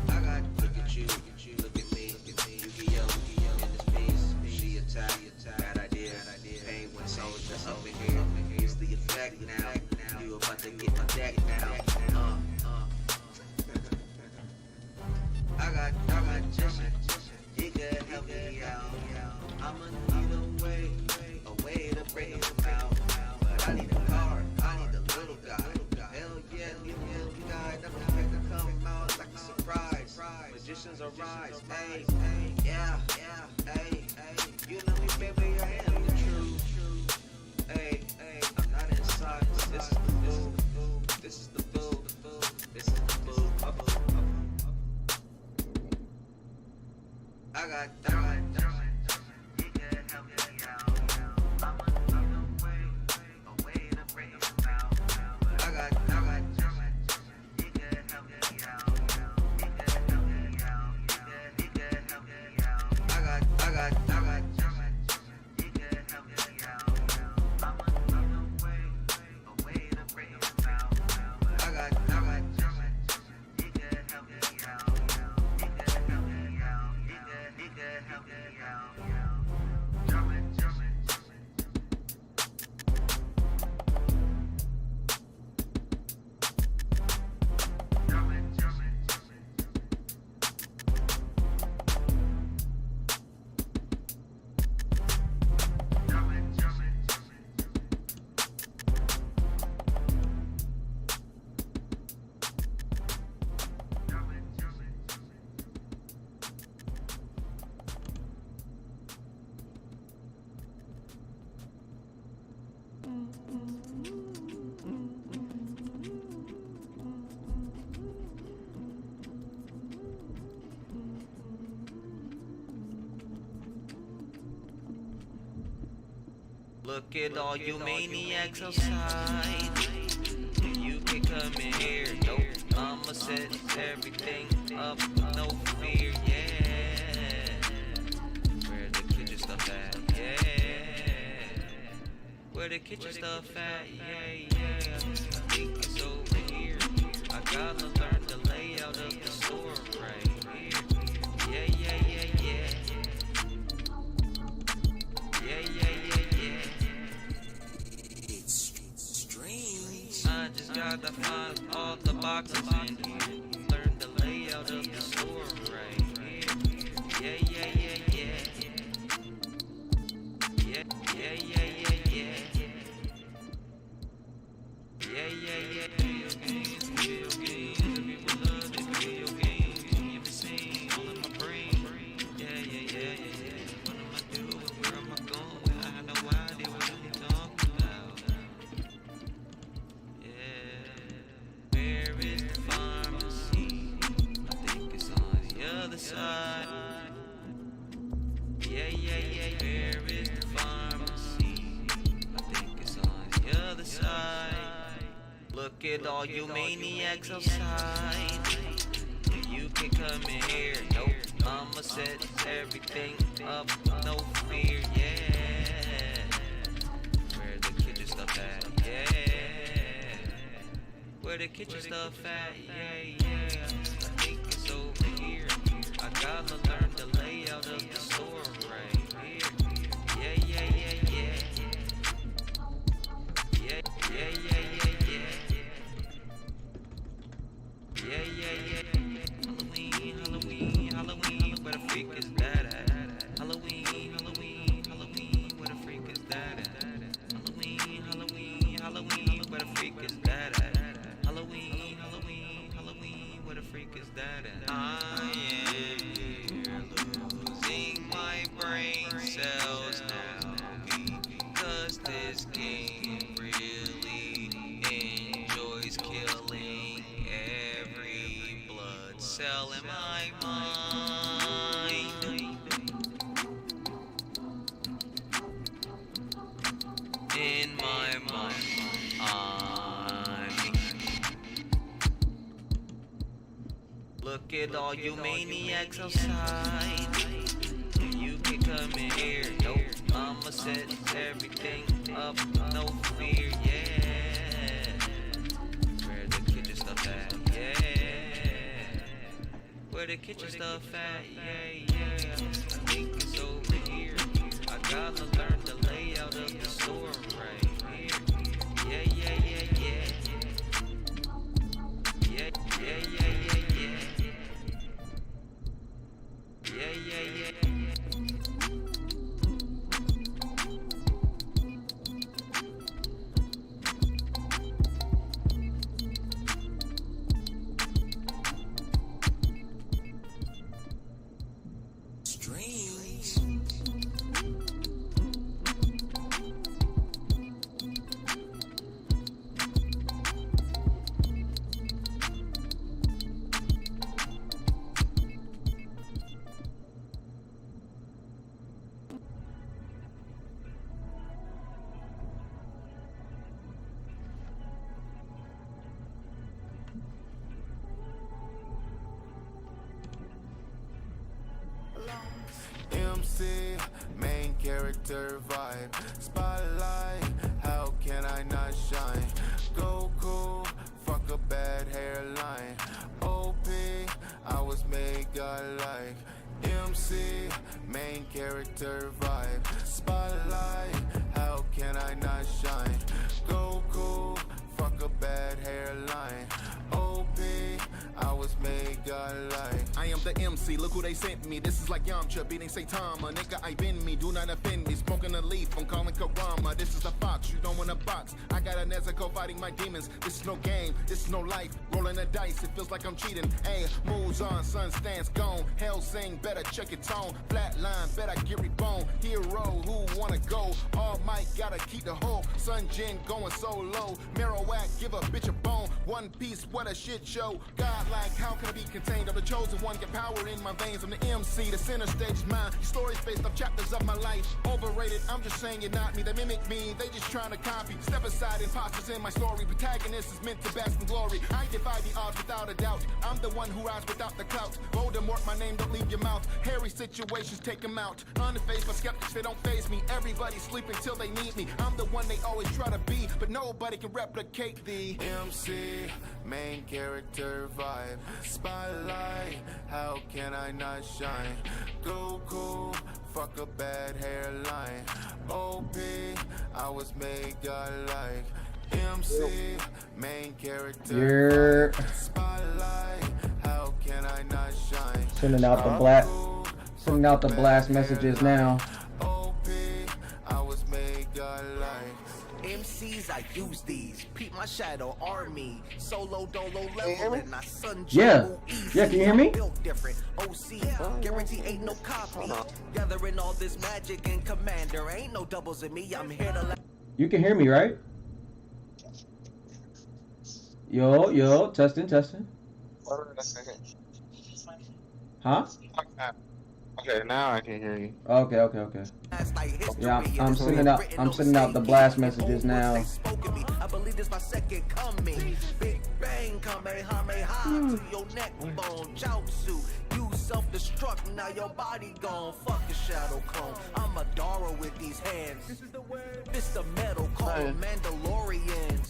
look at you, look at me, Yu-Gi-Oh, in this piece, she attack, bad idea, pain when soldiers up in here, it's the effect now, you about to get my deck now, I got Jesse, he could help me out, I'ma need a way to bring him out, but I need a card, I need a little guy, hell yeah, little guy, that will make her come out like a surprise, magicians arise, hey, yeah, hey, you know me baby, I am the truth, hey, I'm not inside, this is the boo, this is the boo, this is the boo, I got he could help me out, I'ma need a way to bring him out, I got he could help me out, he could help me out, he could help me out, I got he could help me out, I'ma need a way to bring him out, I got he could help me out, he could help me out, he could help me out, drumming. Look at all you maniacs outside. You can come in here, nope. I'ma set everything up, no fear, yeah. Where the kitchen stuff at, yeah. Where the kitchen stuff at, yeah. I think it's over here. I gotta learn the layout of the store right here. Yeah. I just gotta find all the boxes in here. Learn the layout of the store right here. Yeah. Video games, everyone love this video games. You ever seen all in my brain? Yeah. What am I doing? Where am I going? I have no idea what I'm talking about. Where is the pharmacy? I think it's on the other side. Yeah. Where is the pharmacy? I think it's on the other side. Look at all you maniacs outside. You can come in here, nope. I'ma set everything up, no fear, yeah. Where the kitchen stuff at, yeah. Where the kitchen stuff at, yeah. I think it's over here. I gotta learn the layout of the store right here. Yeah. Halloween, where the freak is that at? Halloween, where the freak is that at? Halloween, where the freak is that at? Halloween, where the freak is that at? I am here losing my brain cells now, because this game really enjoys killing every blood cell in my mind. In my mind. Look at all you maniacs outside. You can come in here, nope. I'ma set everything up, no fear, yeah. Where the kitchen stuff at, yeah. Where the kitchen stuff at? Yeah. I think it's over here. I gotta learn the layout of the store right here. Yeah. MC, main character vibe. Spotlight, how can I not shine? Go cool, fuck a bad hairline. OP, I was made godlike. MC, main character vibe. Spotlight, how can I not shine? Go cool, fuck a bad hairline. OP, I was made godlike. I am the MC, look who they sent me. This is like Yamcha, beating Saitama. Nigga, I been me, do not offend me. Smoking a leaf, I'm calling Karama. This is a fox, you don't want a box. I got a Nezuko fighting my demons. This is no game, this is no life. Rolling the dice, it feels like I'm cheating. Hey, moves on, sun stance gone. Hell sing, better check your tone. Flatline, better get rebone. Hero, who wanna go? All might gotta keep the hope. Sun Jin going so low. Marowak, give a bitch a bone. One Piece, what a shit show. Godlike, how can I be contained? I'm the chosen one, get power in my veins. I'm the MC, the center stage is mine. Stories based off chapters of my life. Overrated, I'm just saying you're not me. They mimic me, they just trying to copy. Step aside, imposters in my story. Protagonist is meant to bask in glory. I defy the odds without a doubt. I'm the one who rides without the clout. Voldemort, my name, don't leave your mouth. Hairy situations, take them out. Unfazed by skeptics, they don't faze me. Everybody sleeping till they need me. I'm the one they always try to be, but nobody can replicate the MC, main character vibe. Spotlight, how can I not shine? Go cool, fuck a bad hairline. OP, I was made godlike. MC, main character vibe. Spotlight, how can I not shine? Sending out the blast messages now. OP, I was made godlike. MCs, I use these. Peep my shadow army. Solo dolo level and I sun Yeah, can you hear me? Built different. OC, guarantee ain't no copy. Gathering all this magic and commander. Ain't no doubles in me. I'm here to You can hear me, right? Yo, testing. Hold on a second. Huh? Okay, now I can hear you. Okay. Yeah, I'm sending out the blast messages now. I believe this my second coming. Big bang, kamehameha to your neck bone. Jiaozu, you self-destruct, now your body gone. Fuck your shadow clone. I'm a Dara with these hands. This is the word. This the metal called Mandalorians.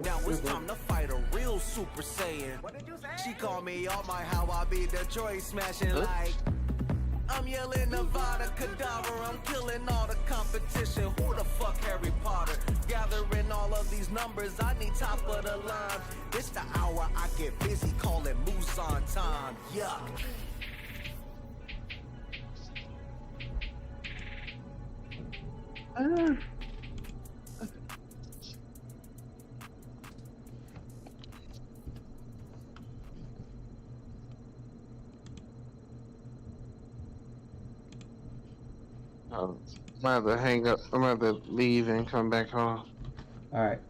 Now it's time to fight a real Super Saiyan. What did you say? She called me on my how I be Detroit smashing like. I'm yelling Nevada Cadaver, I'm killing all the competition. Who the fuck Harry Potter? Gathering all of these numbers, I need top of the line. It's the hour I get busy calling Musan time. Yuck. I'm gonna have to hang up. I'm gonna have to leave and come back home. All right.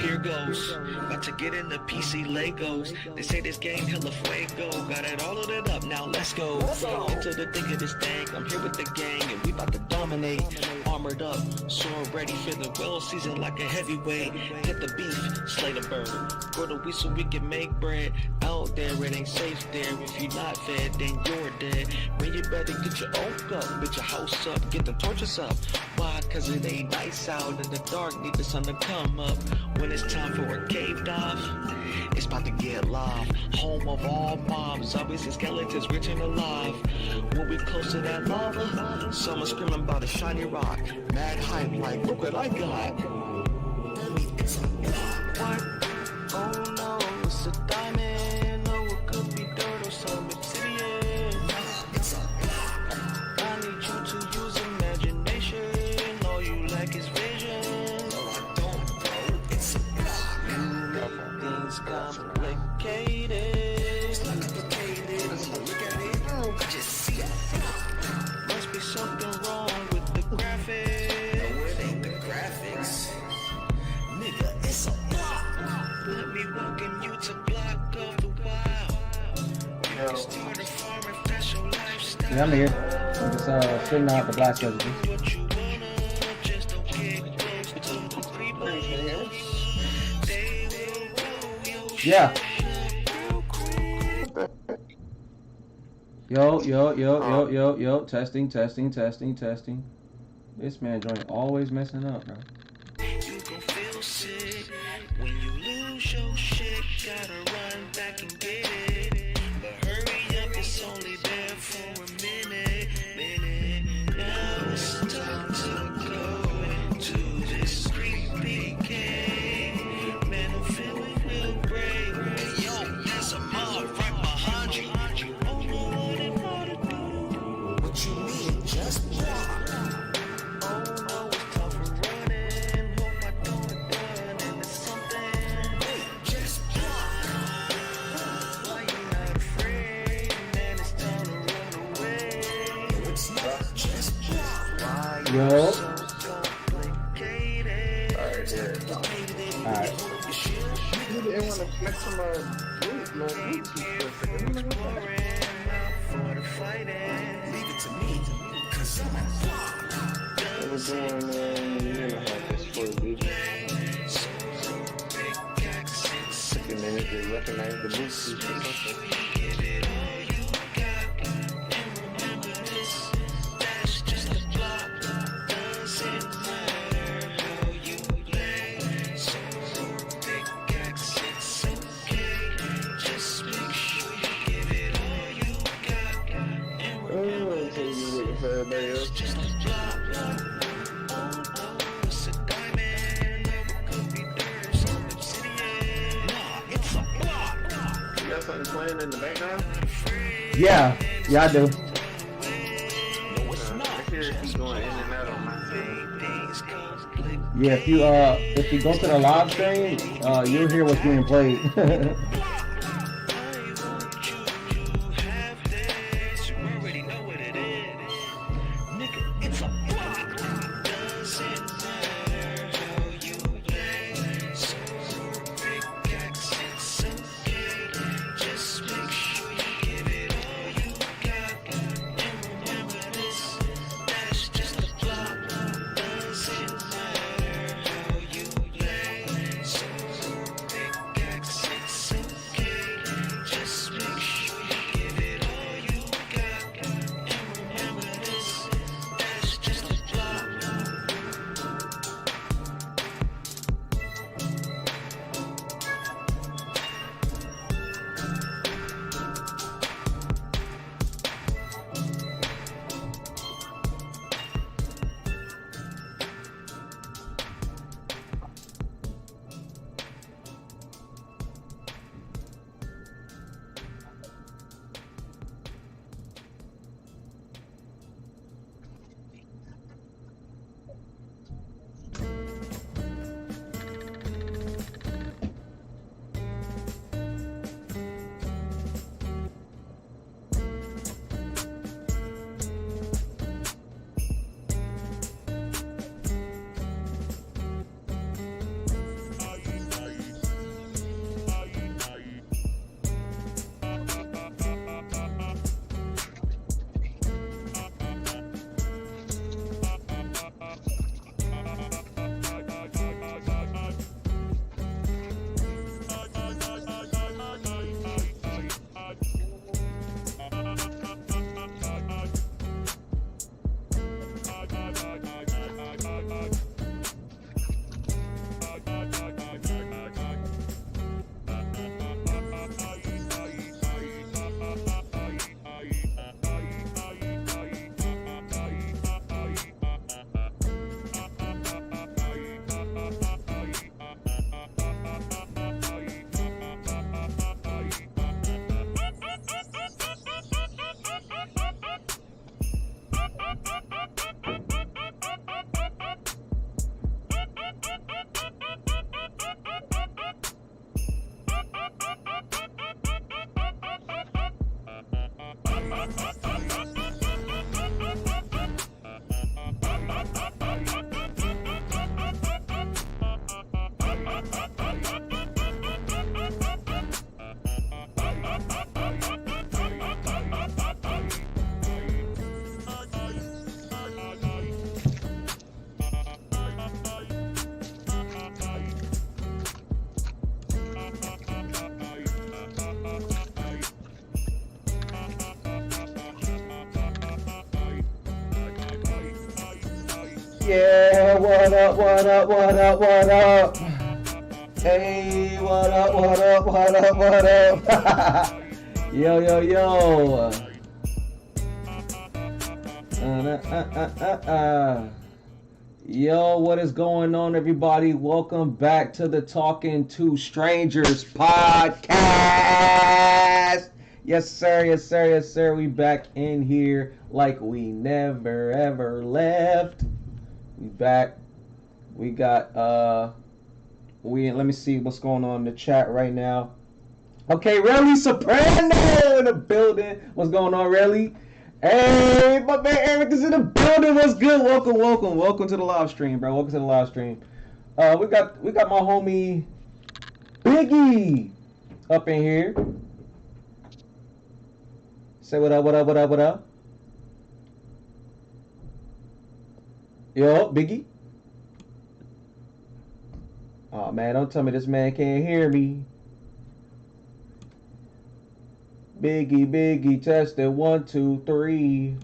Here goes. About to get into PC Legos. They say this game hella fuego. Got it all loaded up, now let's go. Into the thick of this thing, I'm here with the gang, and we about to dominate. Armored up, sword ready for the well season like a heavyweight. Get the beef, slay the bird. Grow the wheat so we can make bread. Out there, it ain't safe there. If you're not fed, then you're dead. Man, you better get your oak up, bitch your house up, get the torches up. Why? Cause it ain't nice out in the dark, need the sun to come up. When it's time for a cave dive, it's about to get live. Home of all mobs, always the skeletons reaching alive. When we close to that lava, someone screaming about a shiny rock. Mad hype like, look what I got. What? Oh no, it's a diamond. No, it could be dirt or some obsidian. I need you to use imagination. All you lack is vision. No, I don't, bro. It's a block. You make things complicated. It's not complicated. Look at it. I just see it. Must be something wrong with the graphics. No, it ain't the graphics. Nigga, it's a block. Let me welcome you to Block of the Wild. You can start a farm if that's your lifestyle. Yeah, I'm here. I'm just sitting out the blast messages. What you wanna, just don't get close to the people. They will roll your shit Yeah. real quick. Yo. Testing. This man joint always messing up, bro. You gon' feel sick when you lose your shit. Gotta run back and get it. But hurry up, it's only there for a minute. Now it's time to go into this creepy cave. Man, I'm feeling real brave. Hey, yo, there's a mob right behind you. Oh, no, what am I to do? What you mean, just walk? Oh no, it's time for running. Hope I don't run into something. Wait, just walk. Why you not afraid? Man, it's time to run away. It's not just walk. Why you Yo. so complicated? Alright, here. Alright. You didn't want to flex on my Bluetooth Exploring, not for the fighting. Leave it to me, cause I'm a I was doing, this for a video. And then if they recognize the Bluetooth or something. That's just a block. Doesn't matter how you play. So big accents, okay. Just make sure you give it all you got. And Oh, so you waiting for everybody else? just a block. Oh no, it's a diamond. No, it could be dirt or some obsidian. Nah, it's a block. You got something playing in the background? Yeah, I do. I hear it keep going in and out on my thing. Yeah, if you go to the live stream, you'll hear what's being played. Yeah, what up, what up, what up, what up? Hey, what up, what up, what up, what up? Yo, yo, yo. Yo, what is going on, everybody? Welcome back to the Talking to Strangers podcast. Yes, sir, yes, sir, yes, sir. We back in here like we never, ever left. We back. We got, let me see what's going on in the chat right now. Okay, Relly Soprano in the building. What's going on, Relly? Hey, my man Eric is in the building. What's good? Welcome to the live stream, bro. Welcome to the live stream. We got my homie Biggie up in here. Say what up, what up, what up, what up? Yo, Biggie. Oh man, don't tell me this man can't hear me. Biggie, testing 1, 2, 3.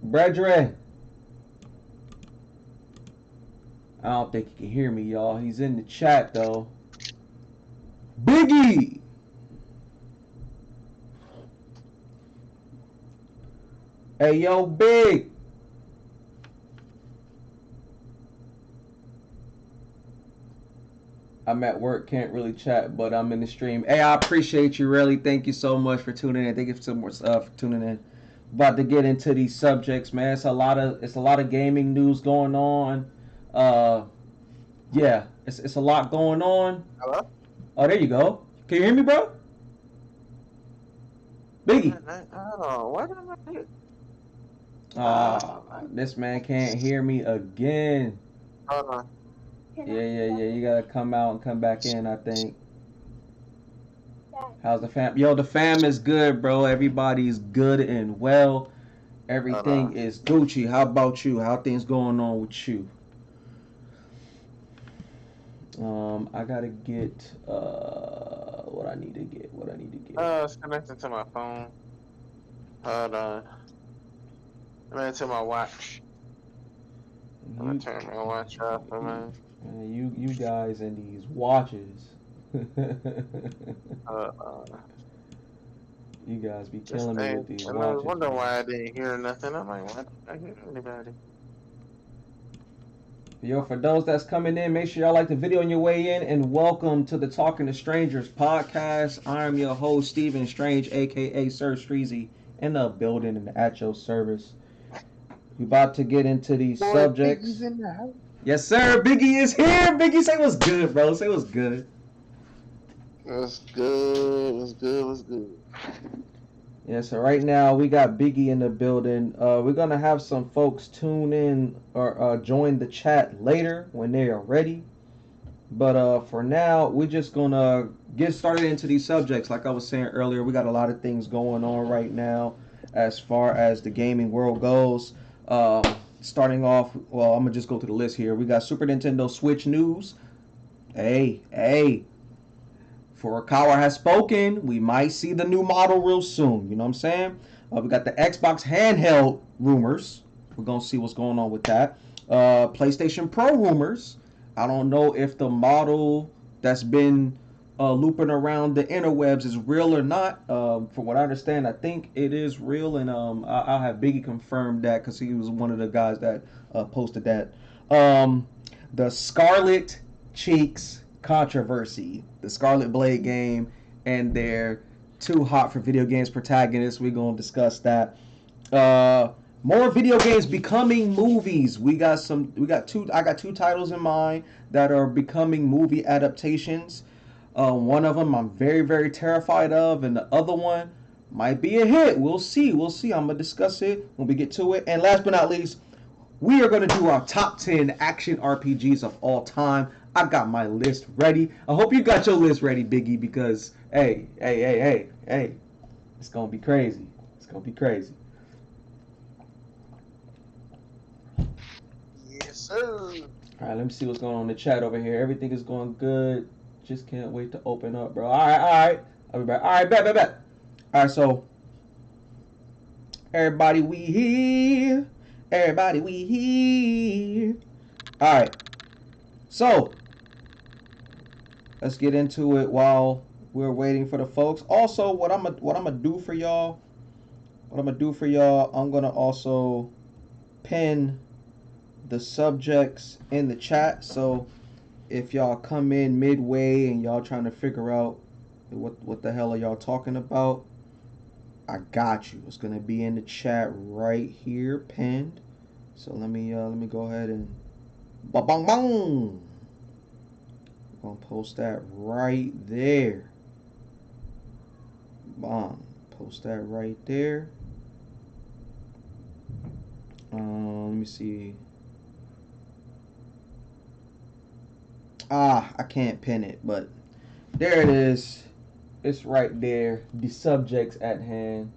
Brethren. I don't think he can hear me, y'all. He's in the chat though. Biggie! Hey, yo, Big! I'm at work, can't really chat, but I'm in the stream. Hey, I appreciate you, really. Thank you so much for tuning in. Thank you so much for tuning in. About to get into these subjects, man. It's a lot of gaming news going on. Yeah, it's a lot going on. Hello? Oh, there you go. Can you hear me, bro? Biggie. Oh, what am I doing? This man can't hear me again. Hold on. Yeah. You gotta come out and come back in, I think. How's the fam? Yo, the fam is good, bro. Everybody's good and well. Everything is Gucci. How about you? How things going on with you? I gotta get what I need to get. It's connected to my phone. Hold on. Connected to my watch. I'm gonna turn my watch off, man. You guys and these watches. You guys be killing me with these watches. I was wondering why I didn't hear nothing. I'm like, what? I didn't hear anybody. Yo, for those that's coming in, make sure y'all like the video on your way in, and welcome to the Talking to Strangers podcast. I am your host, Stephen Strange, aka Sir Streezy, in the building and at your service. We about to get into these subjects. Biggie's in the house. Yes, sir. Biggie is here. Biggie, say what's good, bro. Say what's good. What's good. Yeah, so right now we got Biggie in the building. We're going to have some folks tune in or join the chat later when they are ready. But for now, we're just going to get started into these subjects. Like I was saying earlier, we got a lot of things going on right now as far as the gaming world goes. Starting off, well, I'm going to just go through the list here. We got Super Nintendo Switch news. Hey. Furukawa has spoken. We might see the new model real soon. You know what I'm saying? We got the Xbox Handheld rumors. We're going to see what's going on with that. PlayStation Pro rumors. I don't know if the model that's been looping around the interwebs is real or not. From what I understand, I think it is real, and I'll have Biggie confirm that because he was one of the guys that posted that. The Scarlet Cheeks controversy, the Scarlet Blade game, and their too hot for video games protagonists. We're gonna discuss that. More video games becoming movies. I got two titles in mind that are becoming movie adaptations. One of them I'm very, very terrified of, and the other one might be a hit. We'll see. We'll see. I'm gonna discuss it when we get to it. And last but not least, we are gonna do our top 10 action RPGs of all time. I got my list ready. I hope you got your list ready, Biggie, because hey, it's gonna be crazy. It's gonna be crazy. Yes, sir. All right, let me see what's going on in the chat over here. Everything is going good. Just can't wait to open up, bro. All right. I'll be back. All right, bet. All right, so everybody, we here. Everybody, we here. All right, so let's get into it while we're waiting for the folks. Also, what I'm gonna do for y'all, I'm gonna also pin the subjects in the chat. So if y'all come in midway and y'all trying to figure out what the hell are y'all talking about, I got you. It's gonna be in the chat right here, pinned. So let me go ahead and bang bang. I'm gonna post that right there. Bang. Post that right there. Let me see. I can't pin it, but there it is. It's right there. The subjects at hand.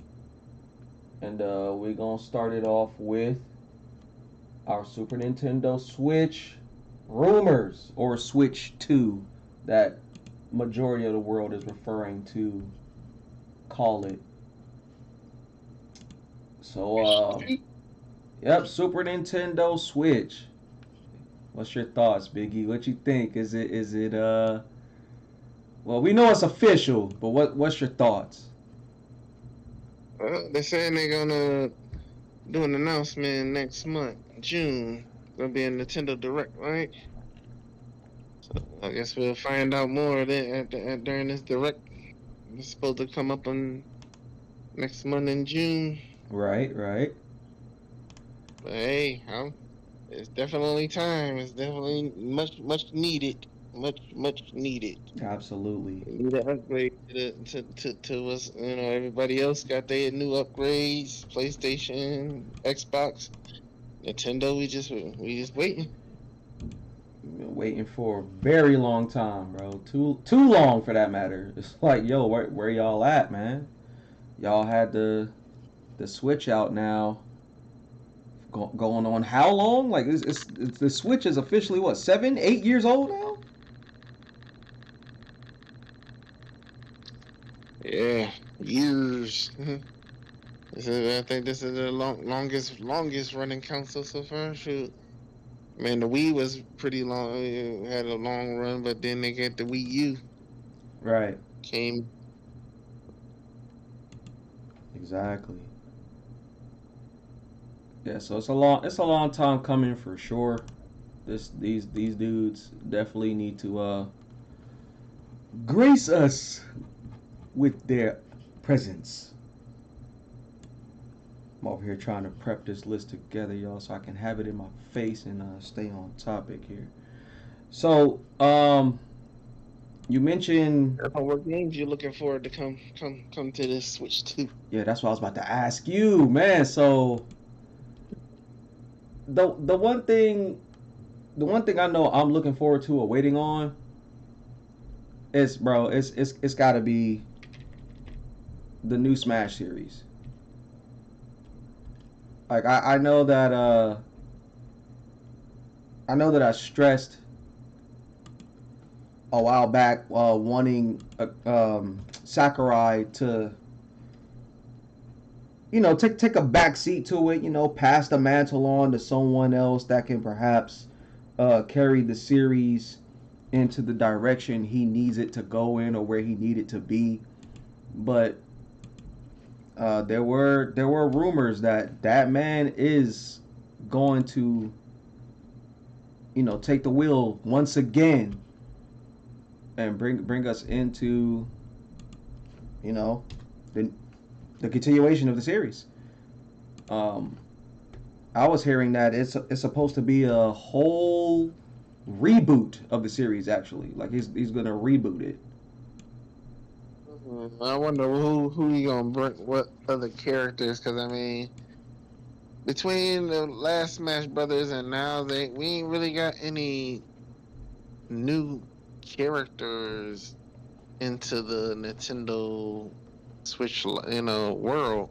And we're going to start it off with our Super Nintendo Switch rumors, or Switch 2, that majority of the world is referring to call it. So, yep, Super Nintendo Switch. What's your thoughts, Biggie? What you think? Is it well, we know it's official, but what's your thoughts? Well, they're saying they're gonna do an announcement next month, June. Gonna be a Nintendo Direct, right? So I guess we'll find out more during this Direct. It's supposed to come up on next month in June. Right. But hey, it's definitely time. It's definitely much needed. Much needed. Absolutely. We need an upgrade to us. You know, everybody else got their new upgrades. PlayStation, Xbox, Nintendo. We just waiting. Been waiting for a very long time, bro. Too long for that matter. It's like, yo, where y'all at, man? Y'all had the Switch out now. Going on how long? Like it's the Switch is officially what, 7, 8 years old now? Yeah, years. I think this is the longest running console so far. Shoot, man, the Wii was pretty long. Had a long run, but then they get the Wii U. Right. Came. Exactly. Yeah, so it's a long time coming for sure. These dudes definitely need to grace us with their presence. I'm over here trying to prep this list together, y'all, so I can have it in my face and stay on topic here. So, you mentioned What games you looking forward to come to this Switch 2? Yeah, that's what I was about to ask you, man. So the one thing I know I'm looking forward to or waiting on is, bro, it's got to be the new Smash series. Like I know that I stressed a while back wanting Sakurai to, you know, take a back seat to it, you know, pass the mantle on to someone else that can perhaps carry the series into the direction he needs it to go in, or where he needed to be. But there were rumors that man is going to, you know, take the wheel once again and bring us into, you know, the continuation of the series. I was hearing that it's supposed to be a whole reboot of the series, actually. Like he's gonna reboot it. I wonder who you gonna bring, what other characters? Because I mean, between the last Smash Brothers and now, we ain't really got any new characters into the Nintendo Switch, world.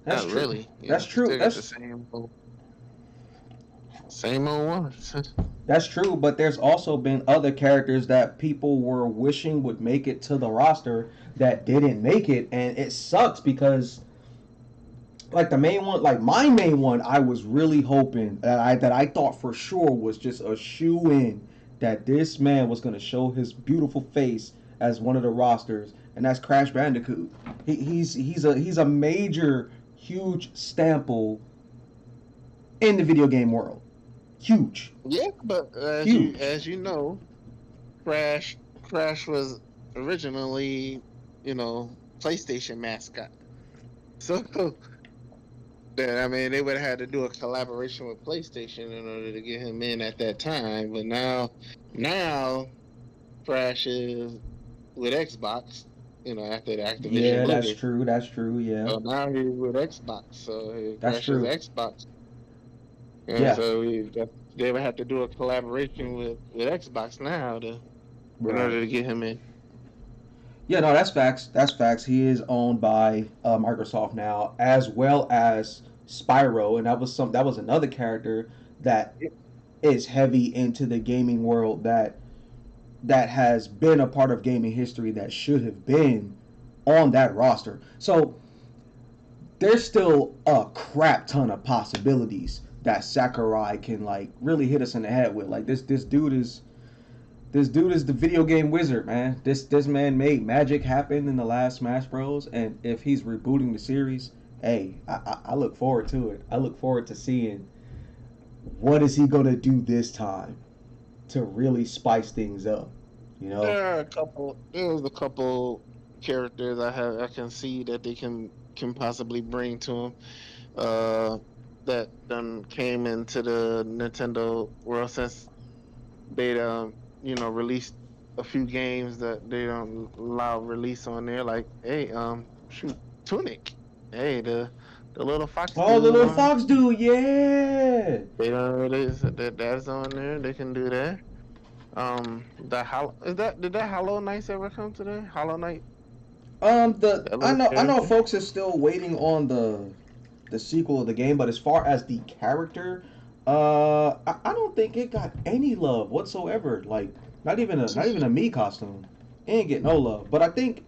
That's Not true. really. That's We true. still got the same old ones. That's true, but there's also been other characters that people were wishing would make it to the roster that didn't make it, and it sucks because like the main one, like my main one, I was really hoping that I thought for sure was just a shoe in that this man was gonna show his beautiful face as one of the rosters, and that's Crash Bandicoot. He's a major, huge stample in the video game world. Huge, Yeah, but huge. as you know, Crash was originally, PlayStation mascot. So then I mean they would have had to do a collaboration with PlayStation in order to get him in at that time. But now Crash is with Xbox, after the Activision Yeah, that's merger. true. That's true. Yeah, So now he's with Xbox. So that's Crash is true. Xbox. And Yeah, so they would have to do a collaboration with Xbox now in right. order to get him in. Yeah, no, that's facts. That's facts. He is owned by Microsoft now, as well as Spyro, and that was another character that is heavy into the gaming world that has been a part of gaming history that should have been on that roster. So there's still a crap ton of possibilities that Sakurai can like really hit us in the head with. Like this dude is the video game wizard, man. This man made magic happen in the last Smash Bros. And if he's rebooting the series, hey, I look forward to it. I look forward to seeing what is he gonna do this time to really spice things up. You know? There's a couple characters I can see that they can possibly bring to him. That done came into the Nintendo world since they released a few games that they don't allow release on there. Like, hey, shoot, Tunic. Hey, the little fox Oh, the dude. little fox dude, yeah. They don't release that's on there. They can do that. The Hollow did that Hollow Knights ever come today? Hollow Knight. That I little know character? folks are still waiting on the sequel of the game, but as far as the character, I don't think it got any love whatsoever. Like not even a me costume. It ain't get no love. But I think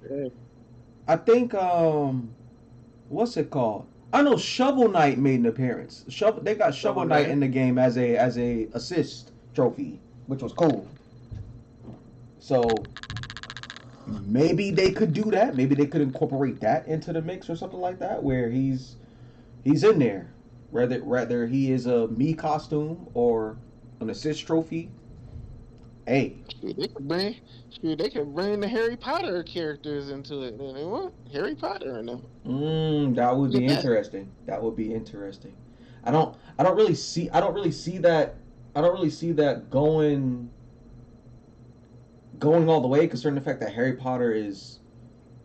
what's it called? I know Shovel Knight made an appearance. They got Shovel Double Knight Knight. in the game as a assist trophy, which was cool. So maybe they could do that. Maybe they could incorporate that into the mix or something like that, where he's in there, whether he is a me costume or an assist trophy. Hey, Shoot, they could bring the Harry Potter characters into it. They want Harry Potter in them. that would Look be at that. interesting. That would be interesting. I don't really see that going all the way, considering the fact that Harry Potter is,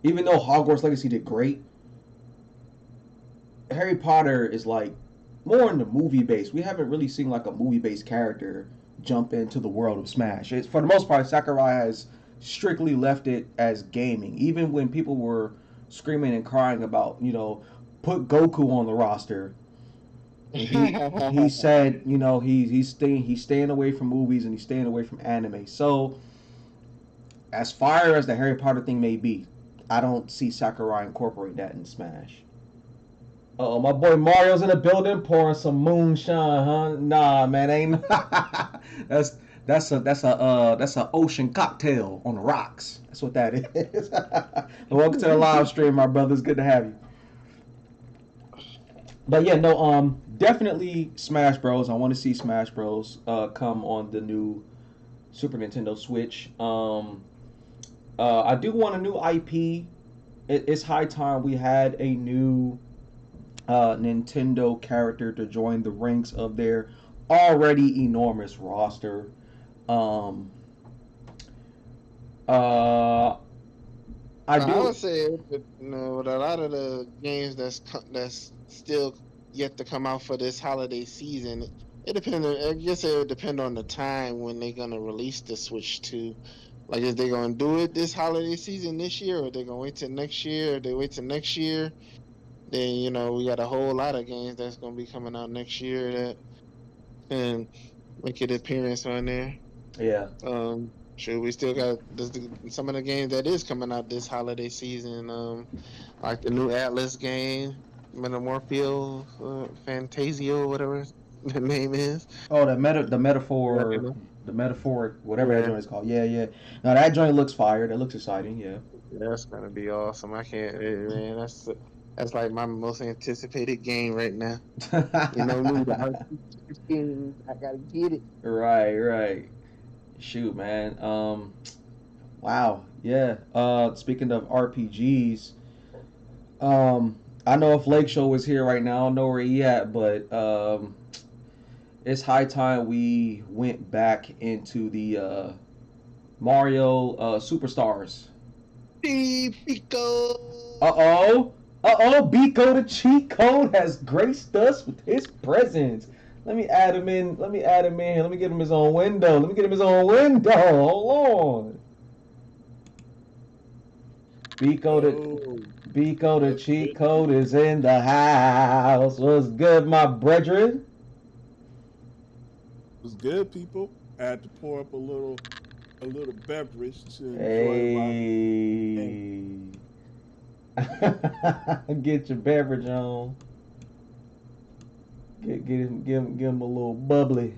even though Hogwarts Legacy did great, Harry Potter is like more in the movie base. We haven't really seen like a movie based character jump into the world of Smash. It's, for the most part, Sakurai has strictly left it as gaming. Even when people were screaming and crying about, put Goku on the roster, he said, he's staying away from movies and he's staying away from anime. So as fire as the Harry Potter thing may be, I don't see Sakurai incorporating that in Smash. Oh, my boy Mario's in the building pouring some moonshine, huh? Nah, man, ain't. that's that's a ocean cocktail on the rocks. That's what that is. Welcome to the live stream, my brothers. Good to have you. But yeah, no, definitely Smash Bros. I want to see Smash Bros. Come on the new Super Nintendo Switch. I do want a new IP. It's high time we had a new Nintendo character to join the ranks of their already enormous roster. Um, uh, I I do. would say, with a lot of the games that's still yet to come out for this holiday season, it depends. I guess it would depend on the time when they're gonna release the Switch 2. Like, is they gonna do it this holiday season this year, or they gonna wait till next year, or they wait till next year? Then we got a whole lot of games that's gonna be coming out next year that can make an appearance on there. Yeah. Sure, we still got some of the games that is coming out this holiday season. Like the new Atlas game, Metamorphio, Fantasio, whatever the name is. Oh, the Yeah, metaphor, the metaphoric, whatever that yeah, joint is called. Yeah, yeah. Now that joint looks fire. That looks exciting. Yeah. that's gonna be awesome. I can't, man. That's like my most anticipated game right now. You know me, the RPG, I gotta get it. Right, right. Shoot, man. Wow. Yeah. Speaking of RPGs, I know if Lake Show was here right now, I don't know where he at, but it's high time we went back into the Mario Superstars. Pico. Uh-oh. Uh-oh. Biko the cheat code has graced us with his presence. Let me add him in. Let me add him in here. Let me get him his own window. Let me get him his own window. Hold on. Biko the cheat code is in the house. What's good, my brethren? Was good, people. I had to pour up a little beverage to enjoy Hey. Get your beverage on. Give him a little bubbly.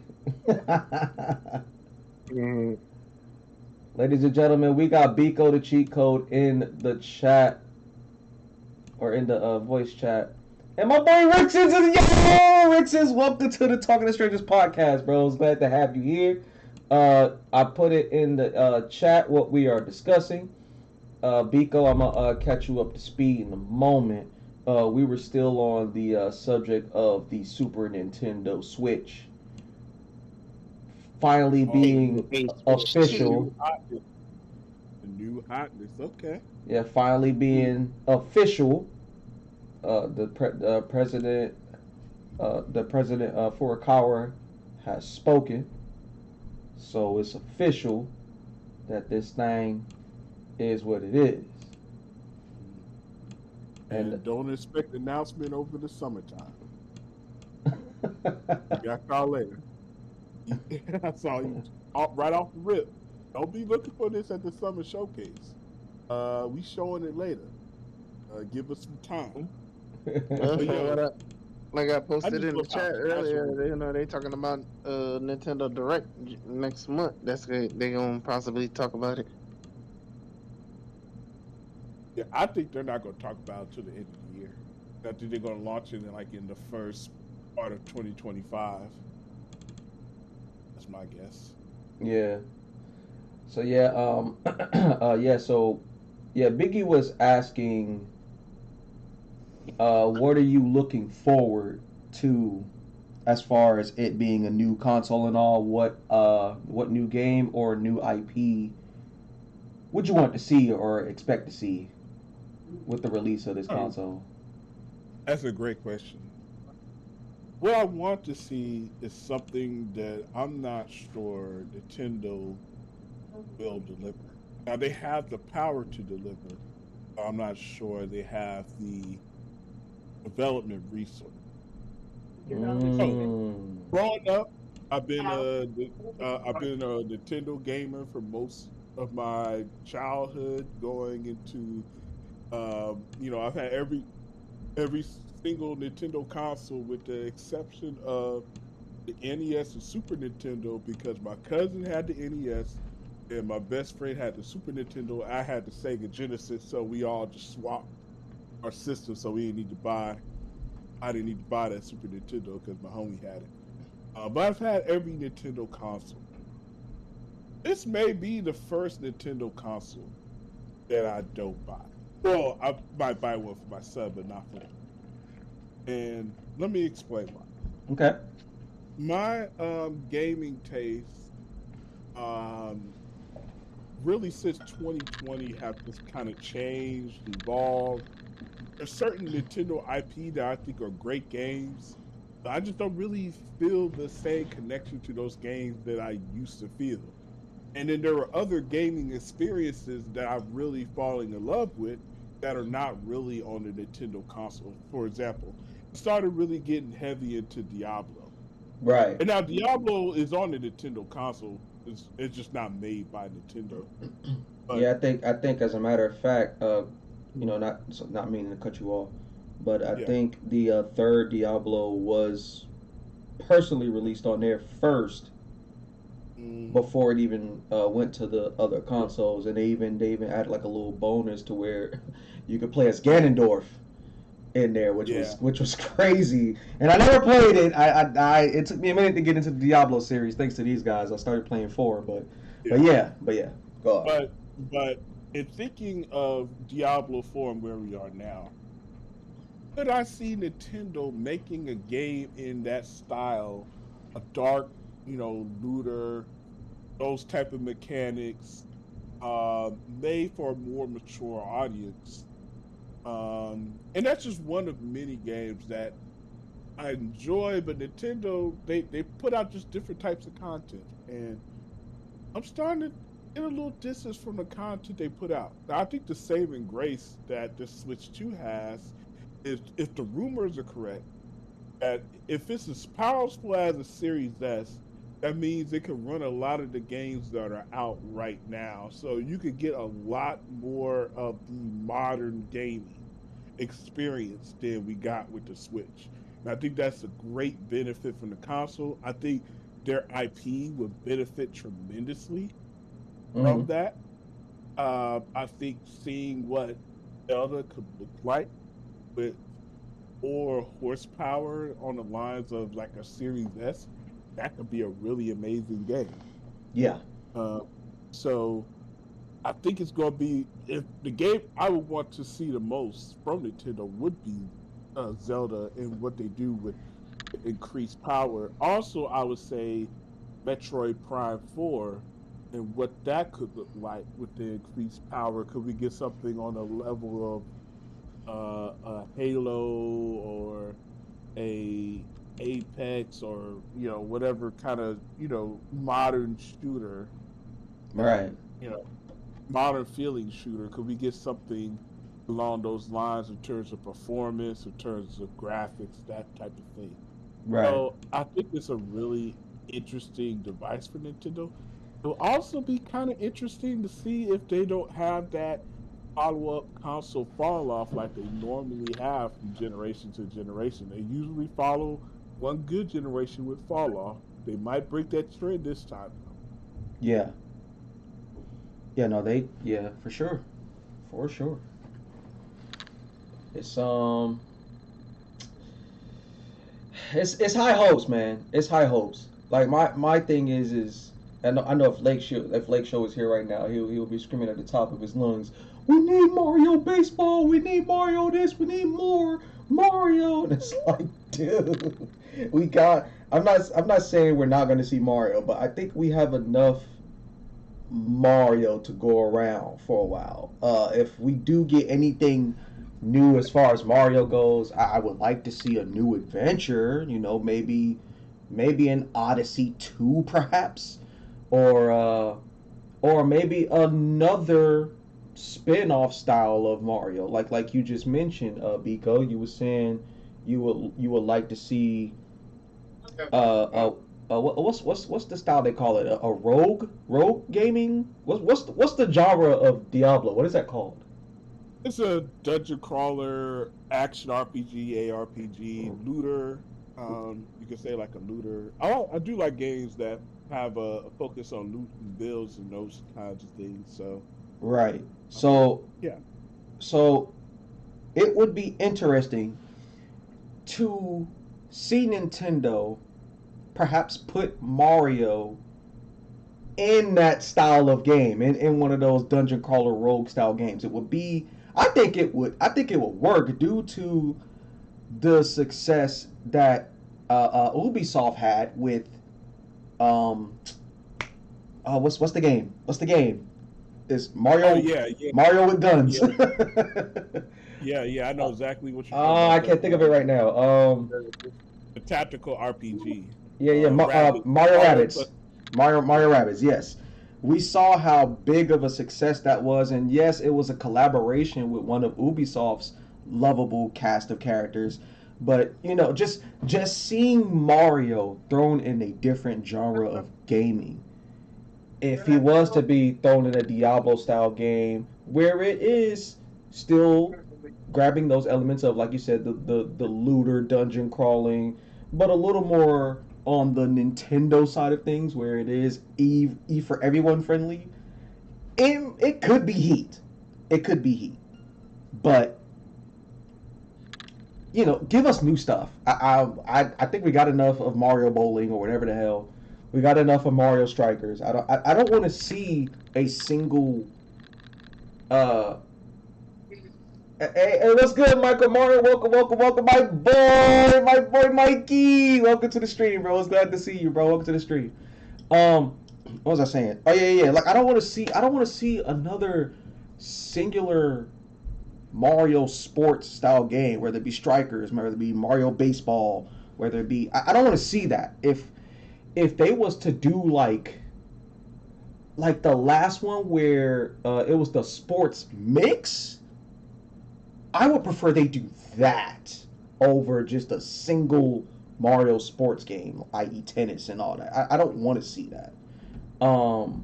Mm. Ladies and gentlemen, we got Biko the cheat code in the chat, or in the voice chat. And my boy Rixens is Rixens, welcome to the Talking to Strangers podcast, bros. Glad to have you here. I put it in the chat what we are discussing. Biko, I'm gonna catch you up to speed in a moment. We were still on the subject of the Super Nintendo Switch finally being official. The new hotness, okay. Yeah, finally being official. The president Furukawa has spoken, so it's official that this thing is what it is. And don't expect announcement over the summertime. Y'all call later. I saw you right off the rip. Don't be looking for this at the summer showcase. We showing it later. Give us some time. Like I posted in the chat earlier, they talking about Nintendo Direct next month. That's great. They gonna possibly talk about it. Yeah, I think they're not gonna talk about it till the end of the year. I think they're gonna launch it in the first part of 2025. That's my guess. Yeah. So yeah, Biggie was asking, what are you looking forward to as far as it being a new console and all? What new game or new IP would you want to see or expect to see with the release of this console? That's a great question. What I want to see is something that I'm not sure Nintendo will deliver. Now, they have the power to deliver. I'm not sure they have the development resource. Growing up, I've been a Nintendo gamer for most of my childhood. Going into, I've had every single Nintendo console with the exception of the NES and Super Nintendo, because my cousin had the NES and my best friend had the Super Nintendo. I had the Sega Genesis, so we all just swapped our systems. So I didn't need to buy that Super Nintendo because my homie had it. But I've had every Nintendo console. This may be the first Nintendo console that I don't buy. Well, I might buy one for my son, but not for him. And let me explain why. Okay. My gaming taste really since 2020 have just kind of changed, evolved. There's certain Nintendo IP that I think are great games, but I just don't really feel the same connection to those games that I used to feel. And then there are other gaming experiences that I'm really falling in love with that are not really on the Nintendo console. For example, I started really getting heavy into Diablo. Right. And now Diablo is on the Nintendo console. It's just not made by Nintendo. But Yeah, I think as a matter of fact, not meaning to cut you off, but I yeah, think the third Diablo was personally released on there first mm, before it even went to the other yeah, consoles, and they even added like a little bonus to where you could play as Ganondorf in there, which yeah, was crazy. And I never played it. It took me a minute to get into the Diablo series thanks to these guys. I started playing four, but yeah. but yeah, go on. But in thinking of Diablo 4 and where we are now, could I see Nintendo making a game in that style, a dark, looter, those type of mechanics, made for a more mature audience? And that's just one of many games that I enjoy, but Nintendo they put out just different types of content, and I'm starting to get a little distance from the content they put out. Now, I think the saving grace that the Switch 2 has is, if the rumors are correct, that if it's as powerful as a Series S, that means it can run a lot of the games that are out right now. So you could get a lot more of the modern gaming experience than we got with the Switch. And I think that's a great benefit from the console. I think their IP would benefit tremendously Hmm. from that. I think seeing what Zelda could look like with more horsepower on the lines of like a Series S, that could be a really amazing game. Yeah. Uh, so I think it's going to be, if the game I would want to see the most from Nintendo would be Zelda and what they do with increased power. Also, I would say Metroid Prime 4 and what that could look like with the increased power. Could we get something on the level of a Halo or a Apex, or whatever kind of modern shooter that Right. you know modern feeling shooter? Could we get something along those lines in terms of performance, in terms of graphics, that type of thing? Right. So I think it's a really interesting device for Nintendo. It'll also be kind of interesting to see if they don't have that follow-up console fall off like they normally have from generation to generation. They usually follow one good generation with fall off. They might break that trend this time. Yeah. Yeah. No, yeah, for sure, for sure. It's it's high hopes, man. It's high hopes. Like my thing is I know if Lake Show was here right now, he'll be screaming at the top of his lungs. We need Mario baseball. We need Mario this. We need more Mario. And it's like, dude, we got. I'm not saying we're not going to see Mario, but I think we have enough Mario to go around for a while. If we do get anything new as far as Mario goes, I would like to see a new adventure. Maybe an Odyssey 2, perhaps, or maybe another spin-off style of Mario, like you just mentioned, Biko. You were saying you would like to see uh, uh, what's the style they call it? A rogue gaming? What's the genre of Diablo? What is that called? It's a dungeon crawler, action RPG, ARPG, looter. You can say like a looter. I do like games that have a focus on loot and builds and those kinds of things. So Right. um, So yeah, so it would be interesting to see Nintendo perhaps put Mario in that style of game, in one of those dungeon crawler rogue style games. It would be I think it would work due to the success that Ubisoft had with um what's the game? What's the game? It's Mario. Oh yeah, yeah, Mario with guns. yeah, yeah. I know exactly what you're talking I about. can't think of it right now. The tactical RPG. Yeah. Rabbit. Mario Mario plus. Rabbits. Mario Yeah. Rabbits. Yes, we saw how big of a success that was, and yes, it was a collaboration with one of Ubisoft's lovable cast of characters. But just seeing Mario thrown in a different genre of gaming, if he was to be thrown in a Diablo style game where it is still grabbing those elements of, like you said, the looter dungeon crawling, but a little more on the Nintendo side of things where it is E for everyone friendly, it could be heat. It could be heat. But give us new stuff. I think we got enough of Mario Bowling or whatever the hell. We got enough of Mario Strikers. I don't want to see a single. Uh, hey, what's good, Michael Mario? Welcome, my boy Mikey. Welcome to the stream, bro. It's glad to see you, bro. Welcome to the stream. What was I saying? Oh yeah. Like I don't want to see another singular Mario sports style game, whether it be Strikers, whether it be Mario Baseball, whether it be I don't want to see that. If they was to do like the last one where it was the sports mix, I would prefer they do that over just a single Mario sports game, i.e. tennis and all that. I don't want to see that. Other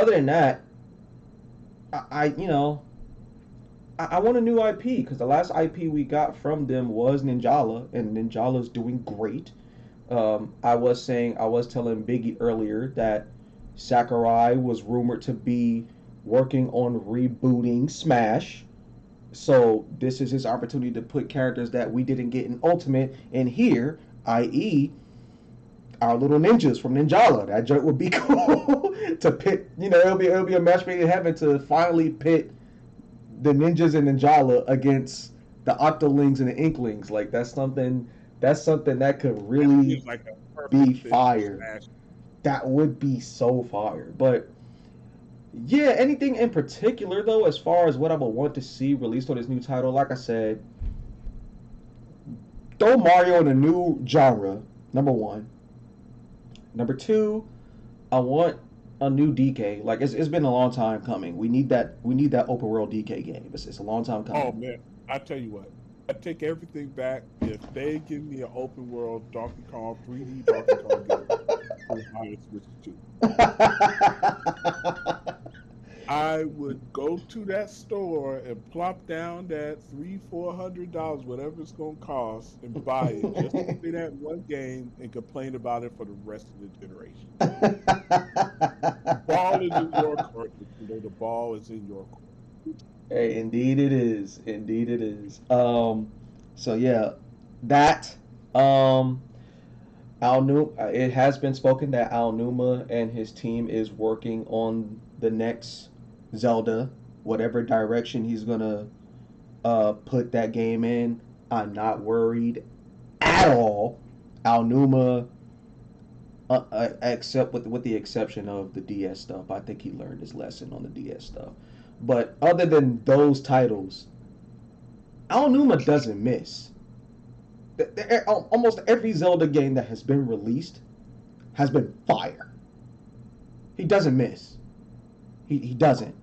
than that, I want a new IP because the last IP we got from them was Ninjala, and Ninjala's doing great. I was telling Biggie earlier that Sakurai was rumored to be working on rebooting Smash. So this is his opportunity to put characters that we didn't get in Ultimate in here, i.e. our little ninjas from Ninjala. That joke would be cool to pit. It'll be a match made in heaven to finally pit the ninjas in Ninjala against the Octolings and the Inklings. Like that's something that could really Like be fire. That would be so fire. But yeah, anything in particular though, as far as what I would want to see released on this new title, like I said, throw Mario in a new genre. Number one. Number two, I want a new DK. Like it's been a long time coming. We need that open world DK game. It's a long time coming. Oh man, I tell you what, I take everything back. If they give me an open world Donkey Kong 3D Donkey Kong game, I would switch to. I would go to that store and plop down that $300-$400, whatever it's gonna cost, and buy it just to play that one game and complain about it for the rest of the generation. The ball is in your court. The ball is in your court. Hey, indeed it is. Indeed it is. So yeah, that it has been spoken that Aonuma and his team is working on the next Zelda, whatever direction he's gonna put that game in. I'm not worried at all. Aonuma, except with the exception of the DS stuff, I think he learned his lesson on the DS stuff. But other than those titles, Aonuma doesn't miss. Almost every Zelda game that has been released has been fire. He doesn't miss. He doesn't.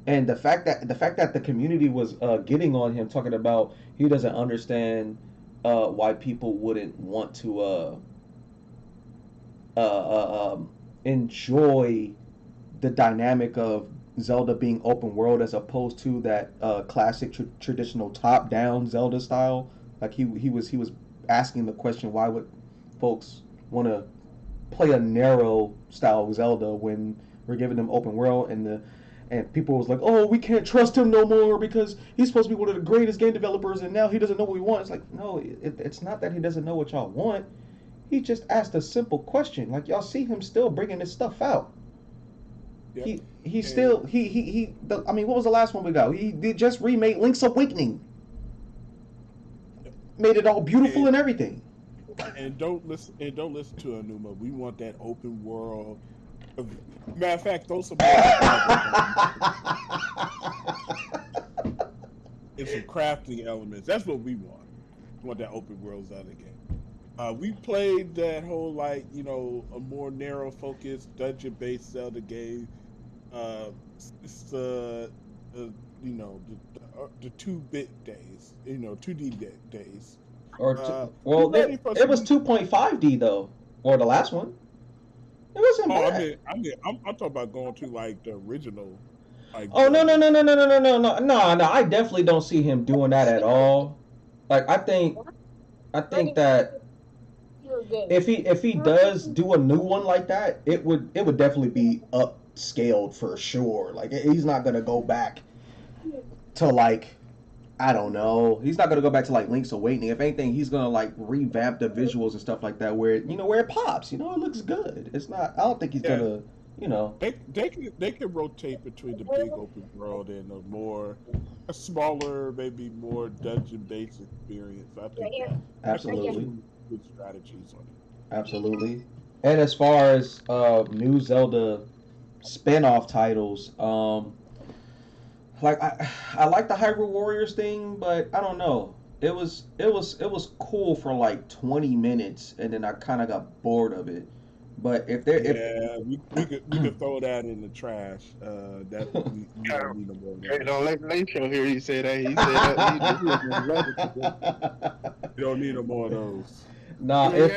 And the fact that the community was getting on him, talking about he doesn't understand why people wouldn't want to enjoy the dynamic of Zelda being open world as opposed to that classic traditional top down Zelda style. Like he was asking the question, why would folks want to play a narrow style Zelda when we're giving them open world, and people was like, oh, we can't trust him no more because he's supposed to be one of the greatest game developers and now he doesn't know what we want. It's like, no, it's not that he doesn't know what y'all want. He just asked a simple question. Like, y'all see him still bringing this stuff out. Yep. I mean, what was the last one we got? He did just remake Link's Awakening. Made it all beautiful and everything. And don't listen to Aonuma. We want that open world Matter of fact, throw some and some crafting elements. That's what we want. We want that open world Zelda game. We played that whole like a more narrow focused dungeon based Zelda game. It's the 2-bit days, 2D days. Or we ready it for was some- 2.5D though, or the last one. It wasn't Oh, bad. I'm talking about going to like the original. Like Oh no no Zelda. no no no no no no no no! I definitely don't see him doing that at all. Like I think that if he does do a new one like that, it would definitely be upscaled for sure. Like he's not gonna go back to like I don't know. He's not gonna go back to like Link's Awakening. If anything, he's gonna like revamp the visuals and stuff like that, where where it pops. It looks good. It's not. I don't think he's Yeah. gonna. They can rotate between the big open world and a smaller, maybe more dungeon based experience. I think Absolutely. good strategies on it. Absolutely. And as far as new Zelda spin-off titles, like I like the Hyrule Warriors thing, but I don't know. It was cool for like 20 minutes, and then I kind of got bored of it. But if We could throw that in the trash. That we don't need no more of Hey, that. don't let Show here. He said that. He said that. You don't need no more of those. nah, You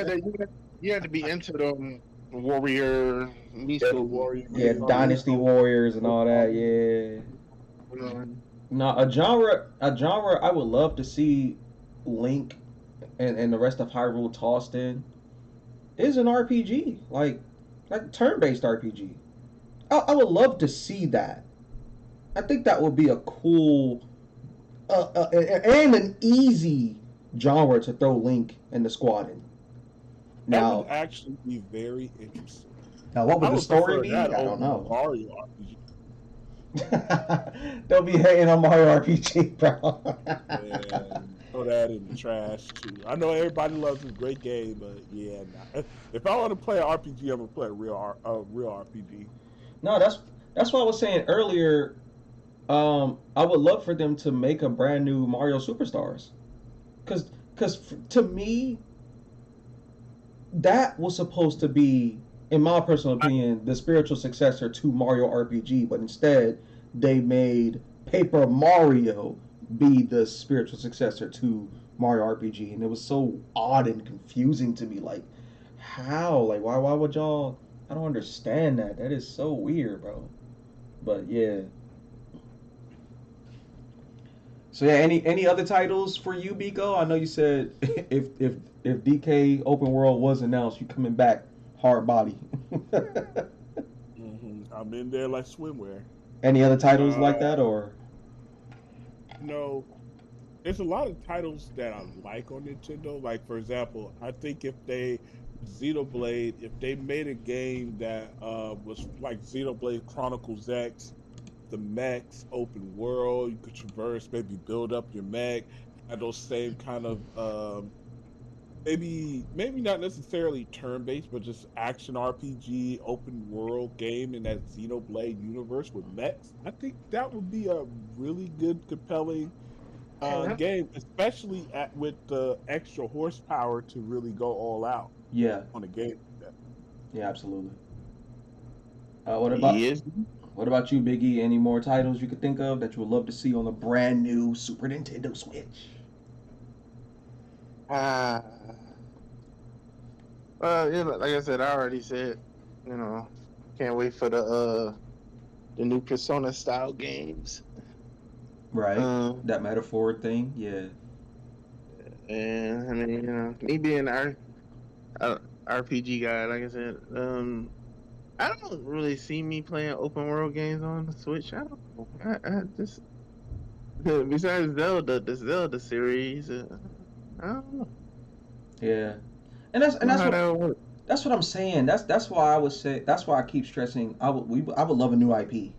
had to be into the warrior, yeah, Dynasty Warriors and all that, yeah. Now a genre I would love to see Link and the rest of Hyrule tossed in is an RPG, like turn-based RPG. I would love to see that. I think that would be a cool and an easy genre to throw Link and the squad in. That Now, would actually be very interesting. what would I the would story prefer be? that I don't over know. Mario RPG. Don't be hating on Mario RPG, bro. And throw that in the trash too. I know everybody loves a great game, but yeah, nah. If I want to play an RPG, I'm gonna play a real RPG. No, that's what I was saying earlier. I would love for them to make a brand new Mario Superstars, cause to me, that was supposed to be, in my personal opinion, the spiritual successor to Mario RPG, but instead they made Paper Mario be the spiritual successor to Mario RPG, and it was so odd and confusing to me. Like, how? Like, why would y'all? I don't understand that. That is so weird, bro. But yeah. So yeah, any other titles for you, Biko? I know you said if DK Open World was announced, you coming back hard body. I'm in there like swimwear. Any other titles like that, or? No, there's a lot of titles that I like on Nintendo. Like for example, I think if they Xenoblade, if they made a game that was like Xenoblade Chronicles X, the mechs open world, you could traverse, maybe build up your mech, have those same kind of maybe not necessarily turn-based, but just action RPG open world game in that Xenoblade universe with mechs. I think that would be a really good, compelling game, especially with the extra horsepower to really go all out. Yeah. On a game. Yeah, absolutely. What about you, Biggie? Any more titles you could think of that you would love to see on the brand new Super Nintendo Switch? Like I said, I already said, can't wait for the new Persona style games. Right. That metaphor thing, yeah. And I mean, me being an RPG guy, like I said, I don't really see me playing open world games on the Switch. I don't know. I just besides Zelda, the Zelda series, I don't know. Yeah, and that's what I'm saying. That's why I would say. That's why I keep stressing. I would love a new IP.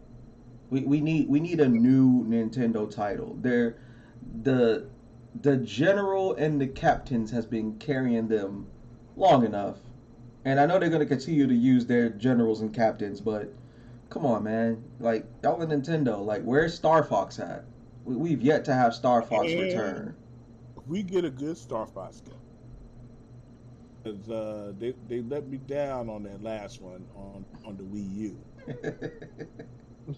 We need a new Nintendo title. The general and the captains has been carrying them long enough. And I know they're gonna continue to use their generals and captains, but come on, man. Like y'all in Nintendo, like where's Star Fox at? We've yet to have Star Fox And return. we get a good Star Fox game. 'Cause, they let me down on that last one on the Wii U.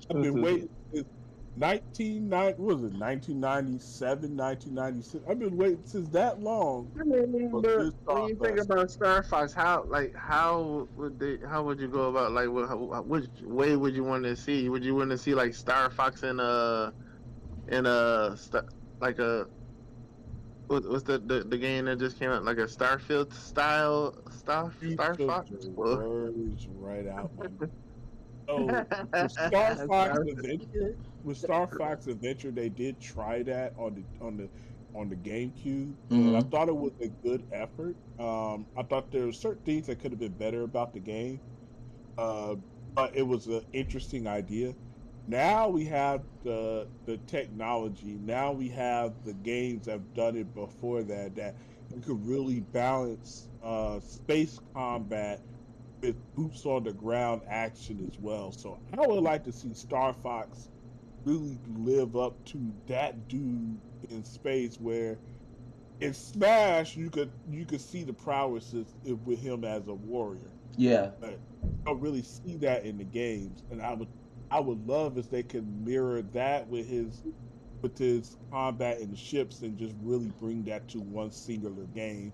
I've been waiting since 1997, 1996. I've been waiting since that long I mean, for but good when Star you think Fox. about Star Fox, how would you go about which way would you want to see? Would you want to see like Star Fox like a what's the game that just came out, like a Starfield style You Star took Fox? the Or words right out my mouth. So with Star Fox Adventure, they did try that on the GameCube, and I Hmm. thought it was a good effort. I thought there were certain things that could have been better about the game, uh, but it was an interesting idea. Now we have the technology. Now we have the games that have done it before that you could really balance space combat with boots on the ground action as well. So I would like to see Star Fox really live up to that dude in space, where in Smash you could see the prowess with him as a warrior, Yeah. but I don't really see that in the games. And I would love if they could mirror that with his combat in the ships and just really bring that to one singular game,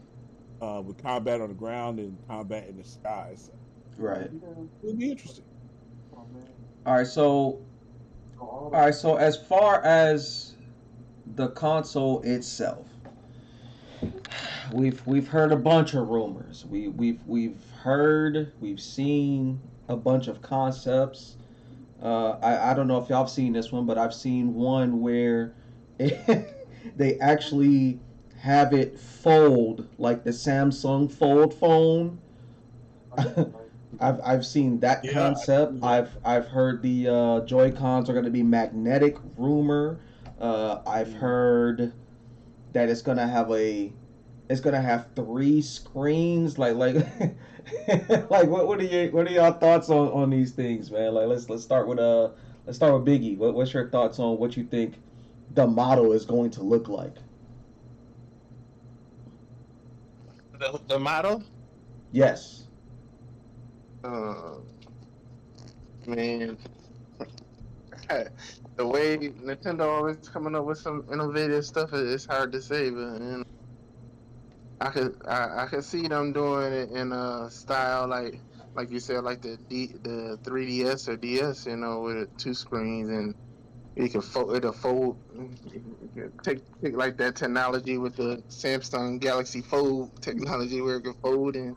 with combat on the ground and combat in the skies. Right. It'd be interesting. All right. So as far as the console itself, we've heard a bunch of rumors. We've seen a bunch of concepts. I don't know if y'all have seen this one, but I've seen one where they actually have it fold like the Samsung Fold phone. I've seen that Yeah, I concept. see that. I've heard the Joy Cons are going to be magnetic. Rumor. I've Mm. heard that it's gonna have three screens. Like like what are y'all thoughts on these things, man? Like let's start with Biggie. What's your thoughts on what you think the model is going to look like? the model? Yes. Uh, man, the way Nintendo always coming up with some innovative stuff, it's hard to say, but I could see them doing it in a style like you said, like the 3DS or DS, with two screens, and you can fold. You can take like that technology with the Samsung Galaxy Fold technology, where it can fold and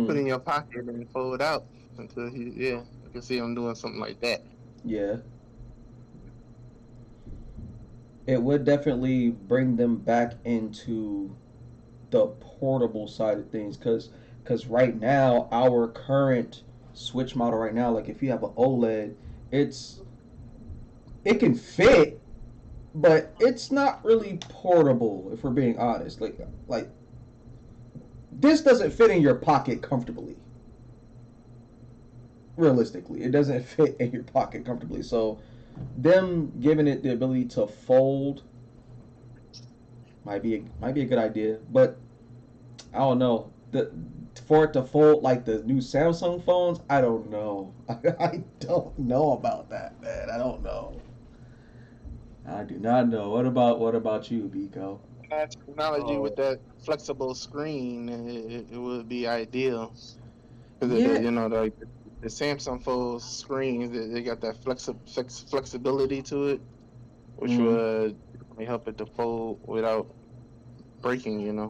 put Mm, in your pocket and fold out until yeah, I can see them doing something like that. yeah. It would definitely bring them back into the portable side of things, because right now our current Switch model right now, like if you have an OLED, it's it can fit, but it's not really portable if we're being honest. Like this doesn't fit in your pocket comfortably. Realistically, it doesn't fit in your pocket comfortably. So them giving it the ability to fold might be a good idea, but I don't know. For it to fold like the new Samsung phones, I don't know. I don't know about that, man. I don't know. I do not know. What about you, Biko? That technology with Oh, that flexible screen, it would be ideal. 'Cause Yeah. the Samsung Fold screens, they got that flexibility to it, which Mm. would definitely help it to fold without breaking. yeah.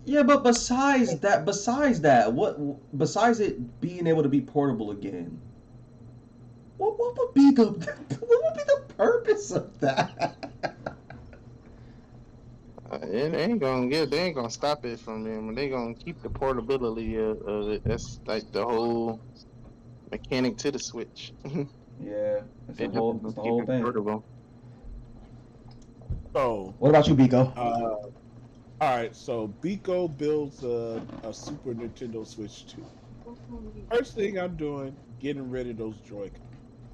Yeah, but besides it being able to be portable again, what would be the what would be the purpose of that? They ain't gonna stop it from them. They gonna keep the portability of it. That's like the whole mechanic to the Switch. Yeah, They it's definitely the keep whole it thing. portable. So, What about you, Biko? uh, All right, so Biko builds a Super Nintendo Switch 2. First thing I'm doing, getting rid of those Joy-Cons.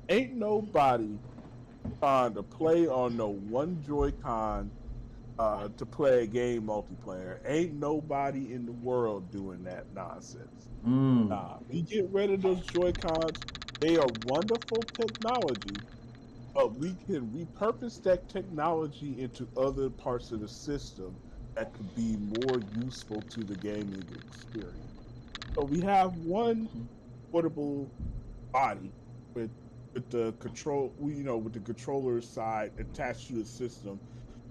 Ain't nobody trying to play on no one Joy-Con to play a game multiplayer. Ain't nobody in the world doing that nonsense. Mm. Nah, we get rid of those Joy-Cons. They are wonderful technology, but we can repurpose that technology into other parts of the system that could be more useful to the gaming experience. So we have one portable body with the control, with the controller side attached to the system.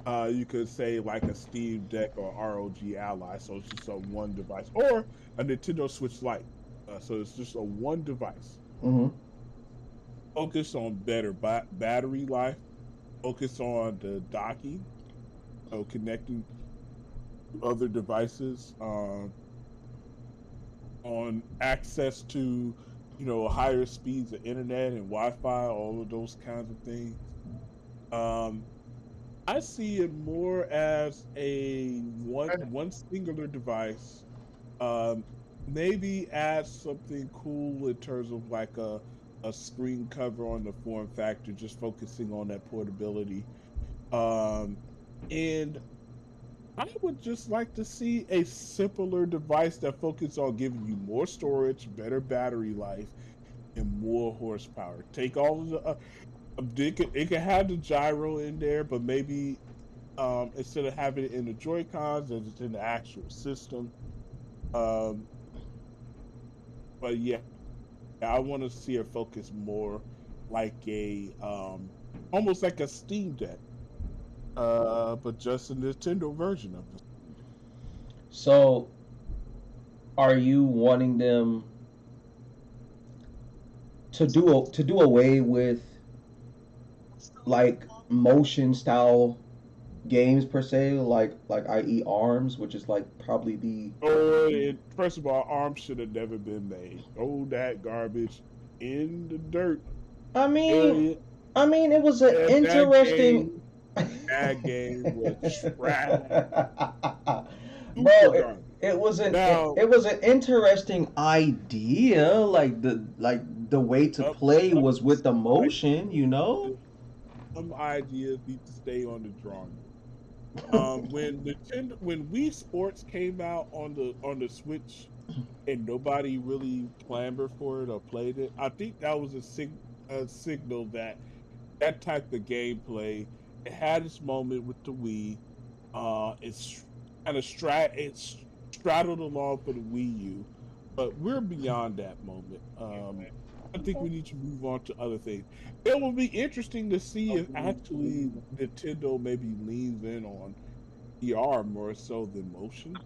You could say like a Steam Deck or ROG Ally, so it's just a one device, or a Nintendo Switch Lite. So it's just a one device. Mm-hmm. Focus on better battery life. Focus on the docking, so connecting to other devices. On access to, higher speeds of internet and Wi-Fi, all of those kinds of things. I see it more as a one singular device. Maybe add something cool in terms of like a screen cover on the form factor, just focusing on that portability. And I would just like to see a simpler device that focuses on giving you more storage, better battery life, and more horsepower. Take all of the it can have the gyro in there, but maybe instead of having it in the Joy-Cons, as it's in the actual system. But yeah, I want to see it focus more like a almost like a Steam Deck, but just a Nintendo version of it. So, are you wanting them to do away with like motion style games per se, like i.e. ARMS, which is like probably the First of all, ARMS should have never been made. Throw that garbage in the dirt. I mean, Area. it was an interesting. That game was trash. Bro, it was an interesting idea. Like the way to play was with the motion, Some ideas need to stay on the drawing board. When Wii Sports came out on the Switch, and nobody really clamored for it or played it, I think that was a signal that type of gameplay, it had its moment with the Wii. It's kind of straddled along for the Wii U, but we're beyond that moment. I think we need to move on to other things. It will be interesting to see if actually Nintendo maybe leans in on VR more so than motion.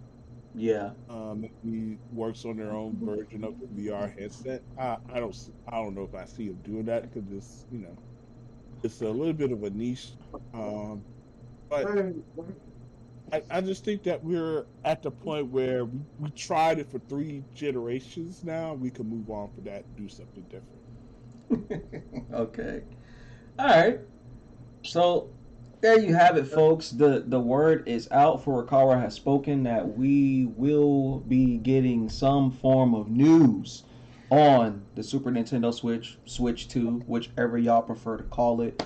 Yeah. Maybe works on their own version of the VR headset. I don't know if I see them doing that because it's a little bit of a niche. But I just think that we're at the point where we tried it for 3 generations now. We can move on for that and do something different. Okay. All right. So there you have it, folks. The word is out. Furukawa has spoken that we will be getting some form of news on the Super Nintendo Switch 2, whichever y'all prefer to call it.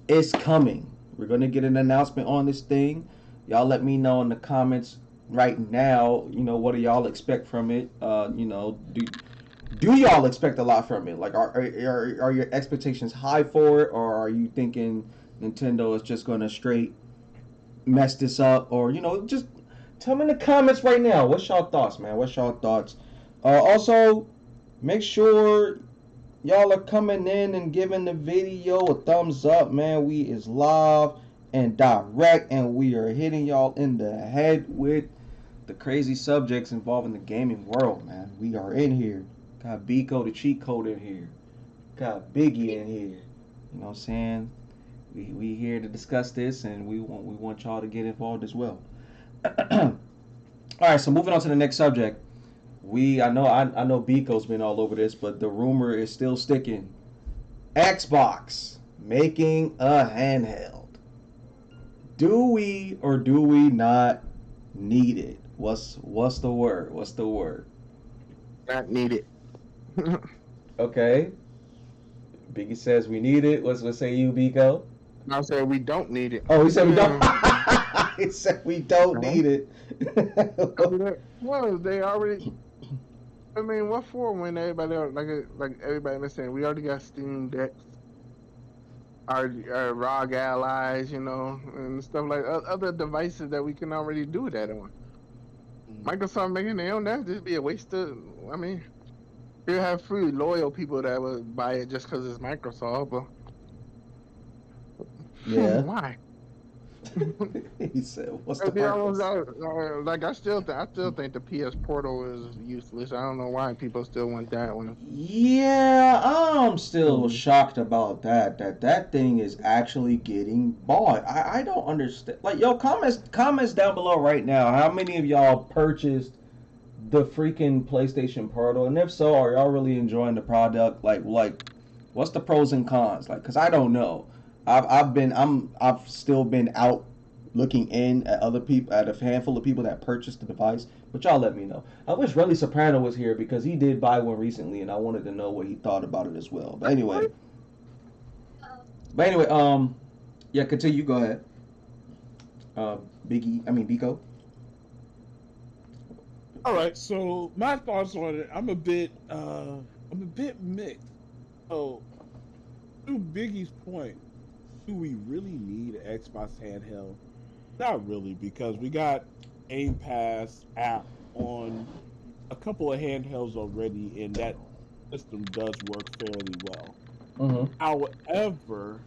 It's coming. We're going to get an announcement on this thing. Y'all let me know in the comments right now, what do y'all expect from it? Do y'all expect a lot from it? Like, are your expectations high for it, or are you thinking Nintendo is just going to straight mess this up? Or, just tell me in the comments right now. What's y'all thoughts, man? What's y'all thoughts? Also, make sure y'all are coming in and giving the video a thumbs up, man. We is live and direct, and we are hitting y'all in the head with the crazy subjects involving the gaming world, man. We are in here. Got Biko the cheat code in here. Got Biggie in here. You know what I'm saying? We here to discuss this, and we want y'all to get involved as well. All right, so moving on to the next subject. I know Biko's been all over this, but the rumor is still sticking. Xbox making a handheld. Do we or do we not Needed. What's the word? What's the word? Not needed. Okay. Biggie says we need it. What say you, Biko? I said we don't need it. Oh, he said we don't. Yeah. He said we don't Uh-huh. need it. Well, they already. I mean, what for when everybody else, like everybody was saying, we already got Steam Decks, our ROG allies, and stuff like other devices that we can already do that on. Microsoft making their own, that just be a waste of. I mean, you have free loyal people that would buy it just because it's Microsoft, but Yeah. why? He said, "What's the To be honest, purpose?" like I still think the PS Portal is useless. I don't know why people still want that one. Yeah, I'm still Mhm. shocked about that thing is actually getting bought. I don't understand. Like, yo, comments down below right now. How many of y'all purchased the freaking PlayStation Portal? And if so, are y'all really enjoying the product? Like, what's the pros and cons? Like, cause I don't know. I've still been out looking in at other people, at a handful of people that purchased the device. But y'all let me know. I wish Relly Soprano was here because he did buy one recently, and I wanted to know what he thought about it as well. But anyway, yeah, continue. Go ahead. Biko. All right, so my thoughts on it, I'm a bit mixed. So, to Biggie's point, do we really need an Xbox handheld? Not really, because we got Game Pass app on a couple of handhelds already, and that system does work fairly well. Mm-hmm. However,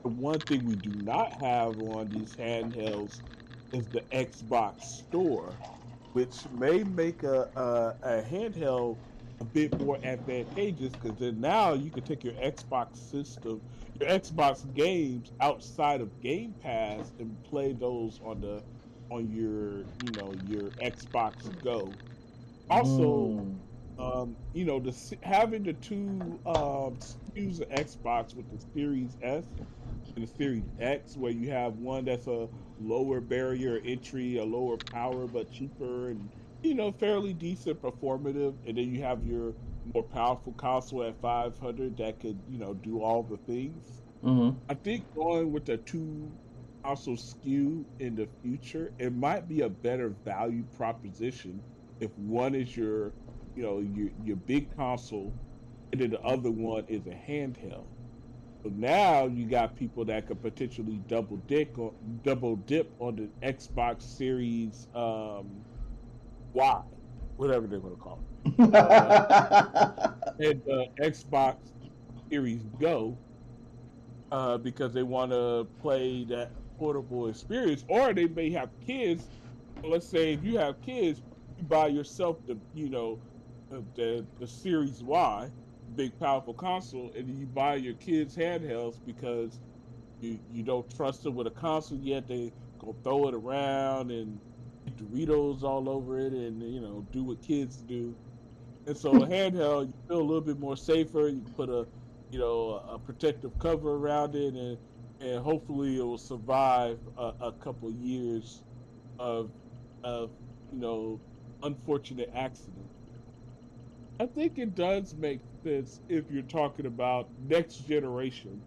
the one thing we do not have on these handhelds is the Xbox Store, which may make a handheld a bit more advantageous because then now you can take your Xbox system, your Xbox games outside of Game Pass and play those on your Xbox Go. Also, having the two SKUs of Xbox with the Series S and the Series X, where you have one that's a lower barrier entry, a lower power but cheaper, and fairly decent performative, and then you have your more powerful console at 500 that could do all the things. Mm-hmm. I think going with the two console SKU in the future, it might be a better value proposition if one is your big console, and then the other one is a handheld. So now you got people that could potentially double dip on the Xbox Series Y, whatever they're going to call it, and the Xbox Series Go, because they want to play that portable experience, or they may have kids. Let's say if you have kids, you buy yourself the Series Y, big powerful console, and then you buy your kids handhelds because you don't trust them with a console yet. They go throw it around and get Doritos all over it, and do what kids do. And so a handheld, you feel a little bit more safer. You put a protective cover around it, and hopefully it will survive a couple years of unfortunate accidents. I think it does make sense if you're talking about next generation,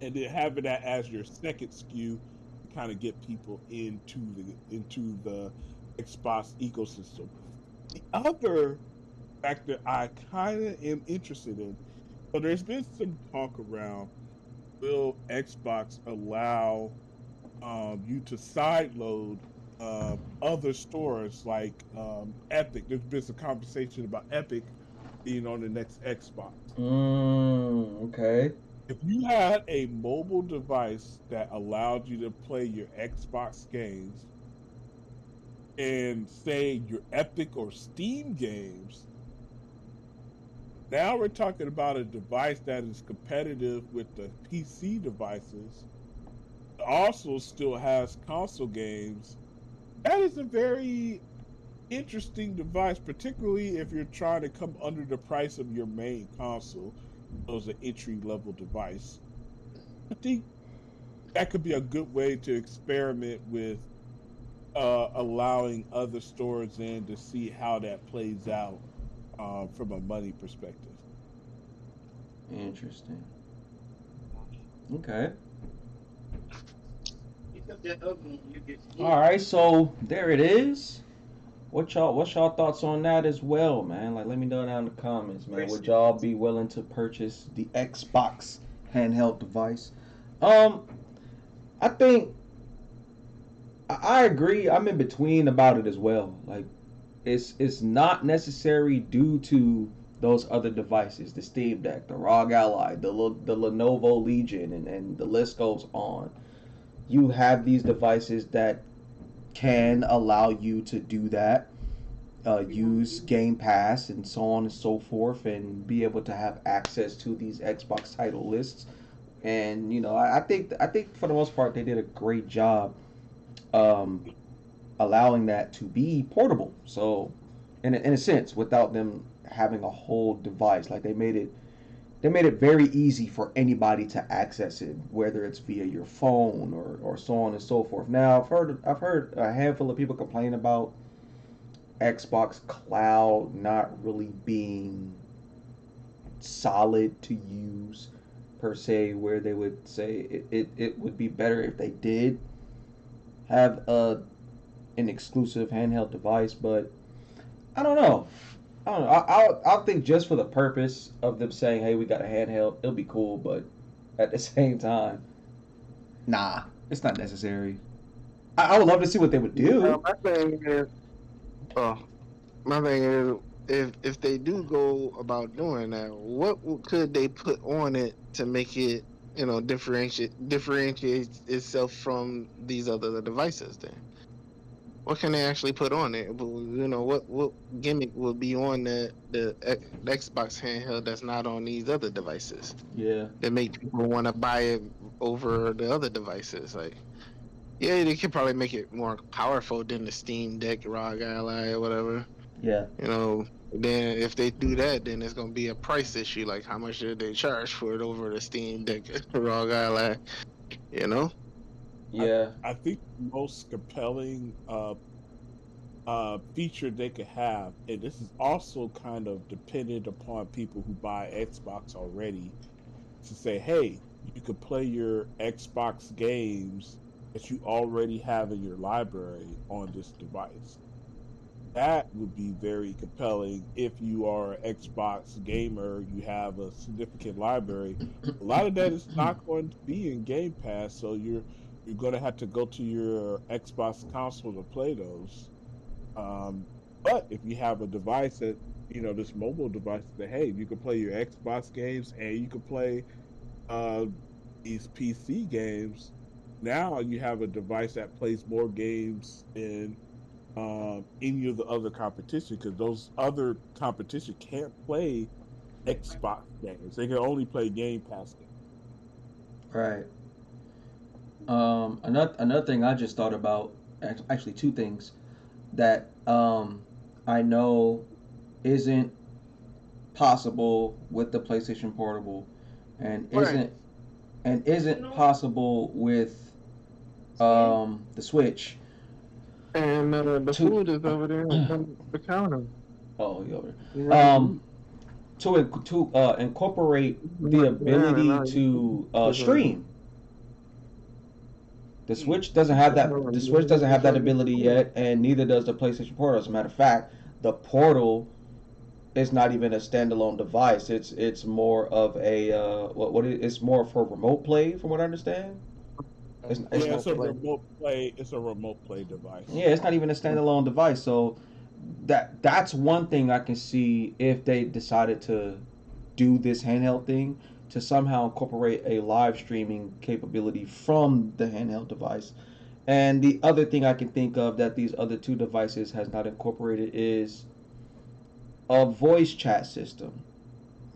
and then having that as your second SKU to kind of get people into the Xbox ecosystem. The other factor I kind of am interested in, so there's been some talk around, will Xbox allow you to sideload other stores like Epic? There's been some conversation about Epic being on the next Xbox. Okay. If you had a mobile device that allowed you to play your Xbox games and say your Epic or Steam games, now we're talking about a device that is competitive with the PC devices, also still has console games. That is a very interesting device, particularly if you're trying to come under the price of your main console. Those an entry level device. I think that could be a good way to experiment with allowing other stores in to see how that plays out from a money perspective. Interesting. Okay. All right, so there it is. What's y'all thoughts on that as well, man? Like, let me know down in the comments, man. Would y'all be willing to purchase the Xbox handheld device? Um, I think I agree. I'm in between about it as well. Like, it's not necessary due to those other devices, the Steam Deck, the ROG Ally, the Lenovo Legion, and the list goes on. You have these devices that can allow you to do that, use Game Pass and so on and so forth, and be able to have access to these Xbox title lists. And I think for the most part they did a great job um, allowing that to be portable. So, in a sense, without them having a whole device, like they made it very easy for anybody to access it, whether it's via your phone or so on and so forth. Now, I've heard a handful of people complain about Xbox Cloud not really being solid to use per se, where they would say it would be better if they did have an exclusive handheld device, but I don't know. I don't know. I'll think just for the purpose of them saying, "Hey, we got a handheld," it'll be cool. But at the same time, nah, it's not necessary. I would love to see what they would do. My thing is, oh, my thing is, if they do go about doing that, could they put on it to make it, differentiate itself from these other devices? Then what can they actually put on it? What gimmick will be on the Xbox handheld that's not on these other devices Yeah, that make people want to buy it over the other devices? Like, yeah, they could probably make it more powerful than the Steam Deck, ROG Ally, or whatever. yeah, Then if they do that, then it's gonna be a price issue. Like, how much did they charge for it over the Steam Deck, ROG Ally? You know? I, yeah, I think the most compelling feature they could have, and this is also kind of dependent upon people who buy Xbox already, to say, hey, you could play your Xbox games that you already have in your library on this device. That would be very compelling if you are an Xbox gamer, you have a significant library. A lot of that is not going to be in Game Pass, so you're going to have to go to your Xbox console to play those. But if you have a device that, this mobile device that, hey, you can play your Xbox games and you can play uh, these PC games. Now you have a device that plays more games than any of the other competition, because those other competition can't play Xbox games. They can only play Game Pass games. right. Another thing I just thought about, actually two things that I know isn't possible with the PlayStation Portable, and Right. isn't possible with the Switch. And the To food is over there on the counter. oh, you over You there. ready to eat? To incorporate You the might be down and ability all to you stream. The Switch doesn't have that. The Switch doesn't have that ability yet, and neither does the PlayStation Portal. As a matter of fact, the Portal is not even a standalone device. It's more of a it's more for remote play, from what I understand. It's Yeah, not. it's a remote play. It's a remote play device. Yeah, it's not even a standalone device. So that's one thing I can see if they decided to do this handheld thing, to somehow incorporate a live streaming capability from the handheld device. And the other thing I can think of that these other two devices has not incorporated is a voice chat system.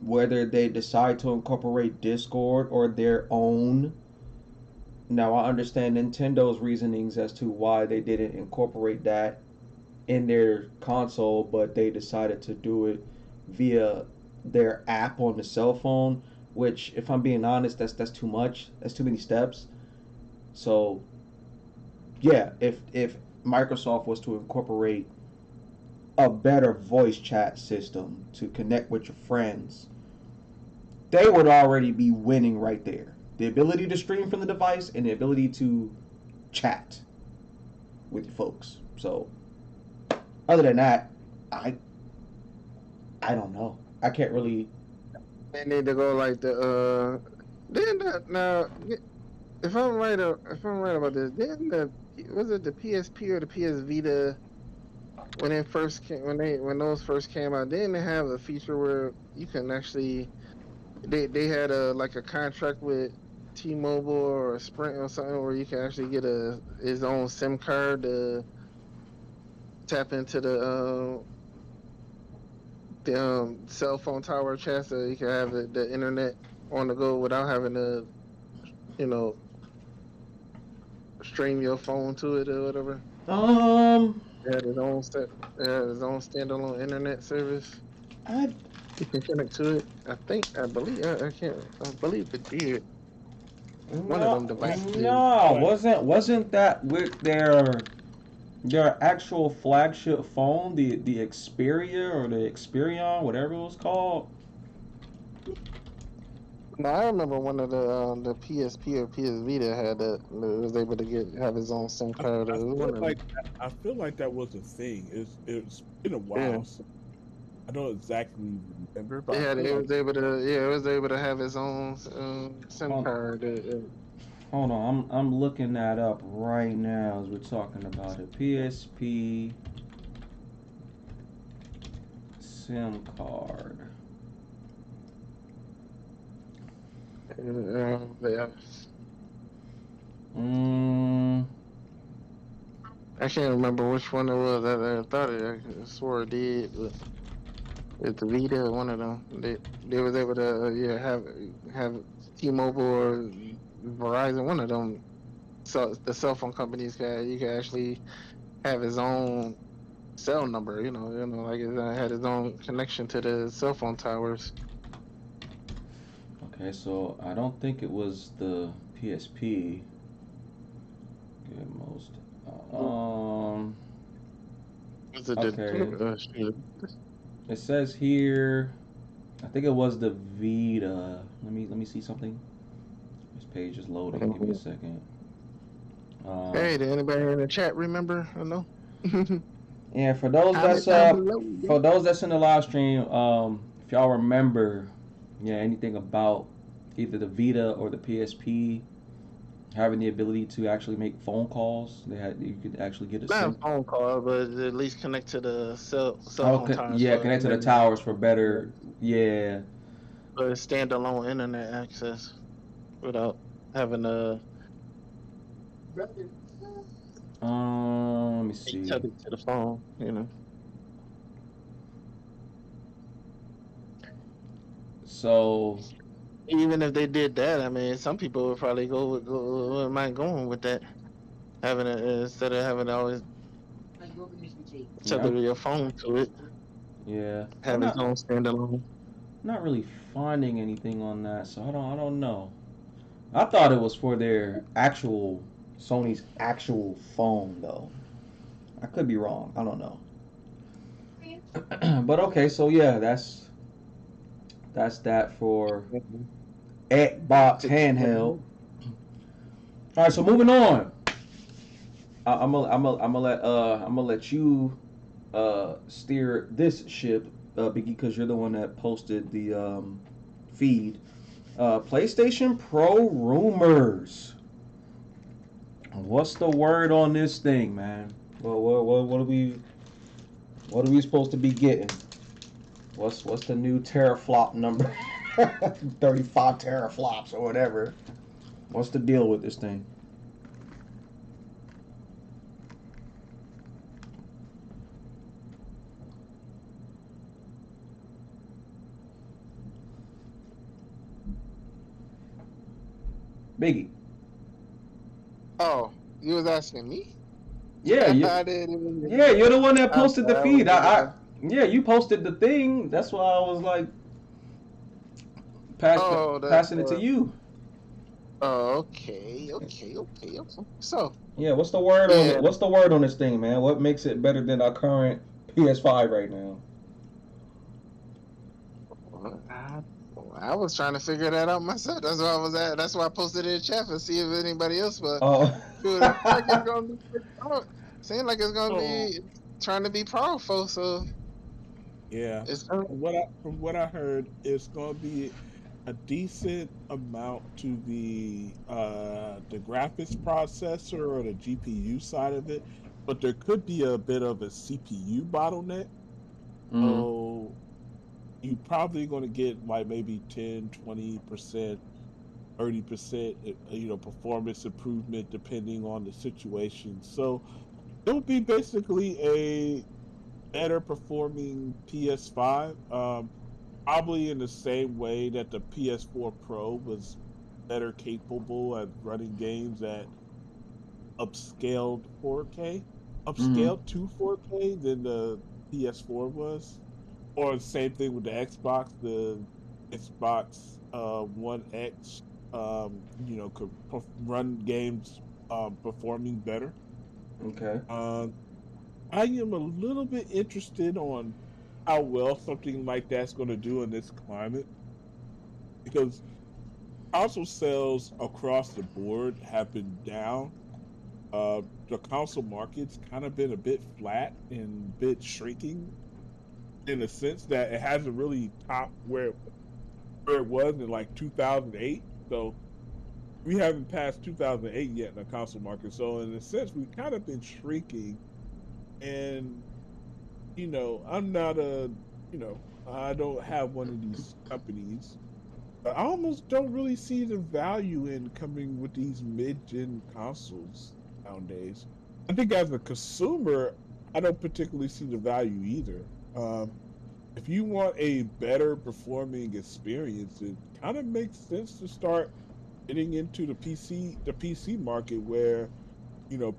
Whether they decide to incorporate Discord or their own. Now I understand Nintendo's reasonings as to why they didn't incorporate that in their console, but they decided to do it via their app on the cell phone. Which, if I'm being honest, that's too much. That's too many steps. So, yeah, if Microsoft was to incorporate a better voice chat system to connect with your friends, they would already be winning right there. The ability to stream from the device and the ability to chat with your folks. So, other than that, I don't know. I can't really. They need to go like the then now if I'm right about this, then was it the PSP or the PS Vita when it first came when those first came out? Didn't they have a feature where you can actually they had a like a contract with T-Mobile or Sprint or something where you can actually get his own SIM card to tap into the cell phone tower chat so you can have the internet on the go without having to, you know, stream your phone to it or whatever. Um, It had his own standalone internet service. I You can connect to it. I believe it did. One of them devices did. no, wasn't that with their actual flagship phone, the Xperia or the Xperion, whatever it was called? No, I remember one of the PSP or PS Vita had was able to have his own SIM card. I feel like that was a thing. It's been a while. Yeah. So I don't exactly remember, but It was able to have his own SIM card. Hold on, I'm looking that up right now as we're talking about it. PSP SIM card. Yeah. Mm, I can't remember which one it was. I thought I swore it did, but it's the Vita, one of them. They was able to have T-Mobile or Verizon, one of them. So the cell phone companies you can actually have his own cell number. Like it had his own connection to the cell phone towers. okay, so I don't think it was the PSP. Good most. Was it Okay. It says here, I think it was the Vita. Let me see something. This page is loading. Give me a second. Hey, did anybody in the chat remember? I know. Yeah, for those that's in the live stream, if y'all remember, anything about either the Vita or the PSP having the ability to actually make phone calls, you could actually get a Not a phone call, but at least connect to the cell phone towers. Yeah, connect to the towers for better. Yeah. But standalone internet access without having to Let me see. tap it to the phone. So Even if they did that, I mean, some people would probably wouldn't mind going with that, having it instead of having to always tether your phone to it. Yeah. Have its own standalone. Not really finding anything on that, so I don't know. I thought it was for their Sony's actual phone though. I could be wrong. I don't know. But okay, so yeah, that's that for Xbox handheld. All right, so moving on. I'm gonna let you steer this ship, Biggie, because you're the one that posted the feed. PlayStation Pro rumors. What's the word on this thing, man? What are we supposed to be getting? What's the new teraflop number? 35 teraflops or whatever. What's the deal with this thing? Biggie. Oh, you was asking me? Yeah, you're the one that posted the feed. Yeah, you posted the thing. That's why I was like passing it to you. Oh, okay. So, Yeah, what's the word on it? man, What's the word on this thing, man? What makes it better than our current PS5 right now? I, I was trying to figure that out myself. That's why I was at. That's why I posted it in chat to see if anybody else. But Oh, dude, it seems like it's gonna be. Seems like it's gonna So be trying to be powerful. So yeah, it's gonna. from what I heard, it's going to be a decent amount to the graphics processor or the GPU side of it, but there could be a bit of a CPU bottleneck. mm-hmm. So you probably going to get like maybe 10, 20%, 30%, performance improvement depending on the situation. So it would be basically a better performing PS5. Probably in the same way that the PS4 Pro was better capable at running games at upscaled 4K, Mm-hmm. upscaled to 4K than the PS4 was. Or the same thing with the Xbox. The Xbox One X, could run games performing better. Okay. Um, I am a little bit interested on how well something like that's going to do in this climate because console sales across the board have been down. The console market's kind of been a bit flat and a bit shrinking in the sense that it hasn't really topped where it was in like 2008. So we haven't passed 2008 yet in the console market. So in a sense, we've kind of been shrinking. And I'm not I don't have one of these companies. But I almost don't really see the value in coming with these mid-gen consoles nowadays. I think as a consumer, I don't particularly see the value either. Um, if you want a better performing experience, it kind of makes sense to start getting into the PC market where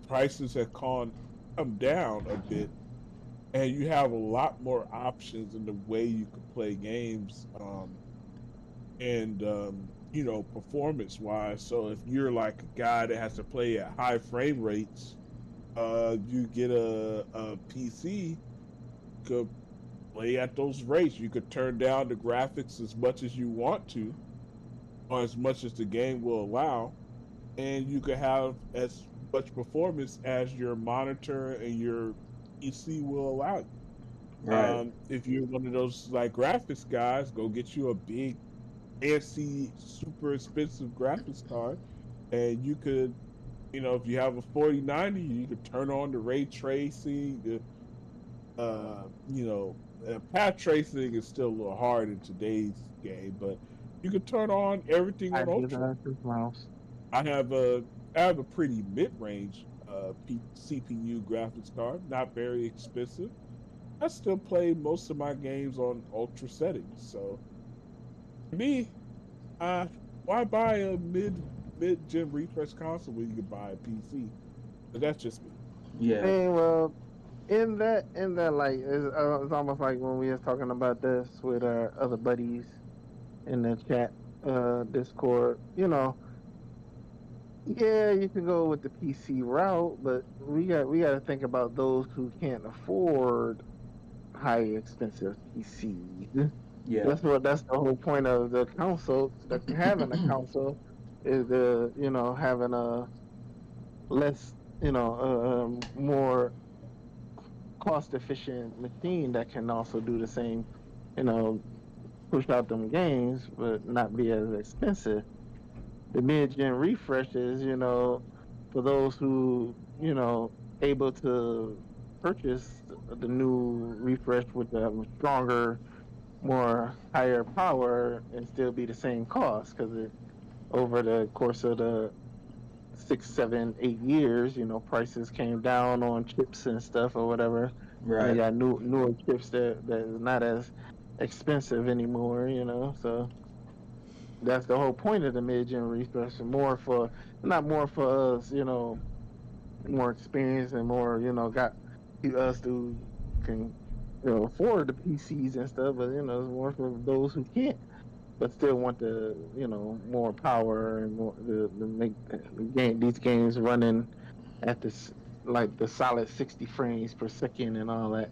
prices have come down a bit, and you have a lot more options in the way you can play games, and performance wise. So if you're like a guy that has to play at high frame rates, you get a PC, could play at those rates. You could turn down the graphics as much as you want to, or as much as the game will allow, and you could have as much performance as your monitor and your PC will allow you. Right. If you're one of those like graphics guys, go get you a big, fancy, super expensive graphics card, and you could, if you have a 4090, you could turn on the ray tracing. Path tracing is still a little hard in today's game, but you could turn on everything I on do ultra. that as mouse. I have a I have a pretty mid-range CPU graphics card, not very expensive. I still play most of my games on ultra settings. So for me, uh, why buy a mid-gen refresh console when you can buy a PC? But that's just me. Yeah. Hey, well, in that, like, it's almost like when we was talking about this with our other buddies in the chat, Discord. Yeah, you can go with the PC route, but we got to think about those who can't afford high expensive PCs. Yeah. That's the whole point of the console. Having a console is the having a less more cost efficient machine that can also do the same, you know, push out them games, but not be as expensive. The mid gen refreshes, for those who, able to purchase the new refresh with a stronger, more higher power and still be the same cost because over the course of the 6, 7, 8 years, prices came down on chips and stuff or whatever, and they Right. got newer chips that is not as expensive anymore. So that's the whole point of the mid-gen refresh, and more for not more for us, more experience and more, got us who can afford the PCs and stuff, but it's more for those who can't. but still want the more power and more to make these games running at this like the solid 60 frames per second and all that.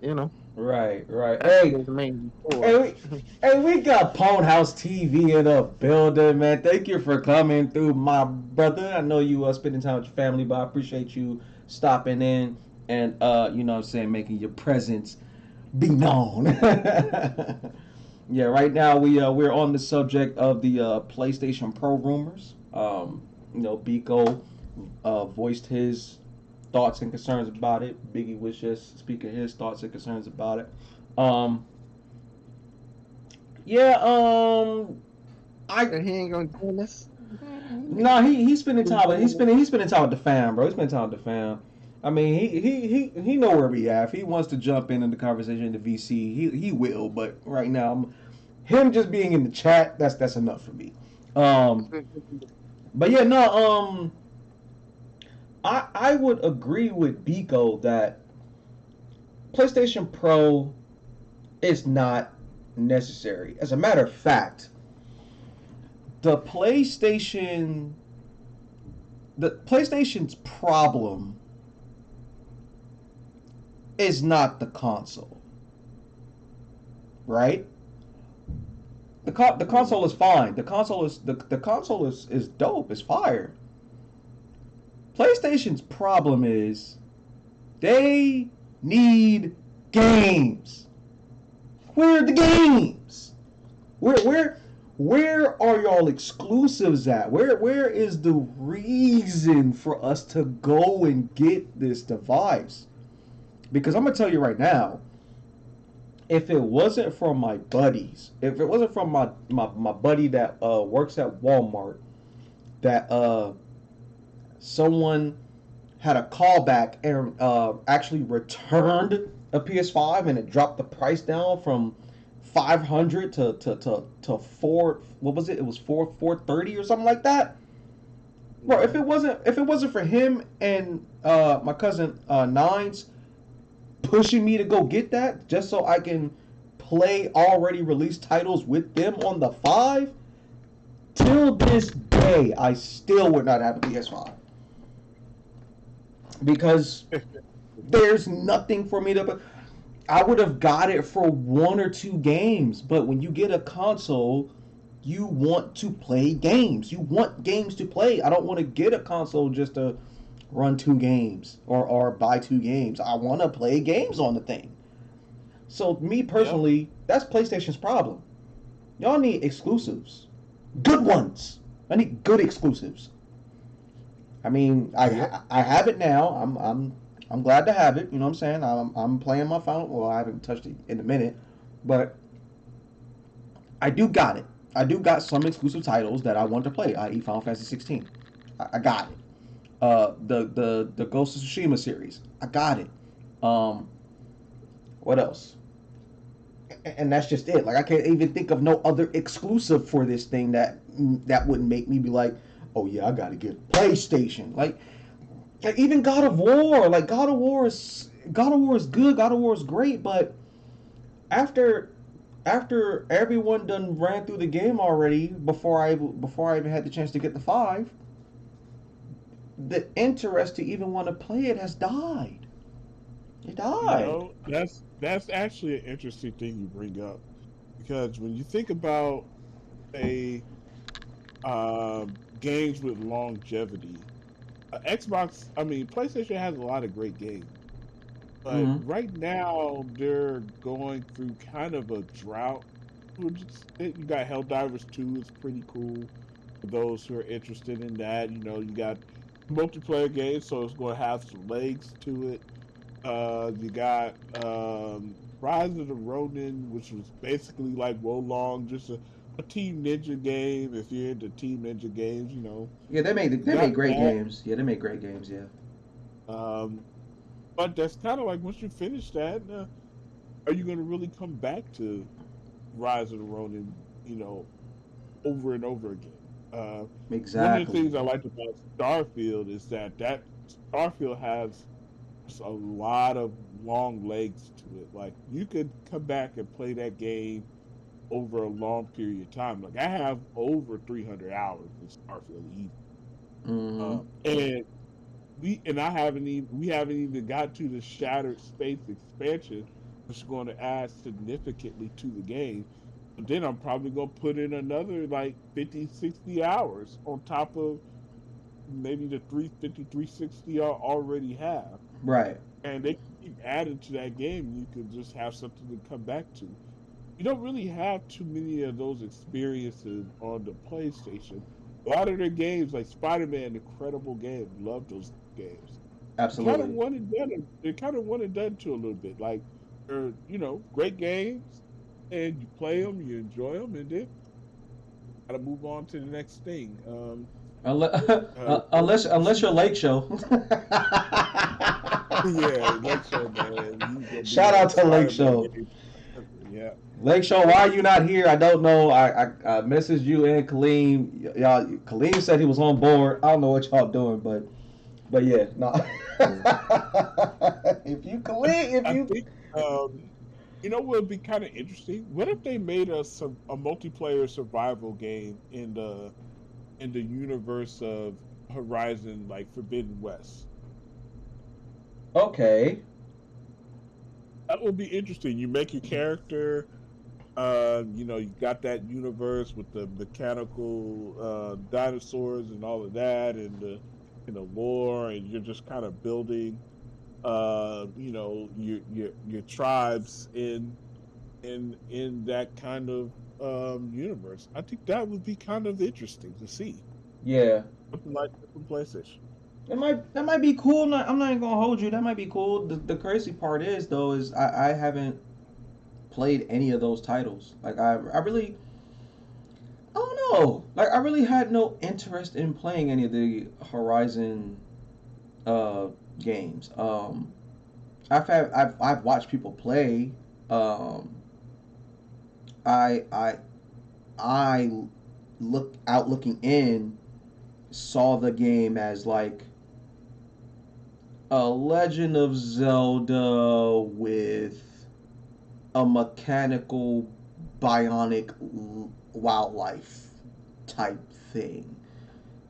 Right, right. That's Hey, what it's mainly hey, for. we got Pwn House TV in the building, man. Thank you for coming through, my brother. I know you spending time with your family, but I appreciate you stopping in and you know what I'm saying, making your presence be known. Yeah, right now we're on the subject of the PlayStation Pro rumors. Biko voiced his thoughts and concerns about it. Biggie was just speaking his thoughts and concerns about it. Um, yeah, I And he ain't gonna join us. no, he's spending time with he's spending time with the fam, bro. He's spending time with the fam. I mean, he know where we at. If he wants to jump in the conversation in the VC, he will. But right now, him just being in the chat, that's enough for me. But yeah, no, I would agree with Biko that PlayStation Pro is not necessary. As a matter of fact, the PlayStation's problem is not the console, right? The console is fine. The console is dope. It's fire. PlayStation's problem is they need games. Where are the games? Where are y'all exclusives at? Where is the reason for us to go and get this device? Because I'm gonna tell you right now, if it wasn't for my buddies, if it wasn't from my buddy that works at Walmart, that someone had a callback and actually returned a PS5 and it dropped the price down from 500 to four. What was it? It was 430 or something like that. Bro, if it wasn't for him and my cousin Nines pushing me to go get that just so I can play already released titles with them on the 5, till this day I still would not have a PS5 because there's nothing for me to. I would have got it for 1 or 2 games, but when you get a console, you want to play games. You want games to play. I don't want to get a console just to run 2 games or buy 2 games. I want to play games on the thing. So me personally, that's PlayStation's problem. Y'all need exclusives, good ones. I need good exclusives. I mean, I have it now. I'm glad to have it. You know what I'm saying? I'm playing my phone. Well, I haven't touched it in a minute, but I do got it. I do got some exclusive titles that I want to play, i.e. Final Fantasy 16. I got it. The Ghost of Tsushima series. I got it. What else? And that's just it. Like I can't even think of no other exclusive for this thing that wouldn't make me be like, oh yeah, I gotta get PlayStation. Like even God of War. Like God of War is good. God of War is great, but after everyone done ran through the game already, before I even had the chance to get the 5, the interest to even want to play it has died. It died. That's actually an interesting thing you bring up, because when you think about a games with longevity, PlayStation has a lot of great games, but right now they're going through kind of a drought. You got Helldivers 2 is pretty cool for those who are interested in that. You got multiplayer games, so it's going to have some legs to it. You got Rise of the Ronin, which was basically like Wolong, just a Team Ninja game. If you're into Team Ninja games, Yeah, they made great games. Yeah, they made great games. Yeah. But that's kind of like once you finish that, are you going to really come back to Rise of the Ronin? Over and over again. Exactly. One of the things I liked about Starfield is that Starfield has a lot of long legs to it. Like you could come back and play that game over a long period of time. Like I have over 300 hours in Starfield Easy, Mm-hmm. and we haven't even got to the Shattered Space expansion, which is going to add significantly to the game. But then I'm probably going to put in another like 50, 60 hours on top of maybe the 350, 360 I already have. Right. And they keep adding to that game. You could just have something to come back to. You don't really have too many of those experiences on the PlayStation. A lot of their games, like Spider-Man, incredible game. Love those games. Kind of Absolutely. one and done. They're kind of one and done to a little bit. Like they're great games, and you play them, you enjoy them, and then gotta move on to the next thing. Unless you're Lake Show. Yeah, Lake Show, man. He's gonna be Shout a out to Lake Spider-Man Show. game. Yeah. Lake Show, why are you not here? I don't know. I messaged you and Kaleem. Y'all, Kaleem said he was on board. I don't know what y'all doing, but yeah, no. If you Kaleem, I think what would be kind of interesting? What if they made a multiplayer survival game in the universe of Horizon, like Forbidden West? Okay. That would be interesting. You make your character, you got that universe with the mechanical dinosaurs and all of that, and the lore, and you're just kind of building, your tribes in that kind of universe. I think that would be kind of interesting to see. Yeah. Something like PlayStation. That might be cool. I'm not even gonna hold you. That might be cool. The crazy part is though is I haven't played any of those titles. Like I really I don't know. Like I really had no interest in playing any of the Horizon games. I've watched people play. I looking in, saw the game as like a Legend of Zelda with a mechanical bionic wildlife type thing.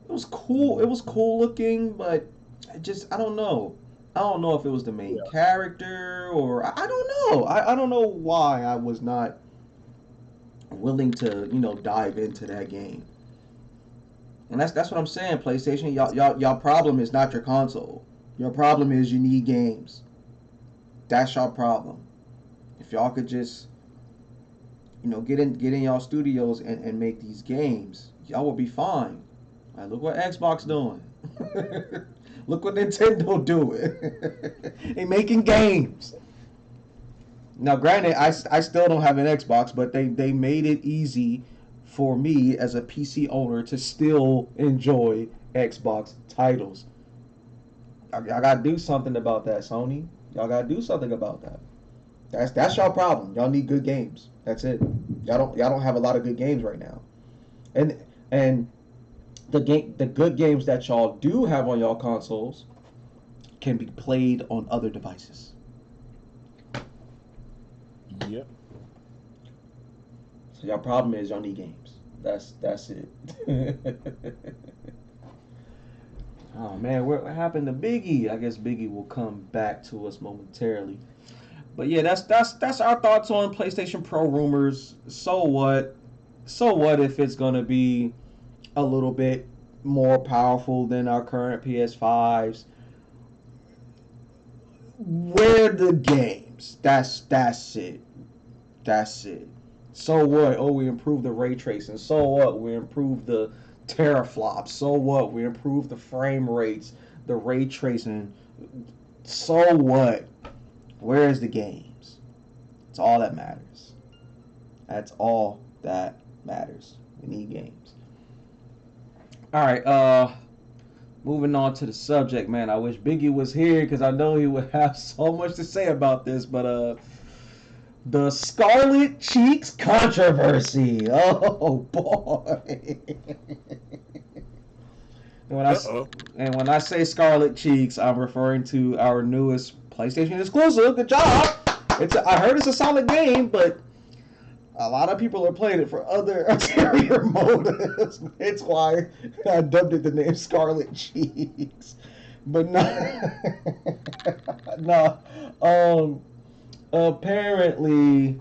It was cool. It was cool looking, but I don't know. I don't know if it was the main character or I don't know. I don't know why I was not willing to dive into that game. And that's what I'm saying. PlayStation, y'all problem is not your console. Your problem is you need games. That's your problem. If y'all could just get in y'all studios and make these games, y'all will be fine. Like, look what Xbox doing. Look what Nintendo doing. They making games. Now, granted, I still don't have an Xbox, but they made it easy for me as a PC owner to still enjoy Xbox titles. Y'all gotta do something about that, Sony. Y'all gotta do something about that. That's y'all problem. Y'all need good games. That's it. Y'all don't have a lot of good games right now. And the good games that y'all do have on y'all consoles can be played on other devices. Yep. So y'all problem is y'all need games. That's it. Oh man, what happened to Biggie? I guess Biggie will come back to us momentarily. But yeah, that's our thoughts on PlayStation Pro rumors. So what? So what if it's gonna be a little bit more powerful than our current PS5s? Where the games? That's it. That's it. So what? Oh, we improved the ray tracing. So what? We improved the teraflops. So what? We improved the frame rates, the ray tracing. So what? Where's the games? It's all that matters. That's all that matters. We need games. All right, moving on to the subject, man. I wish Biggie was here because I know he would have so much to say about this, but the Scarlet Cheeks controversy. Oh boy. And when I say Scarlet Cheeks, I'm referring to our newest PlayStation exclusive. Good job. I heard it's a solid game, but A lot of people are playing it for other ulterior motives. It's why I dubbed it the name Scarlet Cheeks. But no, no. Apparently,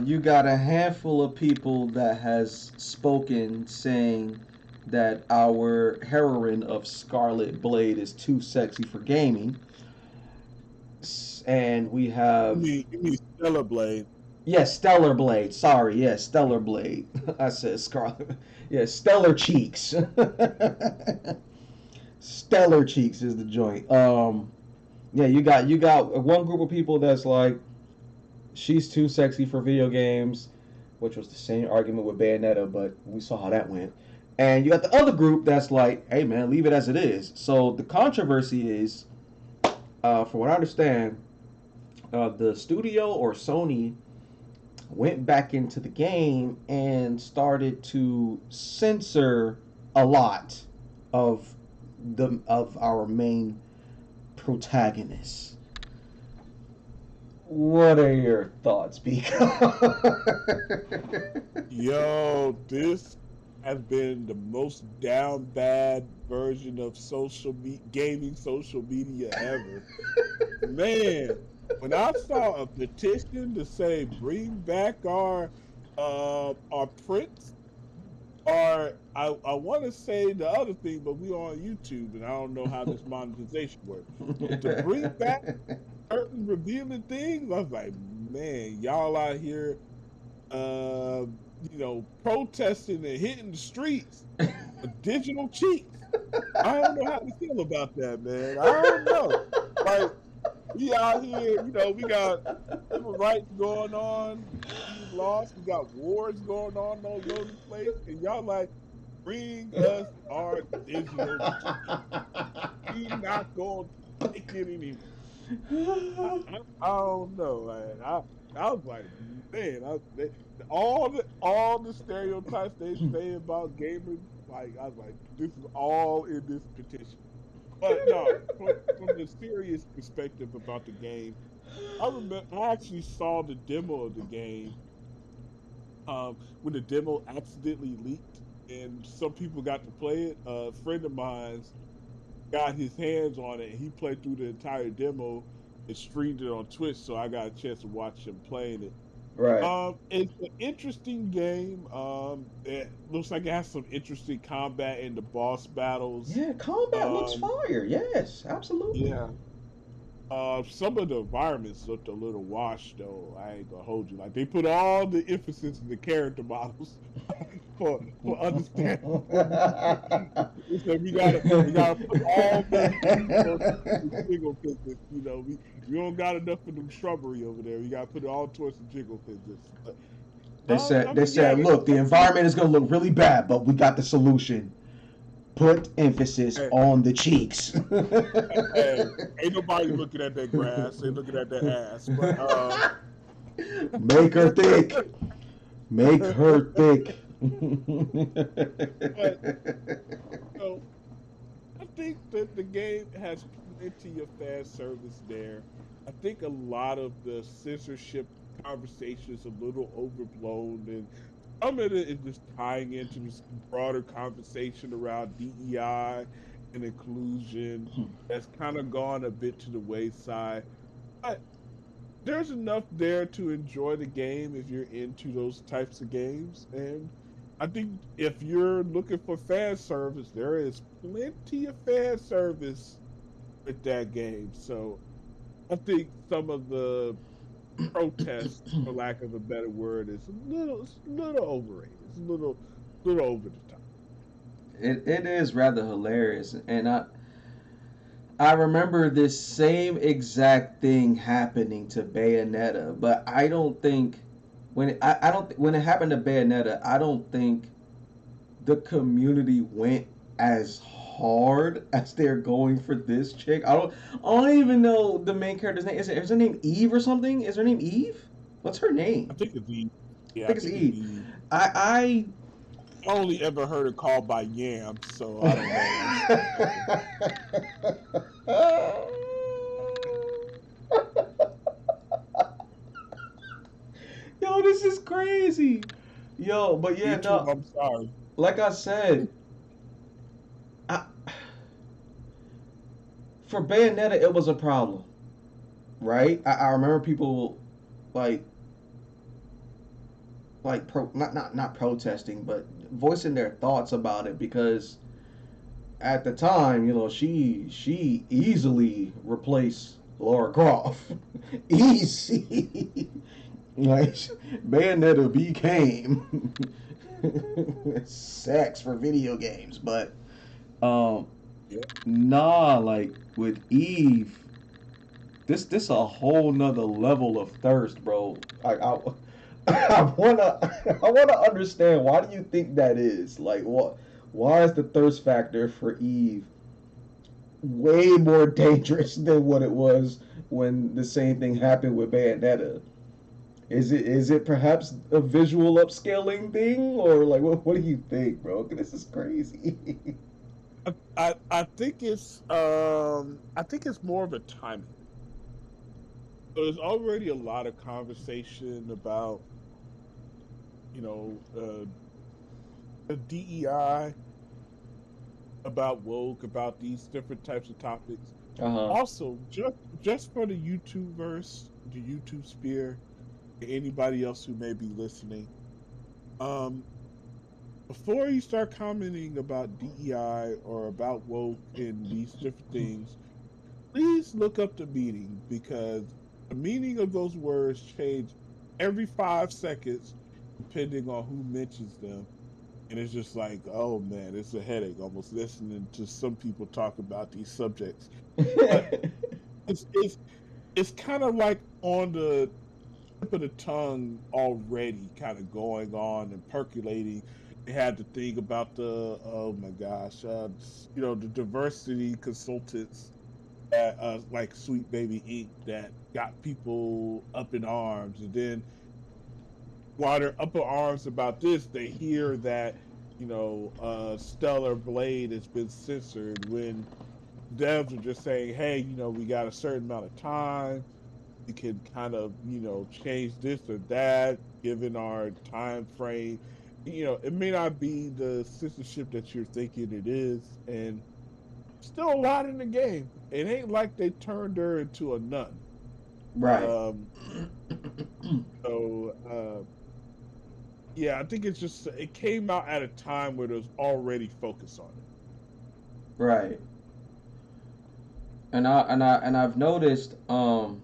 you got a handful of people that has spoken saying that our heroine of Scarlet Blade is too sexy for gaming. And we have You mean Stellar Blade? yes, Stellar Blade. Sorry, yes, Stellar Blade. I said Scarlet. Yeah, Stellar Cheeks. Stellar Cheeks is the joint. Yeah, you got one group of people that's like, she's too sexy for video games, which was the same argument with Bayonetta, but we saw how that went. And you got the other group that's like, hey man, leave it as it is. So the controversy is, from what I understand, the studio or Sony went back into the game and started to censor a lot of our main protagonists. What are your thoughts, Biko? Yo, this has been the most down bad version of gaming social media ever. Man, when I saw a petition to say bring back our prints, or I want to say the other thing, but we on YouTube and I don't know how this monetization works. But to bring back certain revealing things, I was like, man, y'all out here, protesting and hitting the streets with digital cheeks. I don't know how to feel about that, man. I don't know. Like, we out here, we got civil rights going on, being lost. We got wars going on all over the place, and y'all like, bring us our digital cheeks. We not going to take it anymore. I don't know, man. I was like, man, all the stereotypes they say about gamers, like I was like, this is all in this petition. But no, from the serious perspective about the game, I actually saw the demo of the game when the demo accidentally leaked, and some people got to play it. A friend of mine's got his hands on it, and he played through the entire demo and streamed it on Twitch, so I got a chance to watch him playing it. Right. It's an interesting game. It looks like it has some interesting combat in the boss battles. Yeah, combat looks fire. Yes, absolutely. Yeah. Some of the environments looked a little washed, though. I ain't gonna hold you. Like, they put all the emphasis in the character models for understanding. So we gotta put all the jiggle physics. We don't got enough of them shrubbery over there. We gotta put it all towards the jiggle physics. They said, look, the environment is gonna look really bad, but we got the solution. Put emphasis on the cheeks. Hey, ain't nobody looking at that grass. They looking at that ass. But, make her thick. Make her thick. But, I think that the game has plenty of fan service there. I think a lot of the censorship conversation is a little overblown, and some of it is just tying into this broader conversation around DEI and inclusion that's kind of gone a bit to the wayside. But there's enough there to enjoy the game if you're into those types of games. And I think if you're looking for fan service, there is plenty of fan service with that game. So I think some of the protest, for lack of a better word, is a little overrated. It's a little over the top. It is rather hilarious, and I remember this same exact thing happening to Bayonetta, but I don't think when it happened to Bayonetta, I don't think the community went as hard as they're going for this chick. I don't even know the main character's name. Is her name Eve or something? Is her name Eve? What's her name? I think it's Eve. Yeah, I think it's Eve. I only ever heard her called by Yam, so I don't know. Yo, this is crazy. Yo, but yeah, YouTube, no, I'm sorry. like I said, I, for Bayonetta, it was a problem, right? I remember people like not protesting, but voicing their thoughts about it because at the time, you know, she easily replaced Laura Croft. Easy. Like Bayonetta became sex for video games, but um Yeah. nah, like with Eve, this a whole nother level of thirst, bro. I wanna I wanna understand, why do you think that is? Like what, why is the thirst factor for Eve way more dangerous than what it was when the same thing happened with Bayonetta? Is it perhaps a visual upscaling thing, or like what do you think, bro? This is crazy. I think it's more of a timing. So there's already a lot of conversation about, you know, the DEI, about woke, about these different types of topics. Uh-huh. Also, just for the YouTubeverse, the YouTube sphere, anybody else who may be listening, um, before you start commenting about DEI or about woke and these different things, please look up the meaning, because the meaning of those words change every 5 seconds depending on who mentions them. And it's just like, oh man, it's a headache almost listening to some people talk about these subjects. But it's kind of like on the tip of the tongue already, kind of going on and percolating. They had to think about the, oh my gosh, you know, the diversity consultants at like Sweet Baby Inc. that got people up in arms, and then while they're up in arms about this, they hear that, you know, Stellar Blade has been censored, when devs are just saying, hey, you know, we got a certain amount of time, we can kind of, you know, change this or that given our time frame. You know, it may not be the censorship that you're thinking it is, and still a lot in the game. It ain't like they turned her into a nun. Right. Yeah, I think it's just, it came out at a time where there's already focus on it. Right. And I've noticed, you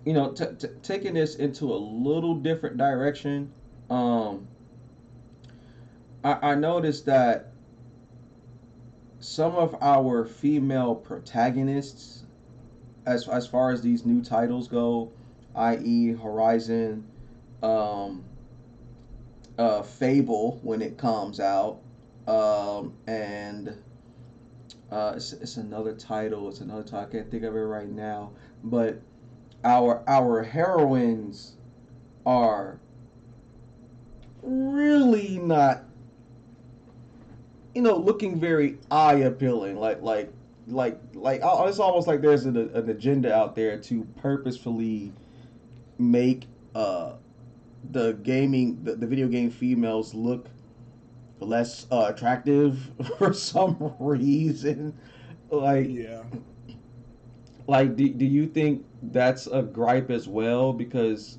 know, taking this into a little different direction. I noticed that some of our female protagonists, as far as these new titles go, i.e., Horizon, um, Fable when it comes out, and it's another title. It's another title. I can't think of it right now. But our heroines are really not, you know, looking very eye appealing. It's almost like there's an agenda out there to purposefully make the video game females look less attractive for some reason. Like, Yeah. do you think that's a gripe as well? Because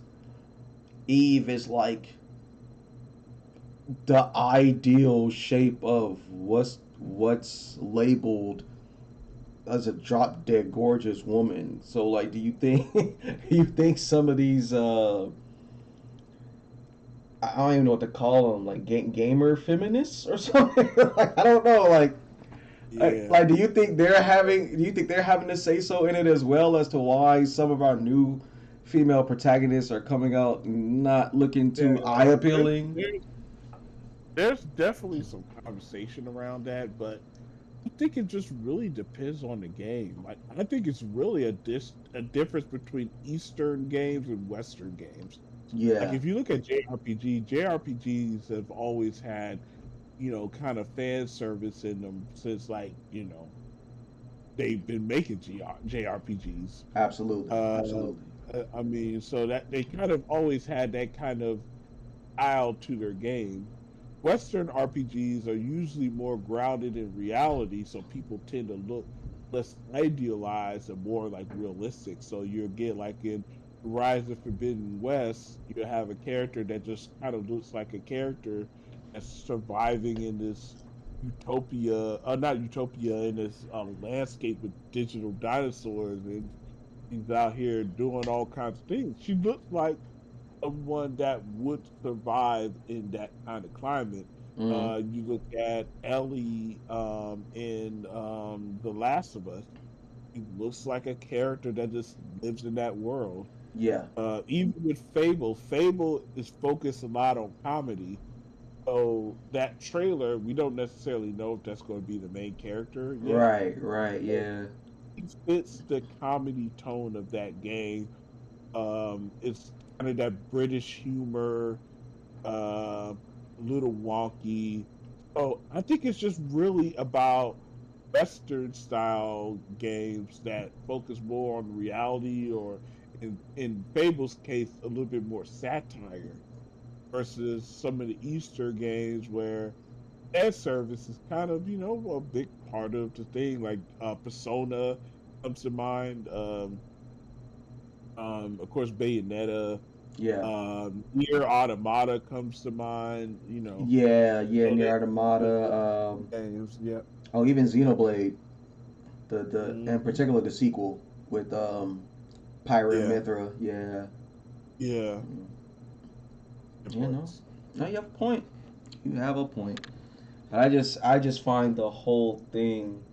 Eve is like the ideal shape of what's labeled as a drop dead gorgeous woman. So like, do you think you think some of these I don't even know what to call them, like gamer feminists or something? Like, I don't know, Yeah. like, do you think they're having to say so in it as well, as to why some of our new female protagonists are coming out not looking too eye appealing? There's definitely some conversation around that, but I think it just really depends on the game. Like, I think it's really a difference between Eastern games and Western games. Yeah. Like, if you look at JRPGs have always had, you know, kind of fan service in them since, like, you know, they've been making JRPGs. Absolutely. Absolutely. I mean, so that they kind of always had that kind of style to their game. Western RPGs are usually more grounded in reality, so people tend to look less idealized and more like realistic. So you'll get like in Rise of Forbidden West, you have a character that just kind of looks like a character that's surviving in this utopia, not utopia, in this landscape with digital dinosaurs, and he's out here doing all kinds of things. She looks like someone that would survive in that kind of climate. Mm, You look at Ellie in The Last of Us. He looks like a character that just lives in that world. yeah. Even with Fable, Fable is focused a lot on comedy. So that trailer, we don't necessarily know if that's going to be the main character yet. Right. Right. Yeah. He fits the comedy tone of that game. It's kind of that British humor, uh, little wonky. So I think it's just really about Western style games that focus more on reality, or in Fable's case, a little bit more satire, versus some of the Easter games where ad service is kind of, a big part of the thing. Like Persona comes to mind. Of course, Bayonetta, Yeah. Near Automata comes to mind. Yeah. Yeah. So Near they Automata. games, yeah. Oh, even Xenoblade. The in Hmm. particular the sequel with Pyra and Yeah, Mithra. Yeah. yeah. Mm, Good you know. points. No, you have a point. You have a point. I just find the whole thing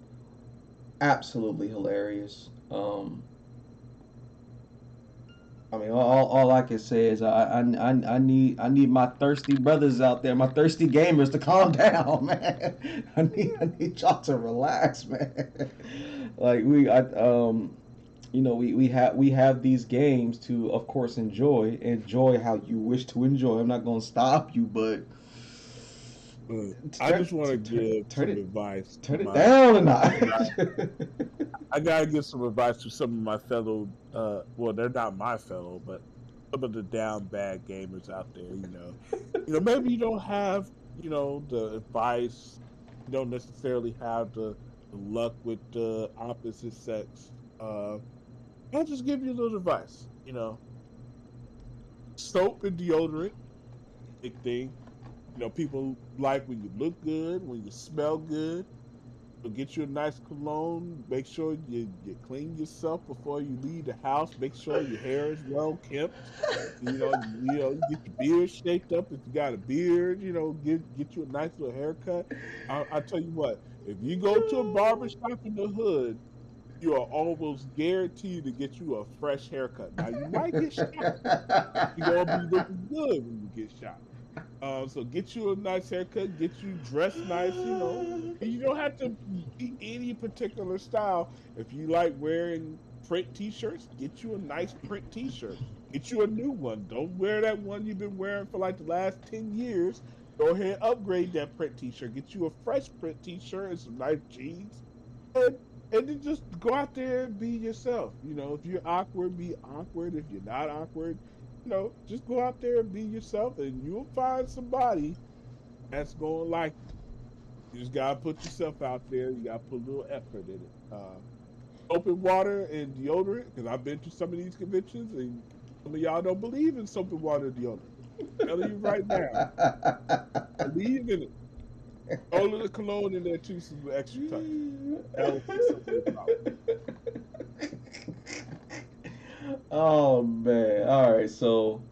absolutely hilarious. I mean, all I can say is I need my thirsty brothers out there, my thirsty gamers, to calm down, man. I need y'all to relax, man. Like we have these games to, of course, enjoy how you wish to enjoy. I'm not gonna stop you, but I just want to give turn some it advice to turn it my. down a notch. I gotta give some advice to some of my fellow. Well, they're not my fellow, but some of the down bad gamers out there. Maybe you don't have the advice. You don't necessarily have the luck with the opposite sex. I'll just give you a little advice. Soap and deodorant, big thing. People like when you look good, when you smell good. So get you a nice cologne. Make sure you clean yourself before you leave the house. Make sure your hair is well kept. You get your beard shaped up if you got a beard. Get you a nice little haircut. I tell you what, if you go to a barber shop in the hood, you are almost guaranteed to get you a fresh haircut. Now you might get shot. You're gonna be looking good when you get shot. So get you a nice haircut, get you dressed nice, and you don't have to be any particular style. If you like wearing print t-shirts, get you a nice print t-shirt. Get you a new one. Don't wear that one you've been wearing for like the last 10 years. Go ahead, upgrade that print t-shirt. Get you a fresh print t-shirt and some nice jeans. And and then just go out there and be yourself. If you're awkward, be awkward. If you're not awkward, just go out there and be yourself, and you'll find somebody that's gonna like you. You just gotta put yourself out there. You gotta put a little effort in it. Soap and water and deodorant, because I've been to some of these conventions, and some of y'all don't believe in soap and water and deodorant. I'm telling you right now, believe in it. All of the cologne in there too, some extra touch. That'll fix something about. Oh man. All right, so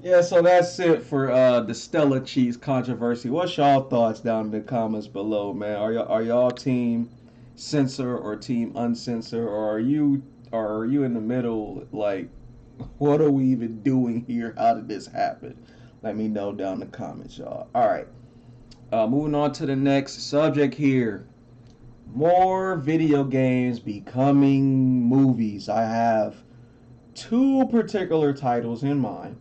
yeah, so that's it for the Stella Cheese controversy. What's y'all thoughts down in the comments below, man? Are y'all team censor or team uncensor, or are you in the middle? Like, what are we even doing here? How did this happen? Let me know down in the comments, y'all. All right, moving on to the next subject here. More video games becoming movies. I have two particular titles in mind.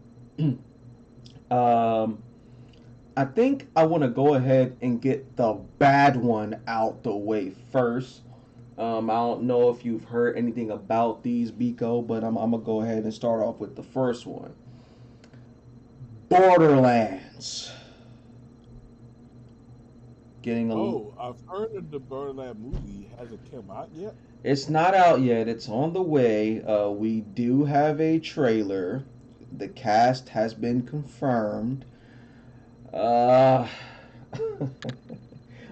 um, I think I want to go ahead and get the bad one out the way first. I don't know if you've heard anything about these, Biko, but I'm gonna go ahead and start off with the first one. Borderlands. Getting a. Oh, I've heard of the Borderland movie. Has it come out yet? It's not out yet. It's on the way. We do have a trailer. The cast has been confirmed. Uh,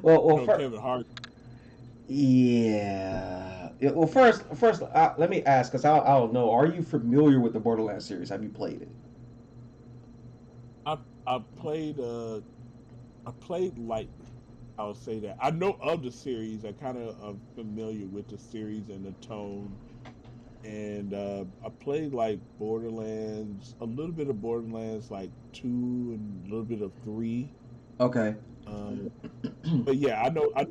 well, Kevin Hart. yeah. Well, first, let me ask, because I don't know. Are you familiar with the Borderlands series? Have you played it? I played light. I'll say that. I know of the series. I kind of am familiar with the series and the tone. And I played like Borderlands, a little bit of Borderlands, like 2 and a little bit of 3. Okay. But yeah, I know I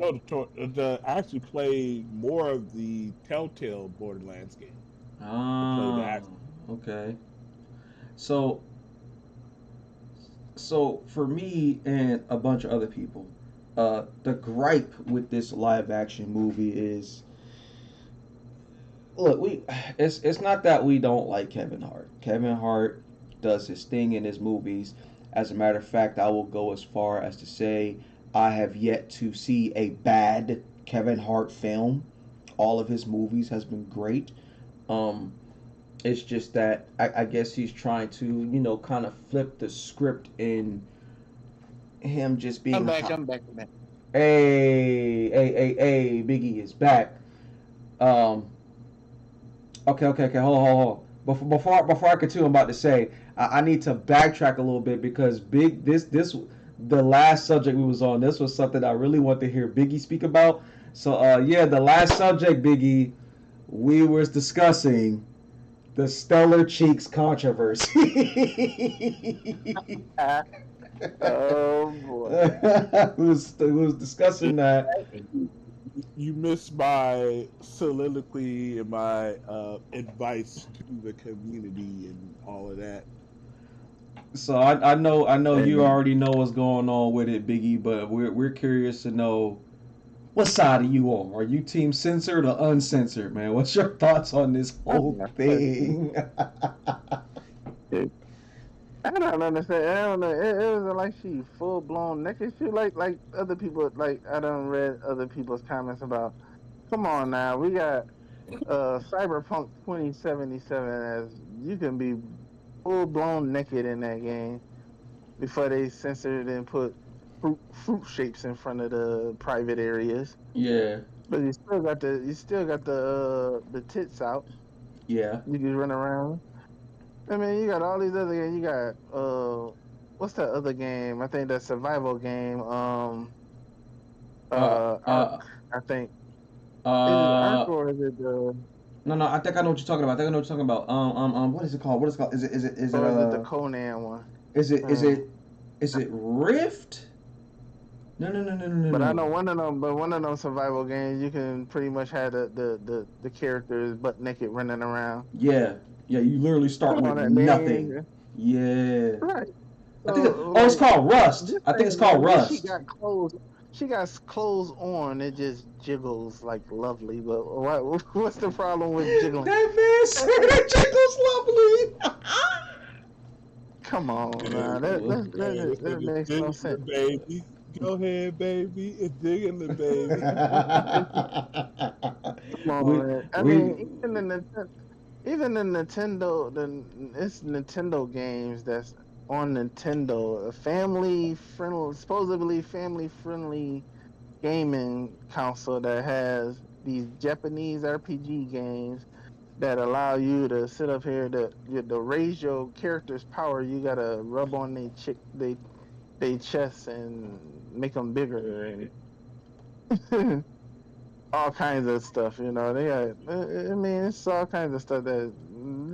actually played more of the Telltale Borderlands game. Ah, okay. So for me and a bunch of other people, the gripe with this live action movie is, look, it's not that we don't like Kevin Hart. Kevin Hart does his thing in his movies. As a matter of fact, I will go as far as to say I have yet to see a bad Kevin Hart film. All of his movies has been great. Um, it's just that I guess he's trying to, kind of flip the script in him just being. I'm back. I'm back. Hey, Biggie is back. Um, okay. Hold. Before I continue, I'm about to say I need to backtrack a little bit because the last subject we was on. This was something I really want to hear Biggie speak about. So yeah, the last subject, Biggie, we was discussing the Stellar Cheeks controversy. Oh boy. we was discussing that. You missed my soliloquy and my advice to the community and all of that. So I know you already know what's going on with it, Biggie, but we're curious to know what side are you on? Are you team censored or uncensored, man? What's your thoughts on this whole thing? I don't understand. I don't know. It wasn't like she full blown naked. She like other people. Like I done read other people's comments about. Come on now, we got Cyberpunk 2077 as you can be full blown naked in that game before they censored and put fruit shapes in front of the private areas. Yeah. But you still got the tits out. Yeah. You can run around. I mean, you got all these other games. You got what's that other game? I think that survival game. Ark, I think. Is it Ark or is it the? No. I think I know what you're talking about. What is it called? Is it the Conan one? Is it Rift? No. But I know one of them survival games, you can pretty much have the characters butt naked running around. Yeah, you literally start with nothing. Yeah. Right. I think it's called Rust. I think it's called Rust. She got clothes on. It just jiggles like lovely. But what's the problem with jiggling? That man said it jiggles lovely. Come on, man. That makes no sense. Baby. Go ahead, baby. It's digging the baby. Come on, man. I mean, even the Nintendo, it's Nintendo games that's on Nintendo, a supposedly family-friendly gaming console that has these Japanese RPG games that allow you to sit up here to raise your character's power. You gotta rub on they chests and make them bigger and all kinds of stuff. They got. I mean, it's all kinds of stuff that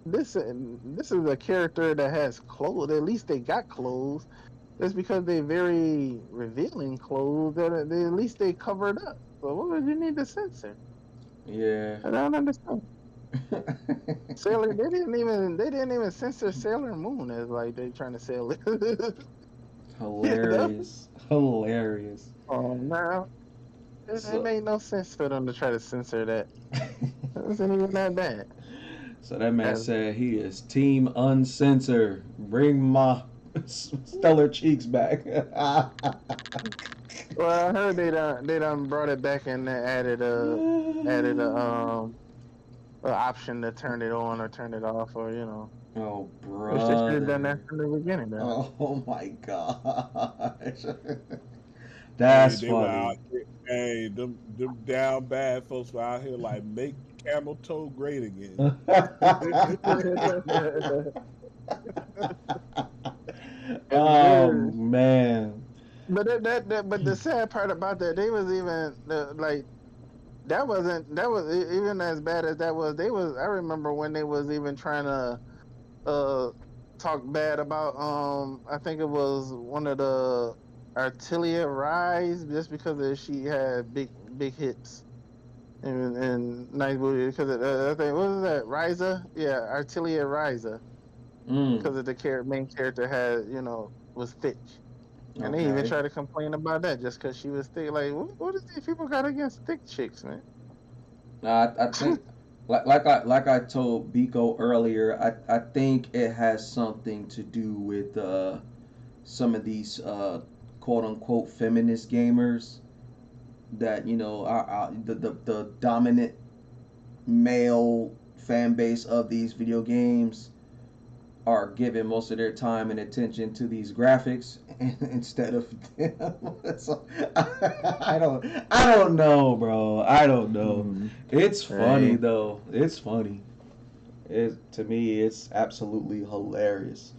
this is a character that has clothes. At least they got clothes. That's because they're very revealing clothes. That at least they covered up. So what would you need to censor? Yeah. I don't understand. Sailor, they didn't even censor Sailor Moon as like they trying to sell it. Hilarious. Oh, now. It So, made no sense for them to try to censor that. It wasn't even that bad. so that man As, said he is team uncensored. Bring my stellar cheeks back. well, I heard they done brought it back and they added a option to turn it on or turn it off, or Oh, which they should have done that brother. from the beginning. Then. Oh my gosh. Hey, That's they were out funny. here. Hey, them down bad folks were out here like make camel toe great again. And Oh then, man. but but the sad part about that, they was even like that was even as bad as that was. They was I remember when they was even trying to uh talk bad about I think it was one of the Artilia Rise just because she had big hips and nice booty because I think what was that Riza, yeah, Artilia Riza, Mm, because of the main character had was thick. And they even okay. tried to complain about that just because she was thick. Like, what is these people got against thick chicks, man? I think like I told Biko earlier, I think it has something to do with some of these quote unquote feminist gamers that are the dominant male fan base of these video games are giving most of their time and attention to these graphics instead of them. So, I don't know, bro. I don't know. Mm-hmm. It's funny Right. though. It's funny. To me it's absolutely hilarious.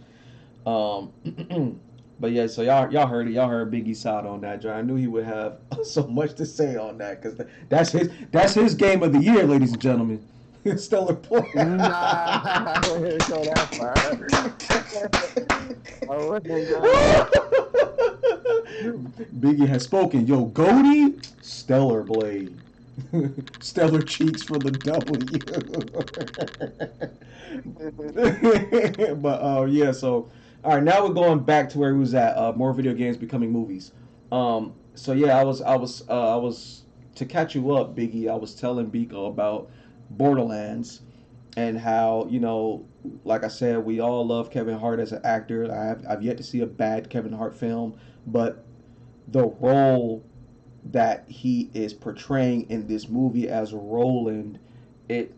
Um but yeah, so y'all heard it. Y'all heard Biggie's side on that, John. I knew he would have so much to say on that cuz that's his game of the year, ladies and gentlemen. Stellar Play. Nah, I wouldn't go that far. I wouldn't go. Biggie has spoken. Yo, Goldie, Stellar Blade. Stellar cheeks for the W. But yeah, so all right, now we're going back to where he was at. More video games becoming movies. So yeah, I was to catch you up, Biggie. I was telling Biko about Borderlands and how like I said, we all love Kevin Hart as an actor. I've yet to see a bad Kevin Hart film, but the role that he is portraying in this movie as Roland, it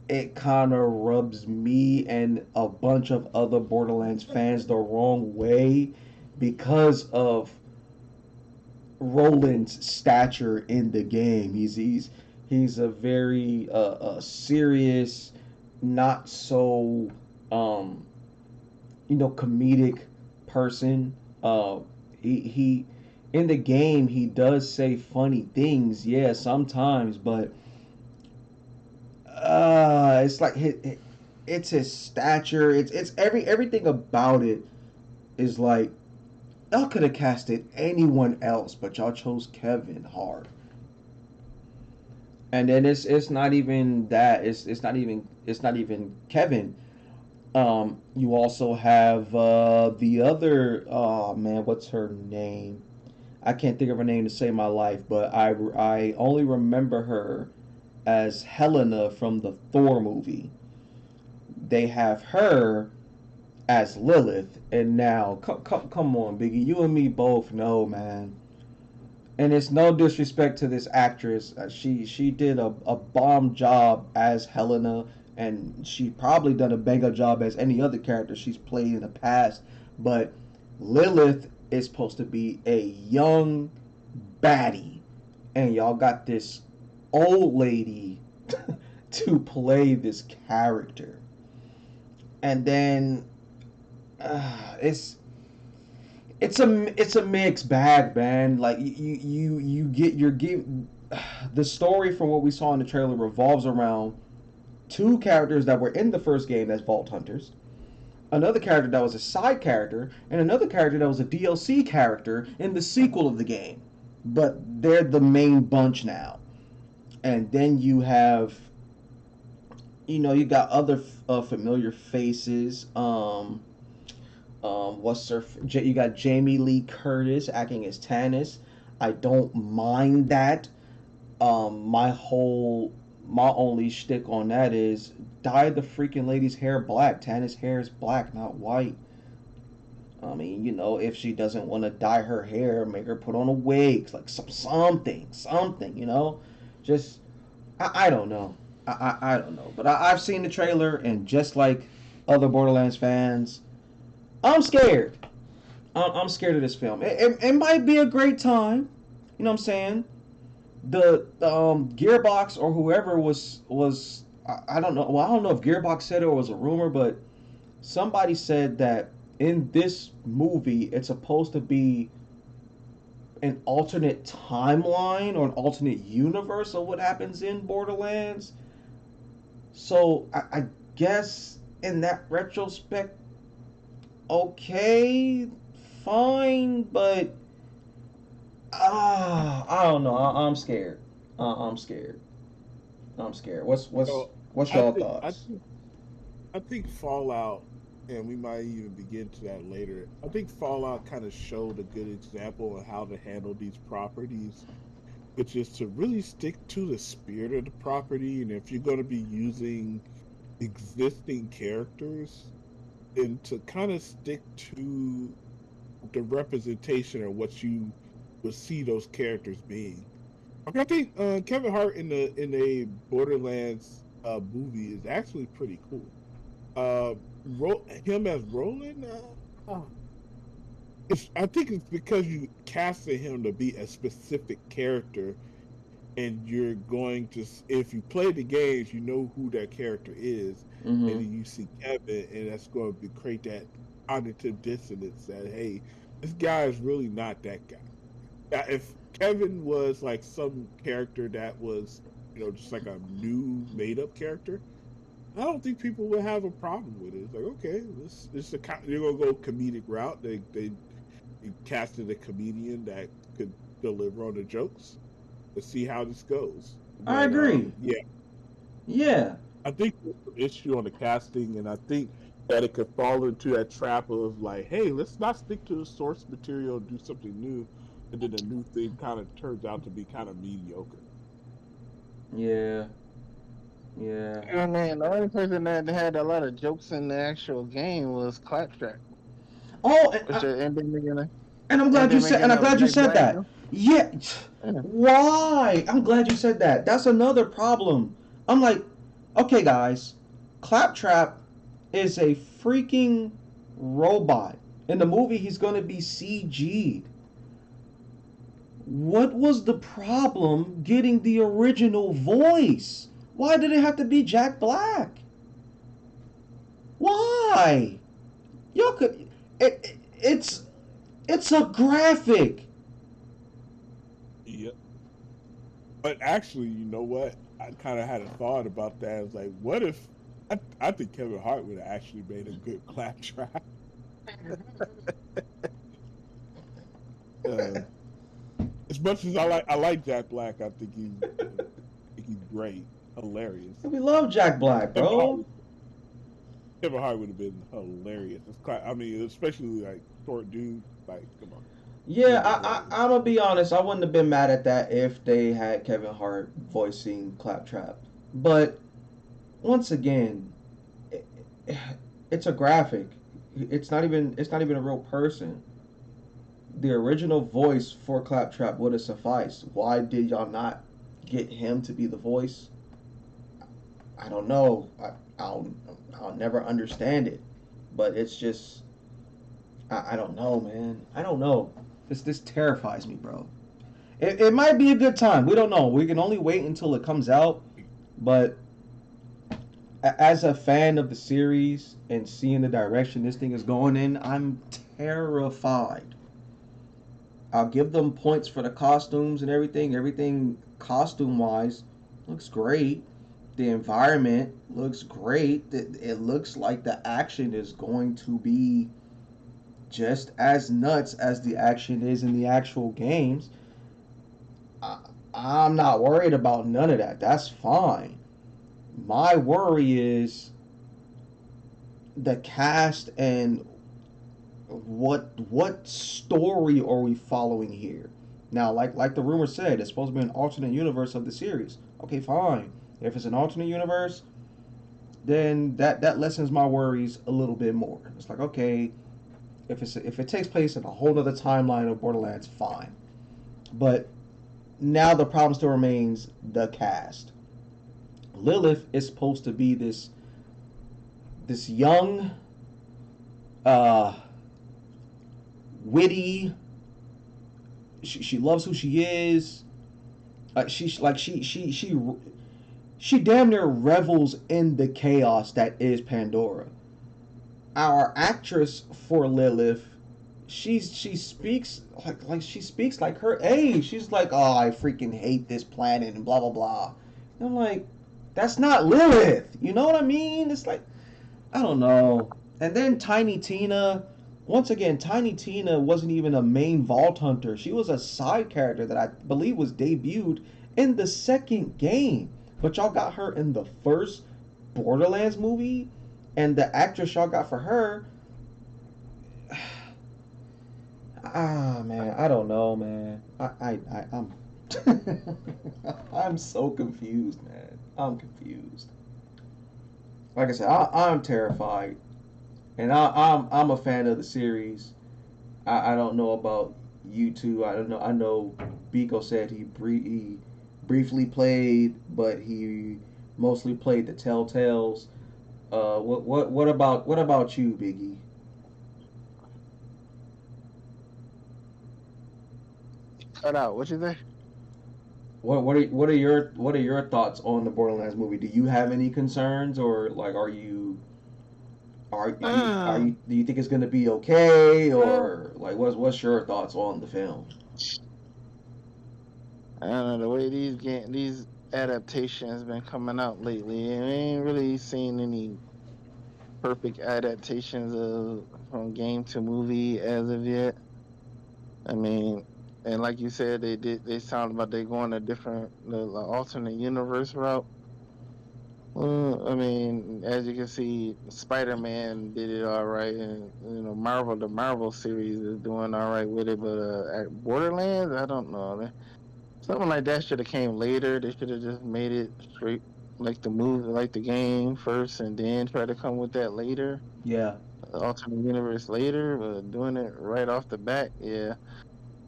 it kind of rubs me and a bunch of other Borderlands fans the wrong way because of Roland's stature in the game. He's a very serious, not so comedic person. He in the game he does say funny things, yeah, sometimes, but it's like it's his stature. It's everything about it is like y'all could have casted anyone else, but y'all chose Kevin Hart. And then it's not even that. It's not even Kevin. You also have the other. Oh man, what's her name? I can't think of her name to save my life, but I only remember her as Helena from the Thor movie. They have her as Lilith, and now come on, Biggie, you and me both know, man. And it's no disrespect to this actress. She did a bomb job as Helena, and she probably done a bang up job as any other character she's played in the past. But Lilith is supposed to be a young baddie, and y'all got this old lady to play this character, and then it's a mixed bag, man. Like you get your give. The story from what we saw in the trailer revolves around two characters that were in the first game as Vault Hunters, another character that was a side character, and another character that was a DLC character in the sequel of the game. But they're the main bunch now. And then you have, you got other familiar faces. You got Jamie Lee Curtis acting as Tannis. I don't mind that. My only shtick on that is dye the freaking lady's hair black. Tanya's hair is black, not white. I mean, if she doesn't want to dye her hair, make her put on a wig, like something. Just I don't know. I don't know. But I've seen the trailer, and just like other Borderlands fans, I'm scared. I'm scared of this film. It might be a great time. You know what I'm saying? The Gearbox or whoever was I don't know. Well, I don't know if Gearbox said it or it was a rumor, but somebody said that in this movie it's supposed to be an alternate timeline or an alternate universe of what happens in Borderlands. So I guess in that retrospect, okay, fine, but I don't know. I'm scared. I'm scared. I'm scared. So What's I your think I thoughts? think I think Fallout, and we might even begin to that later. I think Fallout kind of showed a good example of how to handle these properties, which is to really stick to the spirit of the property. And if you're going to be using existing characters, and to kind of stick to the representation of what you would see those characters being. I think Kevin Hart in a Borderlands movie is actually pretty cool. Uh, him as Roland, I think it's because you casted him to be a specific character, and you're going to, if you play the games, you know who that character is, and Mm-hmm. then you see Kevin, and that's going to create that cognitive dissonance that, hey, this guy is really not that guy. Now, if Kevin was like some character that was, just like a new made up character, I don't think people would have a problem with it. It's like, okay, you're gonna go comedic route. They casted a comedian that could deliver on the jokes. Let's see how this goes. I But agree. yeah, Yeah, I think there's an issue on the casting, and I think that it could fall into that trap of like, hey, let's not stick to the source material and do something new, and then the new thing kind of turns out to be kind of mediocre. yeah, yeah. I mean, the only person that had a lot of jokes in the actual game was Claptrap, Oh, which ended making and I'm glad you ended said, making and I'm up glad you Jack said Black. that. Yeah. Yeah. Why? I'm glad you said that. That's another problem. I'm like, okay, guys, Claptrap is a freaking robot. In the movie, he's gonna be CG'd. What was the problem getting the original voice? Why did it have to be Jack Black? Why? Y'all could. It's a graphic. Yep. But actually, you know what? I kind of had a thought about that. I was like, what if? I think Kevin Hart would have actually made a good Claptrap. Uh, as much as I like Jack Black, I think he's great, hilarious. We love Jack Black, Kevin Hart, bro. Kevin Hart would have been hilarious. I mean, especially like short dude. Like, come on, he Yeah, would have been hilarious. I'm gonna be honest. I wouldn't have been mad at that if they had Kevin Hart voicing Claptrap. But once again, it, it's a graphic. It's not even a real person. The original voice for Claptrap would have sufficed. Why did y'all not get him to be the voice? I don't know. I'll I'll never understand it. But it's just I don't know, man. I don't know. This terrifies me, bro. It might be a good time. We don't know. We can only wait until it comes out. But as a fan of the series and seeing the direction this thing is going in, I'm terrified. I'll give them points for the costumes and everything. Everything costume wise looks great. The environment looks great. It looks like the action is going to be just as nuts as the action is in the actual games. I, I'm not worried about none of that. That's fine. My worry is the cast and what story are we following here? Now, like the rumor said, it's supposed to be an alternate universe of the series. Okay, fine. If it's an alternate universe, then that lessens my worries a little bit more. It's like, okay, if it takes place in a whole other timeline of Borderlands, fine. But now the problem still remains the cast. Lilith is supposed to be this young, witty. She loves who she is. She damn near revels in the chaos that is Pandora. Our actress for Lilith, she speaks like her age. She's like, oh, I freaking hate this planet and blah blah blah. And I'm like, that's not Lilith. You know what I mean? It's like, I don't know. And then Tiny Tina, once again, Tiny Tina wasn't even a main Vault Hunter. She was a side character that I believe was debuted in the second game. But y'all got her in the first Borderlands movie, and the actress y'all got for her, man, I don't know, man. I'm I'm so confused, man. I'm confused. Like I said, I'm terrified, and I'm a fan of the series. I don't know about you two. I don't know. I know Biko said he briefly played, but he mostly played the Telltales. What about you, Biggie? Cut out. What you say? What are your thoughts on the Borderlands movie? Do you have any concerns, or like do you think it's gonna be okay, or like what's your thoughts on the film? I don't know, the way these adaptations been coming out lately, I ain't really seen any perfect adaptations from game to movie as of yet. I mean, and like you said, they sound about they going a different alternate universe route. Well, I mean, as you can see, Spider-Man did it all right, and the Marvel series is doing all right with it. But Borderlands, I don't know. Something like that should have came later. They should have just made it straight like the movie, like the game first, and then try to come with that later. Yeah. Alternate universe later, but doing it right off the bat, yeah.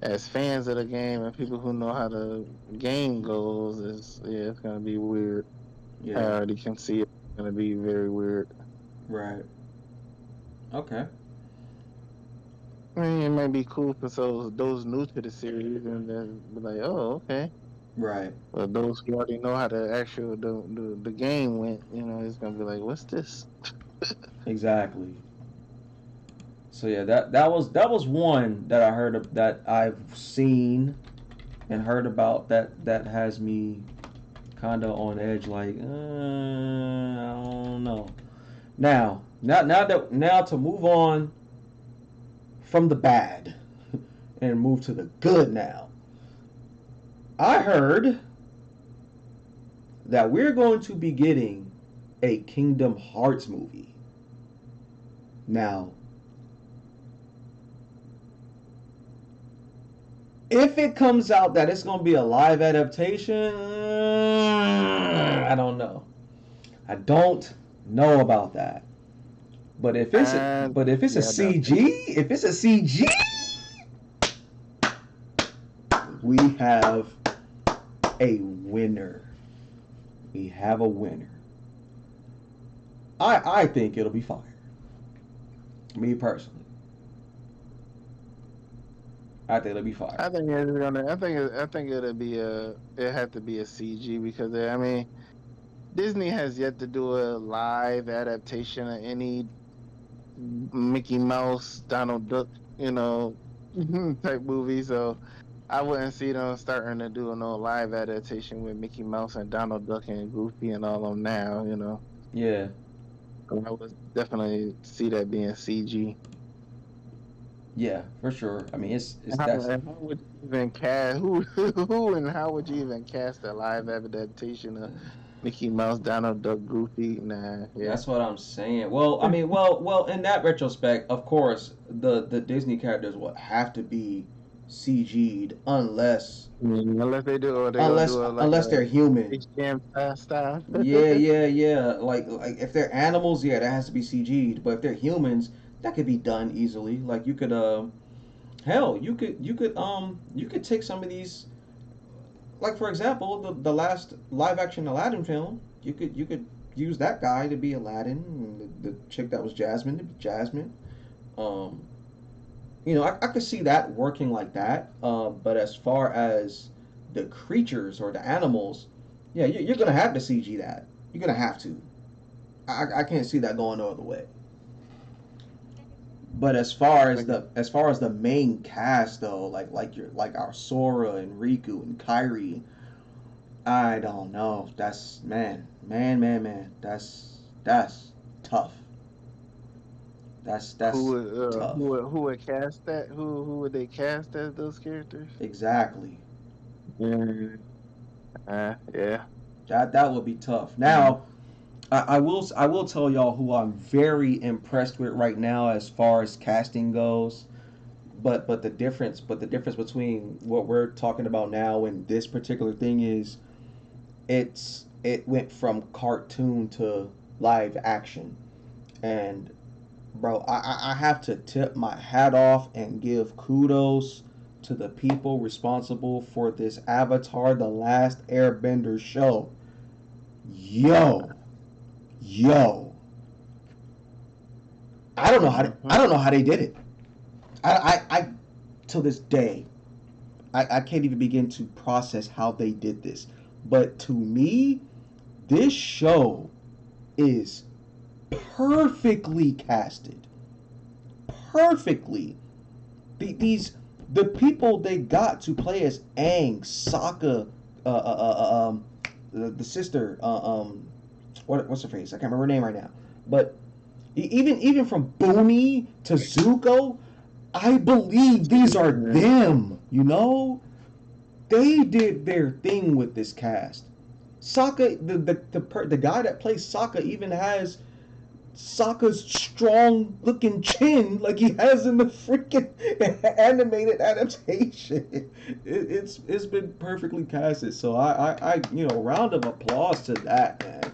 As fans of the game and people who know how the game goes, it's gonna be weird. Yeah. I already can see it's gonna be very weird. Right. Okay. I mean, it might be cool for those new to the series and then be like, oh, okay. Right. But those who already know how the game went, it's gonna be like, what's this? Exactly. So yeah, that was one that I heard of, that I've seen and heard about that has me kind of on edge. Like, I don't know. Now to move on from the bad and move to the good now. I heard that we're going to be getting a Kingdom Hearts movie. Now, if it comes out that it's going to be a live adaptation, I don't know. I don't know about that. But if it's a CG, we have a winner. We have a winner. I think it'll be fire. Me personally. I think it'll be fire. I think it'll be it had to be a CG because I mean, Disney has yet to do a live adaptation of any Mickey Mouse, Donald Duck, type movie. So I wouldn't see them starting to do no live adaptation with Mickey Mouse and Donald Duck and Goofy and all of them now. Yeah. I would definitely see that being CG. Yeah, for sure. I mean, it's how would you even cast who and how would you even cast a live adaptation of Mickey Mouse, Donald Duck, Goofy? Nah, yeah. That's what I'm saying. Well, I mean, well, in that retrospect, of course, the Disney characters will have to be CG'd unless Unless they do, or they gonna unless do it like unless they're a human. HM style. Yeah. Like if they're animals, yeah, that has to be CG'd. But if they're humans, that could be done easily. Like you could hell, you could take some of these, like for example, the last live action Aladdin film. You could use that guy to be Aladdin, and the chick that was Jasmine to be Jasmine. Um, I could see that working like that. But as far as the creatures or the animals, yeah, you're gonna have to CG that. You're gonna have to. I can't see that going no other way. But as far as the main cast though, like our Sora and Riku and Kairi, I don't know. That's man. That's tough. Who That's would tough. who would cast that? Who would they cast as those characters? Exactly. Mm, yeah. That would be tough. Now, I will tell y'all who I'm very impressed with right now as far as casting goes. But the difference between what we're talking about now and this particular thing is it went from cartoon to live action. And bro, I have to tip my hat off and give kudos to the people responsible for this Avatar The Last Airbender show. Yo, yo. I don't know how they did it. I to this day, I can't even begin to process how they did this. But to me, this show is perfectly casted. Perfectly. The people they got to play as Aang, Sokka, the sister, what's her face? I can't remember her name right now. But even from Boomy to Zuko, I believe these are them. They did their thing with this cast. Sokka, the guy that plays Sokka even has Sokka's strong looking chin like he has in the freaking animated adaptation. It's been perfectly casted. So I round of applause to that, man.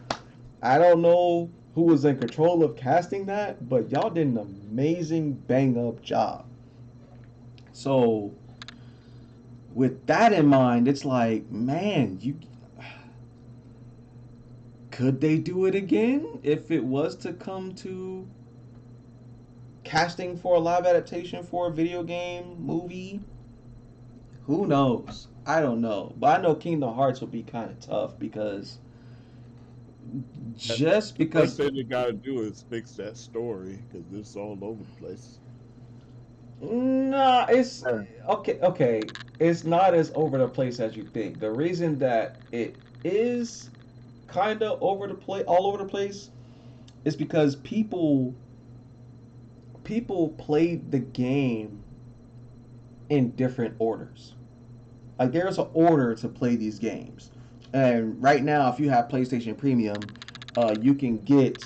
I don't know who was in control of casting that, but y'all did an amazing bang up job. So with that in mind, it's like, man, you could they do it again if it was to come to casting for a live adaptation for a video game movie? Who knows? I don't know. But I know Kingdom Hearts would be kind of tough because just First because thing they gotta do is fix that story because it's all over the place. nah, it's okay. It's not as over the place as you think. The reason that it is kind of all over the place is because people played the game in different orders. Like there's an order to play these games, and right now, if you have PlayStation Premium, you can get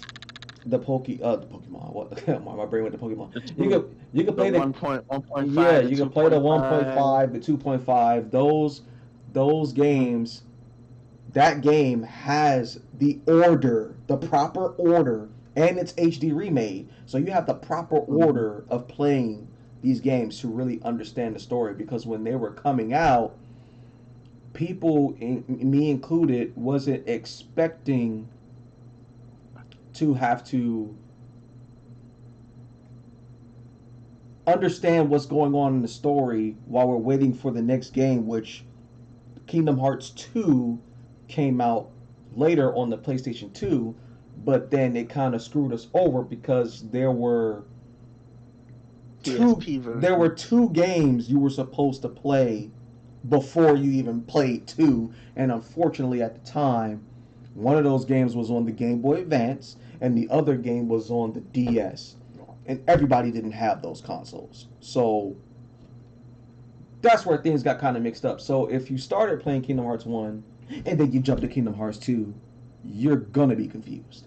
the Pokemon. What my brain went to Pokemon. You can The play the 1.5 yeah, to you can play the 2.5. 1.5, the 2.5. Those games. That game has the order, the proper order, and it's HD remade. So you have the proper order of playing these games to really understand the story. Because when they were coming out, people, me included, wasn't expecting to have to understand what's going on in the story while we're waiting for the next game, which Kingdom Hearts 2 came out later on the PlayStation 2, but then it kind of screwed us over because there were two games you were supposed to play before you even played 2, and unfortunately at the time one of those games was on the Game Boy Advance and the other game was on the DS, and everybody didn't have those consoles. So that's where things got kind of mixed up. So if you started playing Kingdom Hearts 1 and then you jump to Kingdom Hearts 2, you're going to be confused.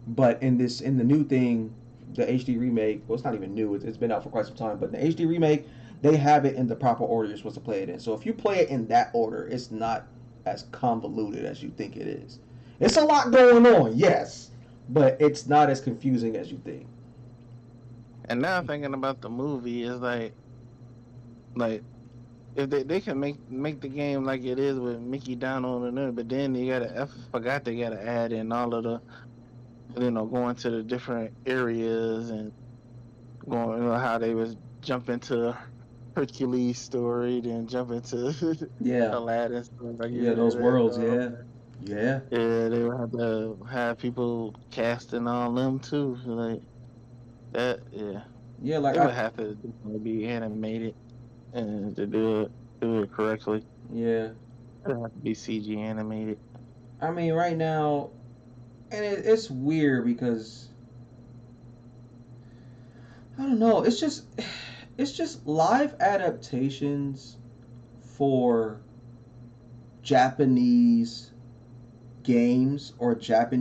But in the new thing, the HD remake. Well, it's not even new. It's been out for quite some time. But the HD remake, they have it in the proper order you're supposed to play it in. So if you play it in that order, it's not as convoluted as you think it is. It's a lot going on, yes, but it's not as confusing as you think. And now thinking about the movie is like if they can make the game like it is with Mickey down on the nerd, but then I forgot they gotta add in all of the going to the different areas and going how they was jump into Hercules story, then jump into Yeah, Aladdin story. Like yeah, those worlds, yeah, yeah, yeah, they would have to have people casting all them too. Like that, yeah. yeah. Like It I, would have to definitely be animated and to do it correctly. yeah. It would have to be CG animated. I mean, right now, and it's weird because I don't know. It's just live adaptations for Japanese games or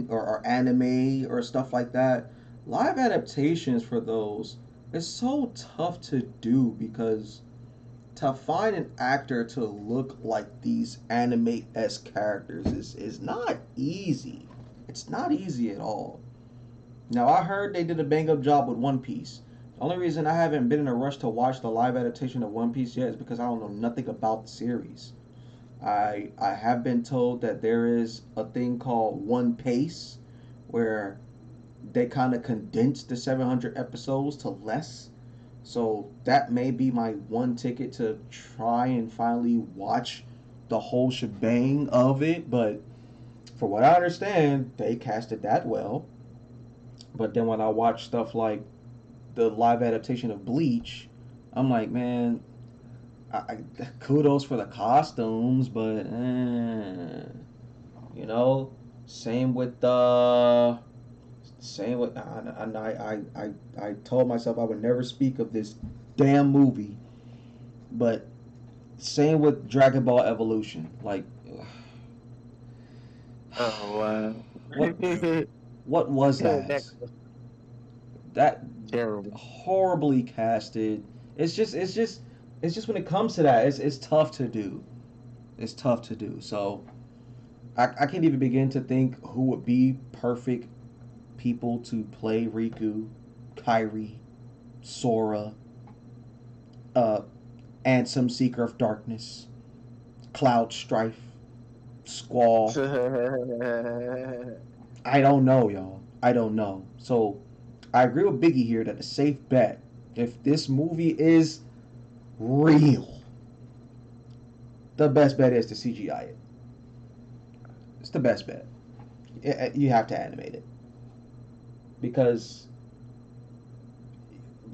or anime or stuff like that. Live adaptations for those is so tough to do because to find an actor to look like these anime esque characters is not easy. It's not easy at all. Now I heard they did a bang up job with One Piece. The only reason I haven't been in a rush to watch the live adaptation of One Piece yet is because I don't know nothing about the series. I have been told that there is a thing called One Pace where they kind of condense the 700 episodes to less. So that may be my one ticket to try and finally watch the whole shebang of it. But for what I understand, they casted that well. But then when I watch stuff like the live adaptation of Bleach, I'm like, man, I kudos for the costumes, but you know, same with same with I told myself I would never speak of this damn movie, but same with Dragon Ball Evolution. Like, Oh wow. what what was that? That's That terrible. horribly casted. It's just when it comes to that, it's tough to do. It's tough to do. So I can't even begin to think who would be perfect people to play Riku, Kairi, Sora, uh, Ansem, Seeker of Darkness, Cloud Strife, Squall. I don't know, y'all. I don't know. So I agree with Biggie here that the safe bet, if this movie is real, the best bet is to CGI it. It's the best bet. You have to animate it because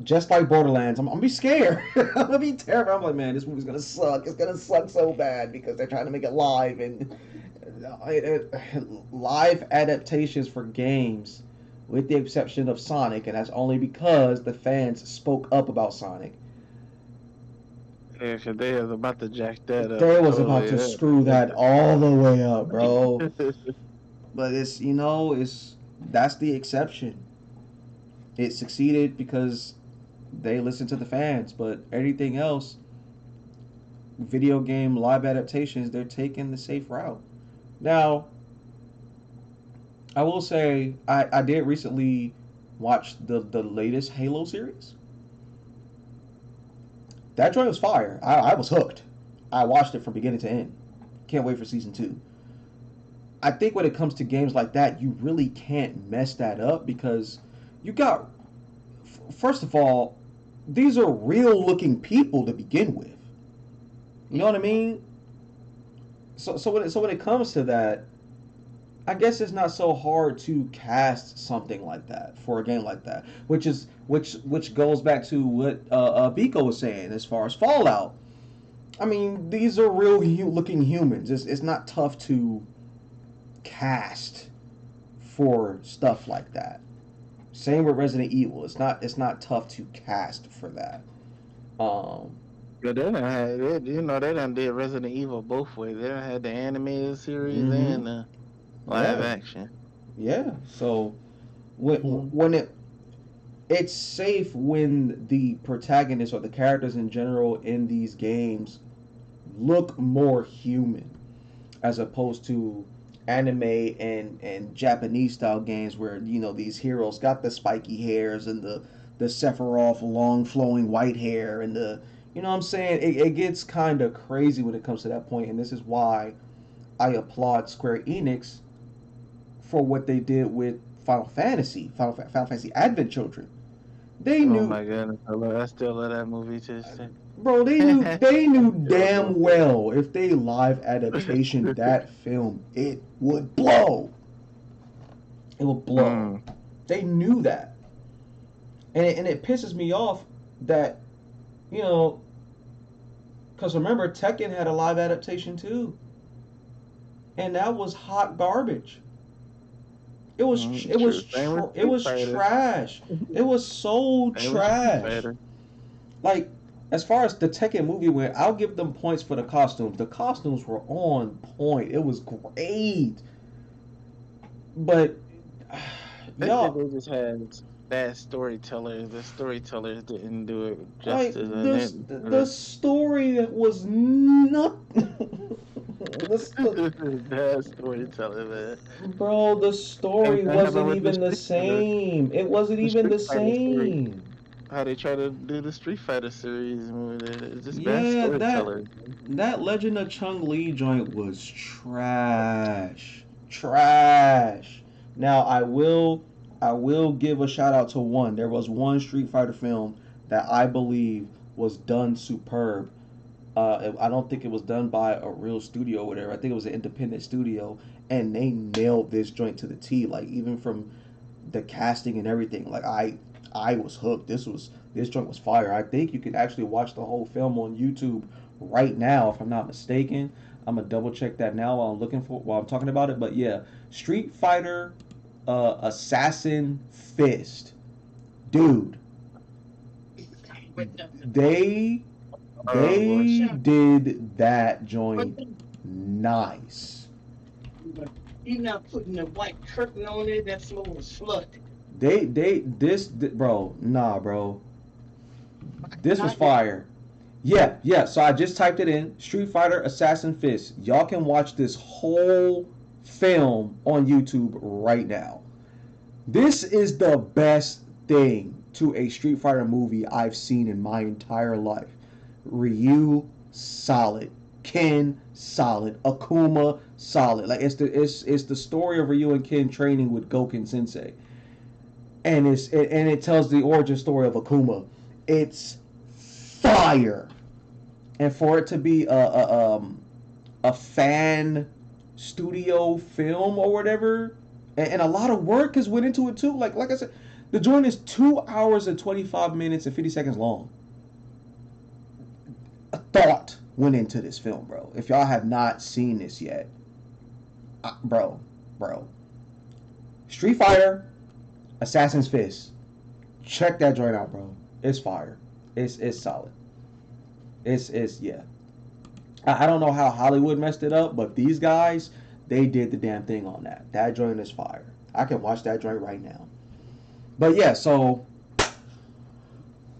just like Borderlands, I'm gonna be scared. I'm gonna be terrified. I'm like, man, this movie's gonna suck. It's gonna suck so bad because they're trying to make it live and live adaptations for games, with the exception of Sonic, and that's only because the fans spoke up about Sonic. Yeah, 'cause they was about to jack that up. They was about to Totally. screw that all the way up, bro. But it's that's the exception. It succeeded because they listened to the fans, but anything else, video game live adaptations, they're taking the safe route. Now, I will say I did recently watch the latest Halo series. That joint was fire. I was hooked. I watched it from beginning to end. Can't wait for season 2. I think when it comes to games like that, you really can't mess that up because you got, first of all, these are real looking people to begin with. You know what I mean? So when it comes to that, I guess it's not so hard to cast something like that for a game like that, which goes back to what Biko was saying as far as Fallout. I mean, these are real looking humans. It's not tough to cast for stuff like that. Same with Resident Evil. It's not tough to cast for that. But they done had they done did Resident Evil both ways. They done had the animated series Mm-hmm. and the live Yeah, action. yeah. So Mhm. when it it's safe when the protagonists or the characters in general in these games look more human as opposed to anime and Japanese style games where these heroes got the spiky hairs and the Sephiroth long flowing white hair and the what I'm saying, it gets kind of crazy when it comes to that point, and this is why I applaud Square Enix for what they did with Final Fantasy Advent Children. They Oh knew, my goodness, I still love that movie to this day. bro. They knew damn Still well if they live adaptation that film, it would blow. It would blow. Mm. They knew that, and it pisses me off that you know, because remember Tekken had a live adaptation too, and that was hot garbage. It was it True. was Same with it was Street Fighter. trash. It was so Same with Street trash. Fighter. Like as far as the Tekken movie went, I'll give them points for the costumes. The costumes were on point. It was great. But I think y'all, they just had bad storytellers. The storytellers didn't do it like justice. the story was not. Bad storytelling, man. Bro, the story Same thing happened wasn't with the even the Street Fighter. same. It wasn't The even the Street Fighter story. same. How they try to do the Street Fighter series movie. It's just bad Yeah, storytelling. that Legend of Chung Li joint was trash. Trash. Now I will give a shout out to one. There was one Street Fighter film that I believe was done superb. I don't think it was done by a real studio or whatever. I think it was an independent studio, and they nailed this joint to the T. Like even from the casting and everything. Like I was hooked. This joint was fire. I think you can actually watch the whole film on YouTube right now, if I'm not mistaken. I'm gonna double check that now while I'm talking about it. But yeah, Street Fighter, Assassin Fist, dude. They did that joint nice. You're not putting the white curtain on it. That floor was flooded. Bro, nah, bro. This was fire. Yeah. So I just typed it in. Street Fighter Assassin Fist. Y'all can watch this whole film on YouTube right now. This is the best thing to a Street Fighter movie I've seen in my entire life. Ryu, solid. Ken, solid. Akuma, solid. Like it's the story of Ryu and Ken training with Goken Sensei. And it tells the origin story of Akuma. It's fire. And for it to be a fan studio film or whatever, and a lot of work has went into it too. Like I said, the joint is 2 hours and 25 minutes and 50 seconds long. A thought went into this film, bro. If y'all have not seen this yet, bro, Street Fighter, Assassin's Fist, check that joint out, bro. It's fire. It's solid. It's yeah. I don't know how Hollywood messed it up, but these guys, they did the damn thing on that. That joint is fire. I can watch that joint right now. But yeah, so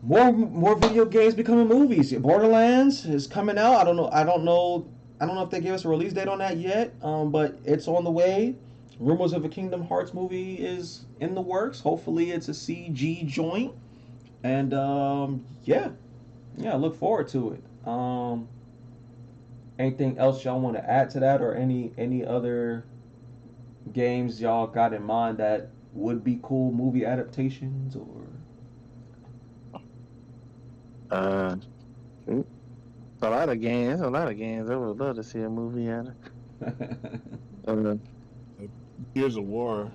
more video games becoming movies. Borderlands is coming out. I don't know if they gave us a release date on that yet. But it's on the way. Rumors of a Kingdom Hearts movie is in the works. Hopefully it's a CG joint. And yeah, I look forward to it. Anything else y'all want to add to that, or any other games y'all got in mind that would be cool movie adaptations, or? A lot of games. I would love to see a movie out of. Gears of War.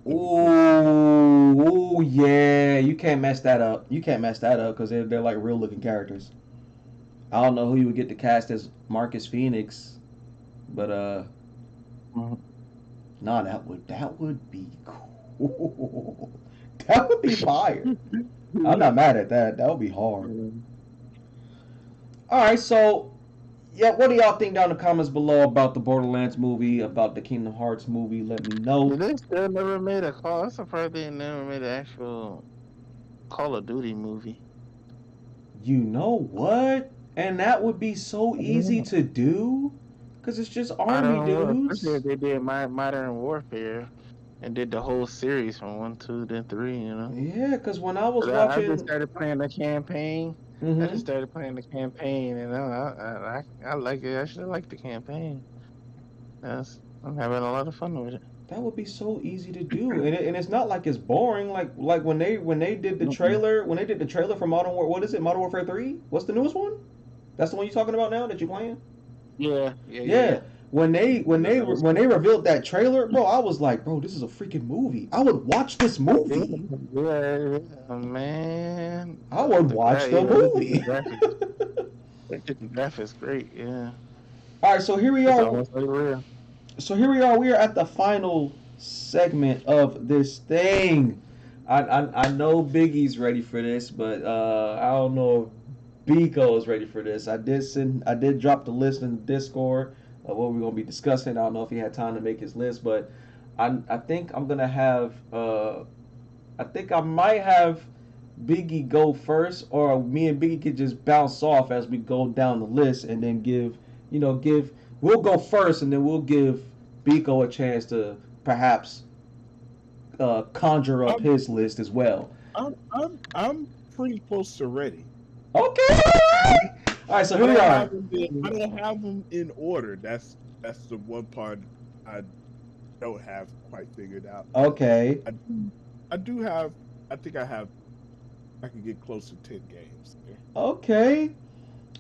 Ooh, yeah. You can't mess that up. Because they're like real looking characters. I don't know who you would get to cast as Marcus Phoenix, but nah, that would be cool. That would be fire. I'm not mad at that. That would be hard. All right, so yeah, what do y'all think down in the comments below about the Borderlands movie, about the Kingdom Hearts movie? Let me know. They still never made a call. I'm surprised they never made an actual Call of Duty movie. You know what? And that would be so easy Yeah. to do, because it's just army Modern Warfare. Especially dudes. if they did Modern Warfare and did the whole series from 1, 2, then 3. You know. Yeah, because when I was 'Cause I just watching, started playing the campaign. I just hmm started playing the campaign, and I like it. I actually like the campaign. Yes, I'm having a lot of fun with it. that would be so easy to do, and it's not like it's boring. Like when they did the Mm-mm. trailer, for Modern War, what is it? Modern Warfare 3? What's the newest one? That's the one you're talking about now that you're playing? Yeah. Yeah. That was When they revealed that trailer, bro, I was like, bro, this is a freaking movie. I would watch this movie. Man. I would watch the They did the movie. graphics. They did the graphics great. Yeah, All right, so here we it's are. almost like real. So here we are. We are at the final segment of this thing. I know Biggie's ready for this, but I don't know if Biko is ready for this. I did drop the list in the Discord of what we're gonna be discussing. I don't know if he had time to make his list, but I think I'm gonna have I think I might have Biggie go first, or me and Biggie could just bounce off as we go down the list, and then give. We'll go first, and then we'll give Biko a chance to perhaps conjure up I'm his list as well. I'm pretty close to ready. Okay. All right. So here we are. I don't have them in order. That's the one part I don't have quite figured out. Okay. I do have. I think I can get close to 10 games there. Okay.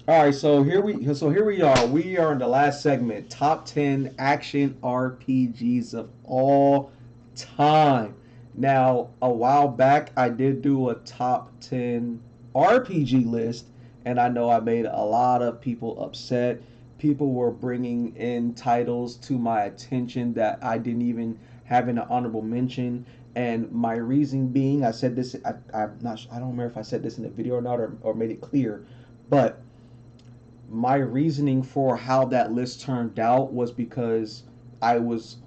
All right. So here we are. We are in the last segment. Top 10 action RPGs of all time. Now, a while back, I did do a top 10 RPG list, and I know I made a lot of people upset. People were bringing in titles to my attention that I didn't even have in an honorable mention. And my reason being, I said this, I'm not, I don't remember if I said this in the video or not, or made it clear, but my reasoning for how that list turned out was because I was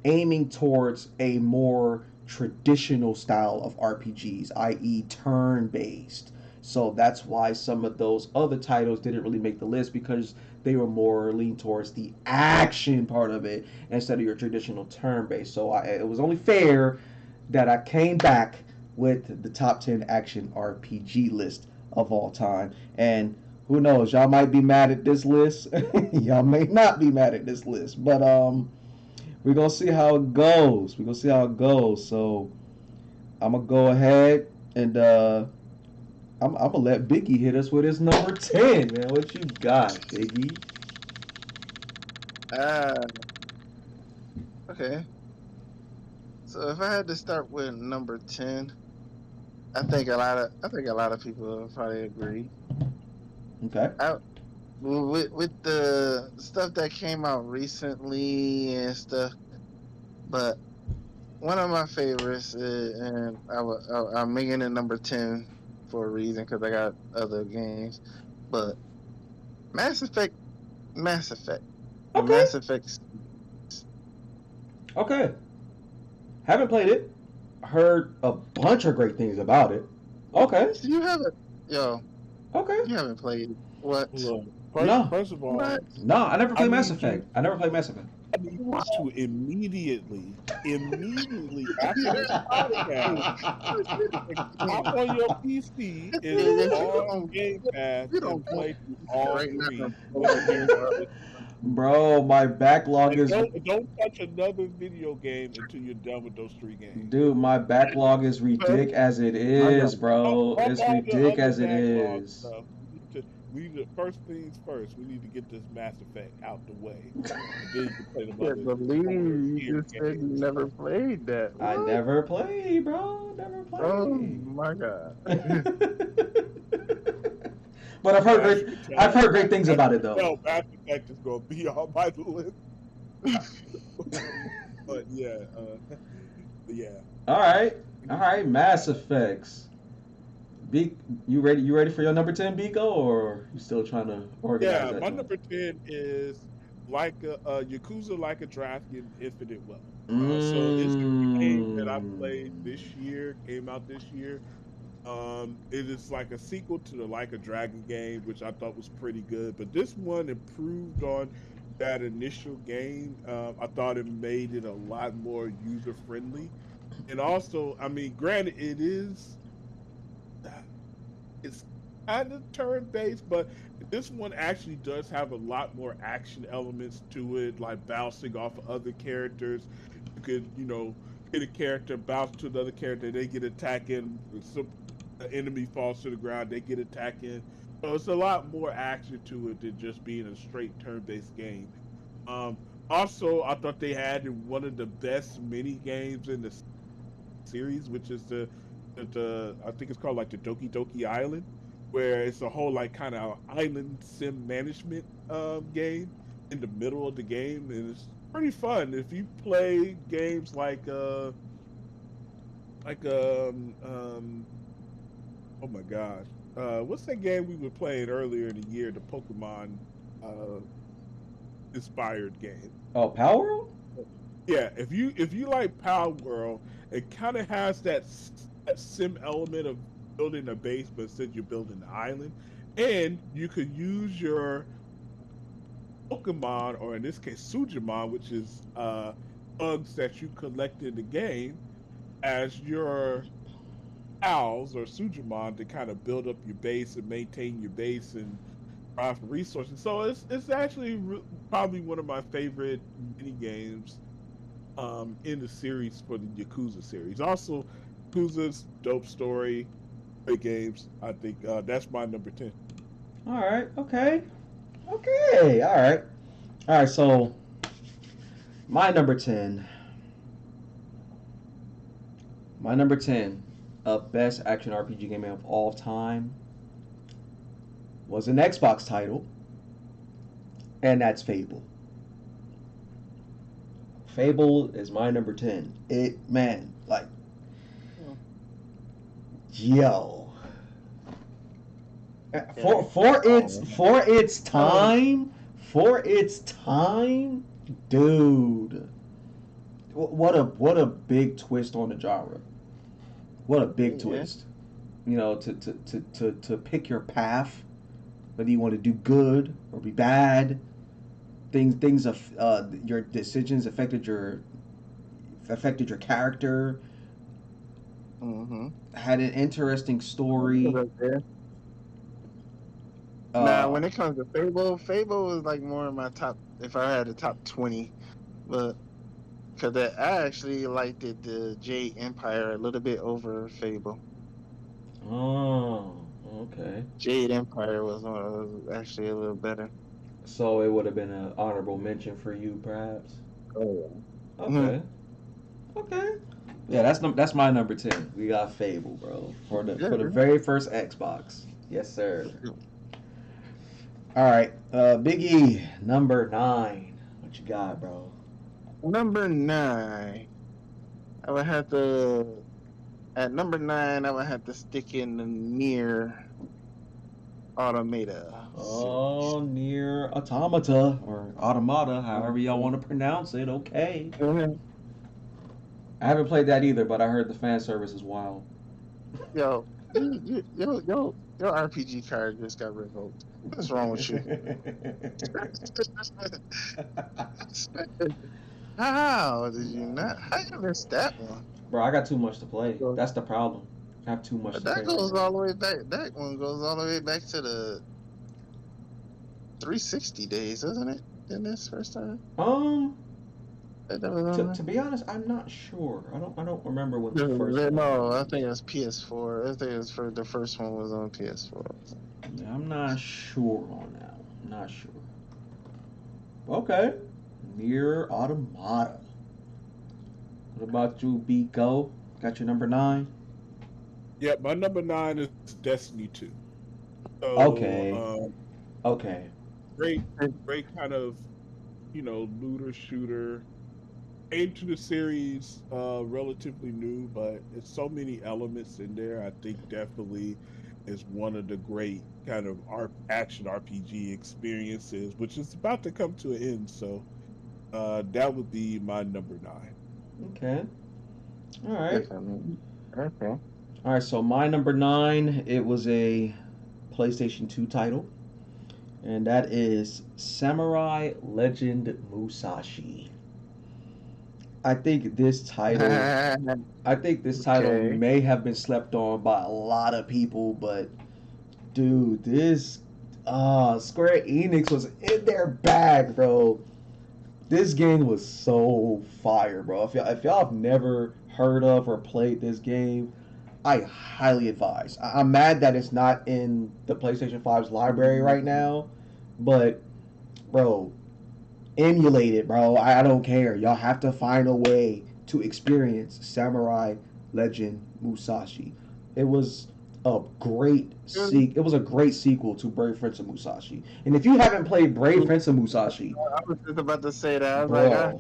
aiming towards a more traditional style of RPGs, i.e., turn based. So that's why some of those other titles didn't really make the list, because they were more lean towards the action part of it instead of your traditional turn based. So it was only fair that I came back with the top 10 action RPG list of all time. And who knows, y'all might be mad at this list. Y'all may not be mad at this list. But we're gonna see how it goes. So I'm gonna go ahead and I'm gonna let Biggie hit us with his number 10, man. What you got, Biggie? Okay. So if I had to start with number 10, I think a lot of people will probably agree. Okay. With the stuff that came out recently and stuff, but one of my favorites is, and I'm making it number 10 for a reason, because I got other games, but Mass Effect. Okay. Mass Effect. Okay. Haven't played it. Heard a bunch of great things about it. Okay. You haven't, Okay. you haven't played what? Look, No. first of all, What? No, I never played Mass need Effect. I never played Mass Effect. I need you to immediately after this podcast, hop on your PC and on Game Pass and play through all Right three. now. Bro, my backlog And is don't touch another video game until you're done with those 3 games. dude, my backlog is ridiculous as it is, bro. Fuck It's all your ridiculous other as it backlog is. stuff. We need to first things first. We need to get this Mass Effect out the way. And then you can play them I other believe you tier just said you games. never played that. I What? never played, bro. Never Oh played. my god. But I've heard great things about it though. No, Mass Effect is going to be on my list. But yeah, All right, Mass Effects. Beak, you ready? You ready for your number 10, Biko, or you still trying to organize Yeah, that my joint? number 10 is like a Yakuza Like a Dragon Infinite Wealth. So it's a game that I played Mm. this year, came out this year. It is like a sequel to the Like a Dragon game, which I thought was pretty good. But this one improved on that initial game. I thought it made it a lot more user friendly. And also, I mean, granted, it's kind of turn based, but this one actually does have a lot more action elements to it, like bouncing off of other characters. You could, hit a character, bounce to another character, they get attacking. Some the enemy falls to the ground, they get attacking. So it's a lot more action to it than just being a straight turn based game. Um, Also, I thought they had one of the best mini games in the series, which is the I think it's called like the Doki Doki Island, where it's a whole like kind of island sim management game in the middle of the game, and it's pretty fun. If you play games like oh my gosh, what's that game we were playing earlier in the year? The Pokemon uh inspired game. Oh, Power World? Yeah, if you like Power World, it kind of has that sim element of building a base, but instead you're building an island, and you could use your Pokemon, or in this case Sujimon, which is bugs that you collect in the game, as your pals or Sujimon to kind of build up your base and maintain your base and provide for resources. So it's actually probably one of my favorite mini games in the series for the Yakuza series. Also, Yakuza's dope story, great games. I think that's my number 10. All right. Okay. Okay. All right. All right. So my number 10. My number 10 of best action RPG game of all time was an Xbox title, and that's Fable. Fable is my number 10. It, man, like, yo. For its time, dude. What a big twist on the genre. What a big twist. To pick your path, whether you want to do good or be bad. Things of your decisions affected your character. Mm-hmm. Had an interesting story. Now, when it comes to Fable is like more in my top. If I had a top 20, but because I actually liked the Jade Empire a little bit over Fable. Oh, okay. Jade Empire was actually a little better. So it would have been an honorable mention for you, perhaps. Oh yeah. Okay. Okay. Yeah, that's my number 10. We got Fable, bro, for the very first Xbox. Yes, sir. All right, Big E, number 9. What you got, bro? Number 9, I would have to. At number 9, I would have to stick in the Nier Automata. Oh, Near Automata or Automata, however y'all want to pronounce it. Okay. Mhm. I haven't played that either, but I heard the fan service is wild. Yo, your RPG card just got revoked. What's wrong with you? How did you not? How you missed that one? Bro, I got too much to play. That's the problem. I have too much But to play. that goes all the way back. That one goes all the way back to the 360 days, doesn't it? In this first time. To be honest, I'm not sure. I don't remember what the first one No, was. I think it was PS4. I think it was for the first one was on PS4. Yeah, I'm not sure on that one. I'm not sure. Okay. Near Automata. What about you, Biko? Got your number 9? Yep, my number 9 is Destiny 2. So, Okay. Okay. Great kind of, looter shooter. Came to the series relatively new, but it's so many elements in there. I think definitely is one of the great kind of action RPG experiences, which is about to come to an end. So that would be my number 9. Okay. All right. Definitely. Okay. All right. So my number 9, it was a PlayStation 2 title, and that is Samurai Legend Musashi. I think this title Okay. may have been slept on by a lot of people, but dude, this Square Enix was in their bag, bro. This game was so fire, bro. If y'all have never heard of or played this game, I highly advise. I'm mad that it's not in the PlayStation 5's library right now, but bro, emulate it, bro. I don't care. Y'all have to find a way to experience Samurai Legend Musashi. It was a it was a great sequel to Brave Prince of Musashi. And if you haven't played Brave Prince of Musashi, I was just about to say that. I was like, bro,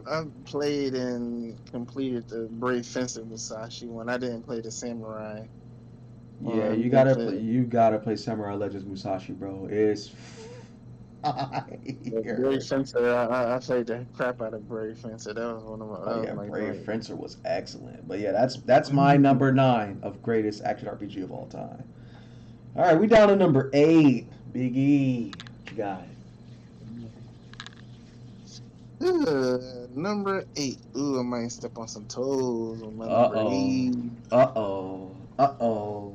I played and completed the Brave Fencer Musashi one. I didn't play the Samurai yeah, one. you gotta play Samurai Legends Musashi, bro. It's The Brave fire. Fencer, I played the crap out of Brave Fencer. That was one of my, Oh that was yeah, my Brave joint. Fencer was excellent. But yeah, that's my number 9 of greatest action RPG of all time. All right, we down to number 8. Big E, what you got? Number 8. Ooh, I might step on some toes on my Uh number oh. 8. Uh oh.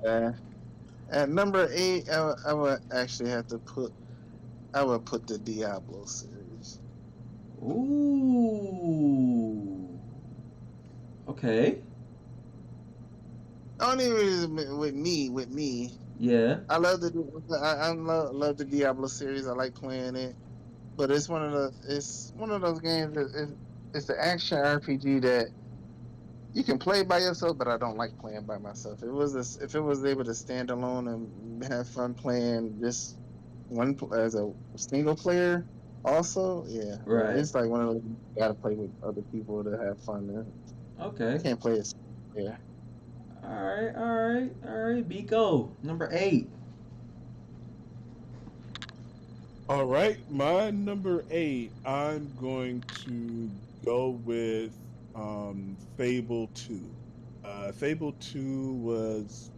Uh, at number 8, I would actually have to I would put the Diablo series. Ooh. Okay. Only reason with me, Yeah. I love love the Diablo series. I like playing it, but it's one of those games that it's the action RPG that you can play by yourself, but I don't like playing by myself. If it was able to stand alone and have fun playing just as a single player, also, yeah. But Right. it's like one of those you gotta play with other people to have fun. Okay. Can't play it. Yeah. All right. All right. All right. Biko, number 8. All right, my number 8, I'm going to go with Fable 2. Fable 2 was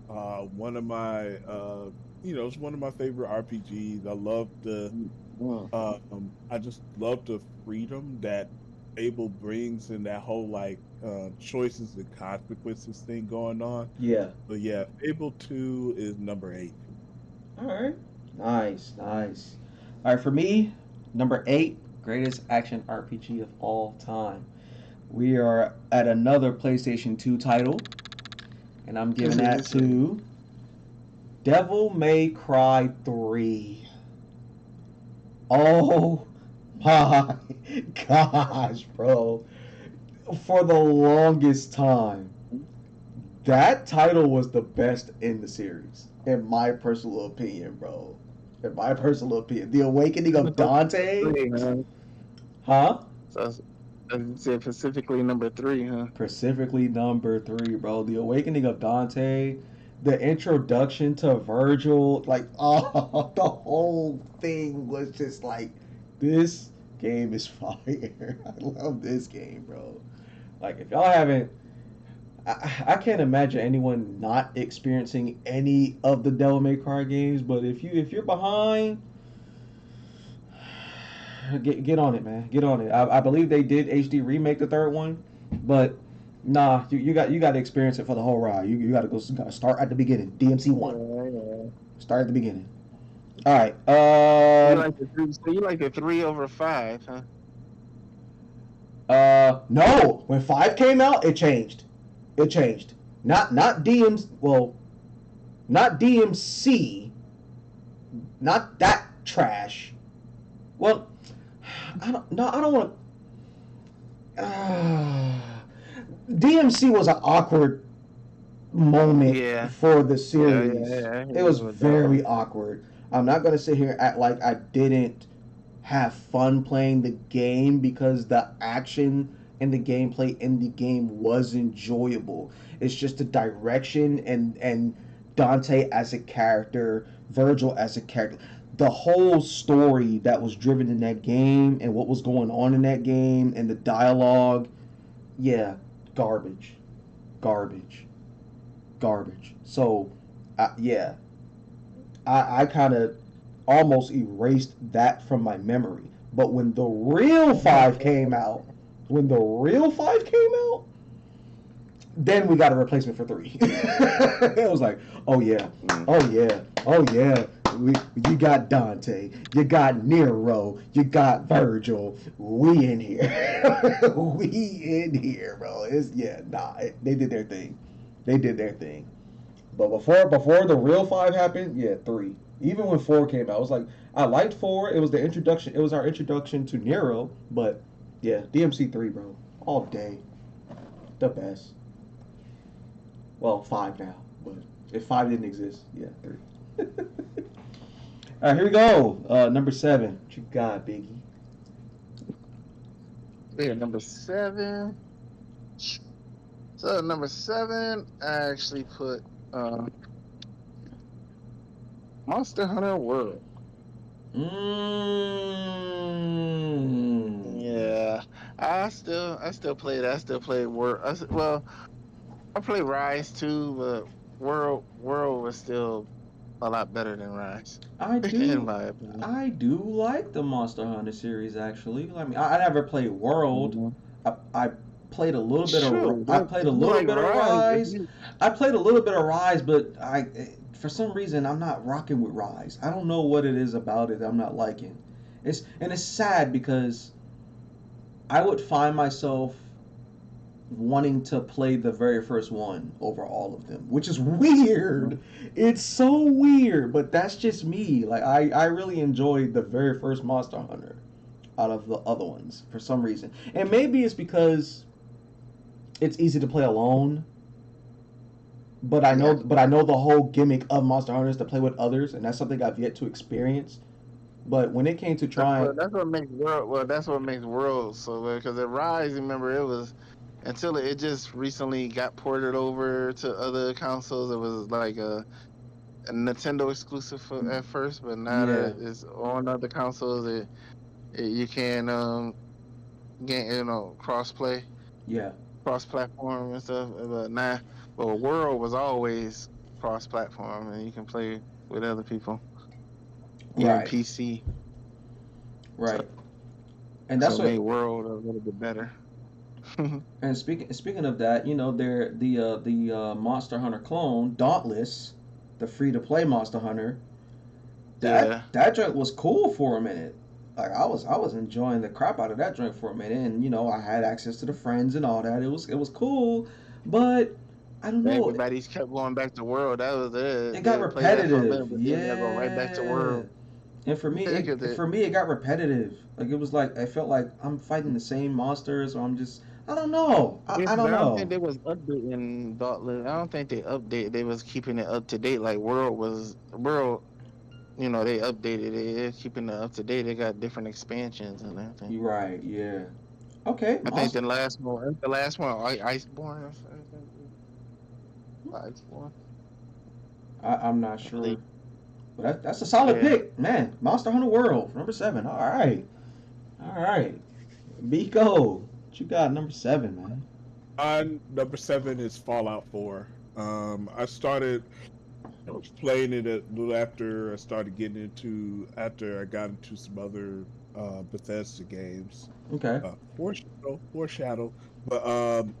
one of my it's one of my favorite RPGs. I just love the freedom that Fable brings and that whole like choices and consequences thing going on. Yeah. But yeah, Fable 2 is number 8. All right. Nice. Nice. All right, for me, number 8, greatest action RPG of all time. We are at another PlayStation 2 title, and I'm giving that to Devil May Cry 3. Oh my gosh, bro. For the longest time, that title was the best in the series, in my personal opinion, bro. In my personal opinion. The Awakening of Dante? Huh? So I said specifically number 3, huh? Specifically number 3, bro. The Awakening of Dante, the introduction to Virgil, like, oh, the whole thing was just like, this game is fire. I love this game, bro. Like, if y'all haven't, I can't imagine anyone not experiencing any of the Devil May Cry games. But if you're behind, get on it, man. Get on it. I believe they did HD remake the third one, but nah, you got to experience it for the whole ride. You got to gotta start at the beginning. DMC one. Yeah. Start at the beginning. All right. You like the 3 over 5, huh? No. When 5 came out, it changed. It changed. Not DMC. Well, not DMC. Not that trash. Well, I don't. No, I don't want to. DMC was an awkward moment for the series. It was very awkward. I'm not gonna sit here and act like I didn't have fun playing the game because the action and the gameplay in the game was enjoyable. It's just the direction and Dante as a character, Virgil as a character, the whole story that was driven in that game and what was going on in that game and the dialogue, yeah, garbage, garbage, garbage. So, yeah, I kind of almost erased that from my memory. But when the real five came out, when the real five came out, then we got a replacement for 3. It was like, oh yeah, oh yeah, oh yeah. You got Dante, you got Nero, you got Virgil. We in here, we in here, bro. It's they did their thing, they did their thing. But before the real five happened, yeah, 3. Even when 4 came out, I was like, I liked 4. It was the introduction. It was our introduction to Nero. But yeah, DMC 3, bro, all day, the best. Well, 5 now, but if 5 didn't exist, yeah, 3. All right, here we go. Number 7. What you got, Biggie? Yeah, number 7. So number 7, I actually put Monster Hunter World. Yeah, I still play it. I still play World. Well, I play Rise too, but World was still a lot better than Rise. I In do. my opinion. I do like the Monster Hunter series actually. I mean, I never played World. I played a little bit of. True. I played a If you little like bit of Rise, Rise. I played a little bit of Rise, but for some reason, I'm not rocking with Rise. I don't know what it is about it that I'm not liking. It's sad because I would find myself wanting to play the very first one over all of them, which is weird. It's so weird, but that's just me. Like I really enjoyed the very first Monster Hunter out of the other ones for some reason. And maybe it's because it's easy to play alone. But I know the whole gimmick of Monster Hunter is to play with others, and that's something I've yet to experience. But when it came to trying, That's what makes World. Well, that's what makes World so because at Rise, remember it was until it just recently got ported over to other consoles. It was like a Nintendo exclusive at first, but now yeah, that it's on other consoles, you can get cross play, yeah, cross platform and stuff. But World was always cross platform, and you can play with other people, even right, PC. So, right, and so that's it made what. World a little bit better. And speaking of that, the Monster Hunter clone Dauntless, the free to play Monster Hunter. Yeah. That joint was cool for a minute. Like I was enjoying the crap out of that joint for a minute, and I had access to the friends and all that. It was cool, but I don't know. Everybody's kept going back to World. That was it. It got They'll play that for a repetitive. minute, but then they'll go right back to Yeah. World. And for me, Because it got repetitive. Like it was like I felt like I'm fighting the same monsters, or I'm just I don't know. I don't I don't think know. they was updating Dauntless. I don't think they update. They was keeping it up to date. Like World. They updated it. They're keeping it up to date. They got different expansions and everything. You're right. Yeah. Okay. I think Monster. the last one, Iceborne. Or something. Iceborne. I'm not I sure, believe. but that's a solid Yeah. pick, man. Monster Hunter World, number 7. All right. All right. Biko, what you got number 7, man? Number 7 is Fallout 4. I started playing it a little after I started getting after I got into some other Bethesda games. Okay. Foreshadow. But I'm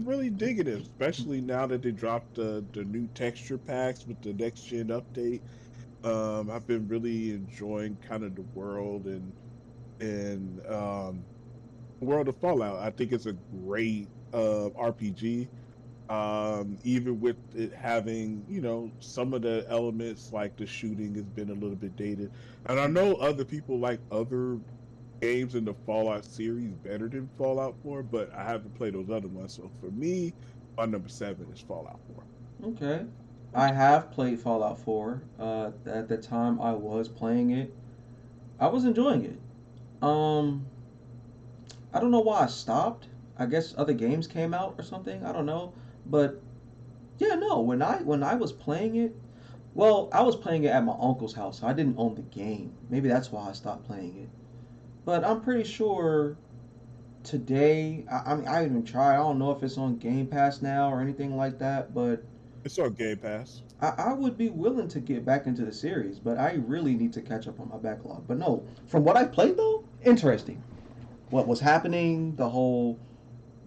really digging it, especially now that they dropped the new texture packs with the next gen update. I've been really enjoying kind of the world and world of Fallout. I think it's a great RPG. Even with it having, some of the elements like the shooting has been a little bit dated. And I know other people like other games in the Fallout series better than Fallout 4, but I haven't played those other ones. So for me, my number 7 is Fallout 4. Okay. I have played Fallout 4. At the time I was playing it, I was enjoying it. I don't know why I stopped. I guess other games came out or something. I don't know. But yeah, no. When I was playing it, well, I was playing it at my uncle's house. So I didn't own the game. Maybe that's why I stopped playing it. But I'm pretty sure today. I mean, I even tried. I don't know if it's on Game Pass now or anything like that. But It's on Game Pass. I would be willing to get back into the series. But I really need to catch up on my backlog. But no, from what I played though, interesting. What was happening, the whole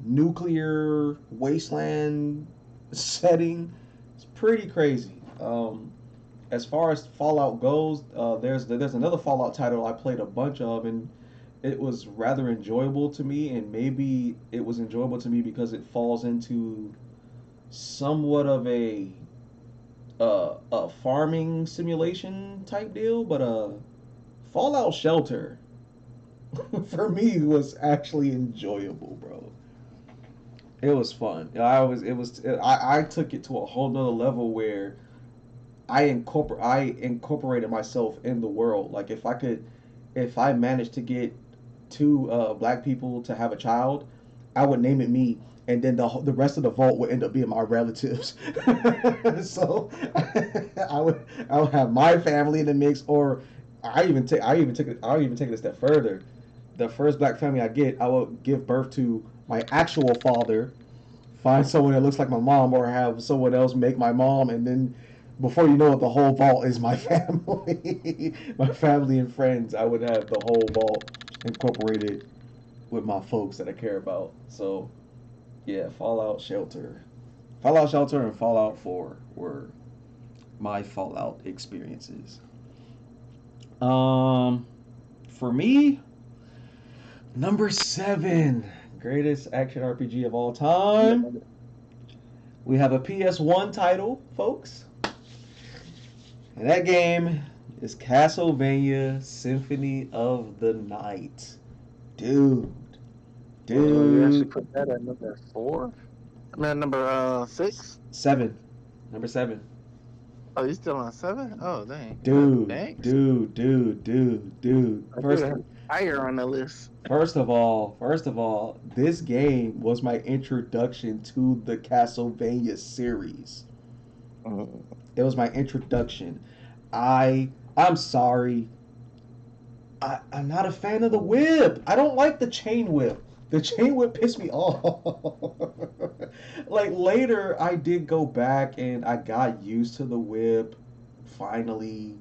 nuclear wasteland setting, it's pretty crazy. As far as Fallout goes, there's another Fallout title I played a bunch of, and it was rather enjoyable to me. And maybe it was enjoyable to me because it falls into somewhat of a farming simulation type deal, but Fallout Shelter for me was actually enjoyable, bro. It was fun. I took it to a whole nother level where I incorporated myself in the world. Like if I managed to get two black people to have a child, I would name it me, and then the rest of the vault would end up being my relatives. So I would have my family in the mix, or I even take it a step further. The first black family I get, I will give birth to my actual father, find someone that looks like my mom, or have someone else make my mom, and then before you know it, the whole vault is my family, my family and friends. I would have the whole vault incorporated with my folks that I care about. So, yeah, Fallout Shelter, and Fallout 4 were my Fallout experiences. For me, number 7, greatest action RPG of all time. We have a PS1 title, folks. And that game is Castlevania Symphony of the Night. Dude. You actually put that at number 4? I mean, number 6? 7. Number 7. Oh, you still on 7? Oh, dang. Dude. Thanks. Dude. Higher on the list. First of all, this game was my introduction to the Castlevania series. It was my introduction. I'm sorry. I'm not a fan of the whip. I don't like the chain whip. The chain whip pissed me off. Like later, I did go back and I got used to the whip, finally.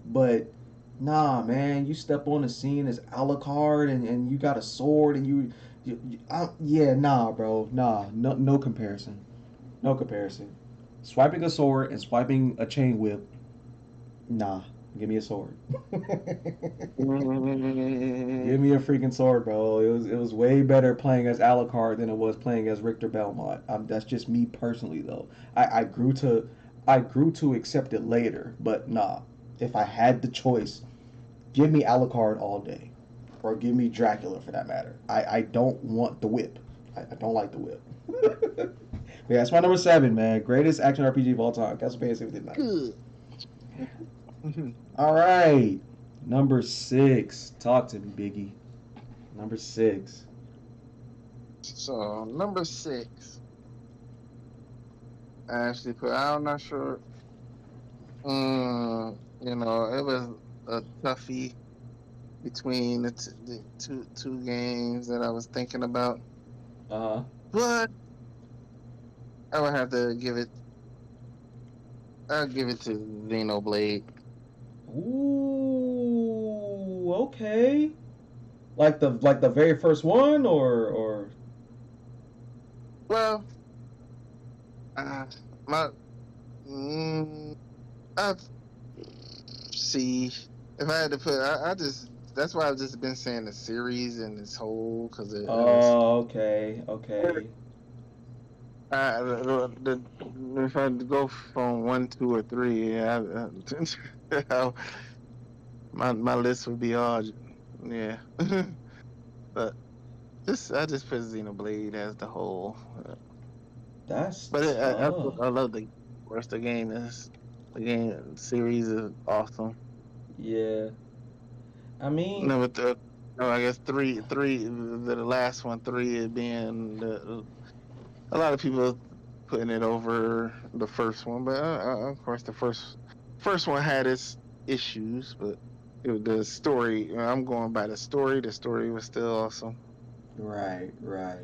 But nah, man, you step on the scene as Alucard and you got a sword and yeah, nah, bro, nah, no comparison, no comparison. Swiping a sword and swiping a chain whip, nah. Give me a sword. Give me a freaking sword, bro. It was way better playing as Alucard than it was playing as Richter Belmont. That's just me personally, though. I grew to accept it later, but nah. If I had the choice, give me Alucard all day, or give me Dracula for that matter. I don't want the whip. I don't like the whip. Yeah, that's my number 7, man. Greatest action RPG of all time. Castlevania Symphony of the Night. All right, number 6. Talk to me, Biggie. Number 6. So number 6, I actually put. I'm not sure. You know, it was a toughie between the two games that I was thinking about. But I would have to give it. I'll give it to Xenoblade. Ooh, okay. Like the very first one, or. Well, I'd see if I had to put. I just that's why I've just been saying the series and this whole because it. Okay. If I had to go from 1, 2, or 3, my list would be odd. Yeah, but I just put Xenoblade as the whole. But I love the rest of the game. The game series is awesome. Yeah, I mean, With the Oh, I guess three. The last one, three, being a lot of people putting it over the first one, but of course the first one had its issues, but the story. I'm going by the story. The story was still awesome. Right, right.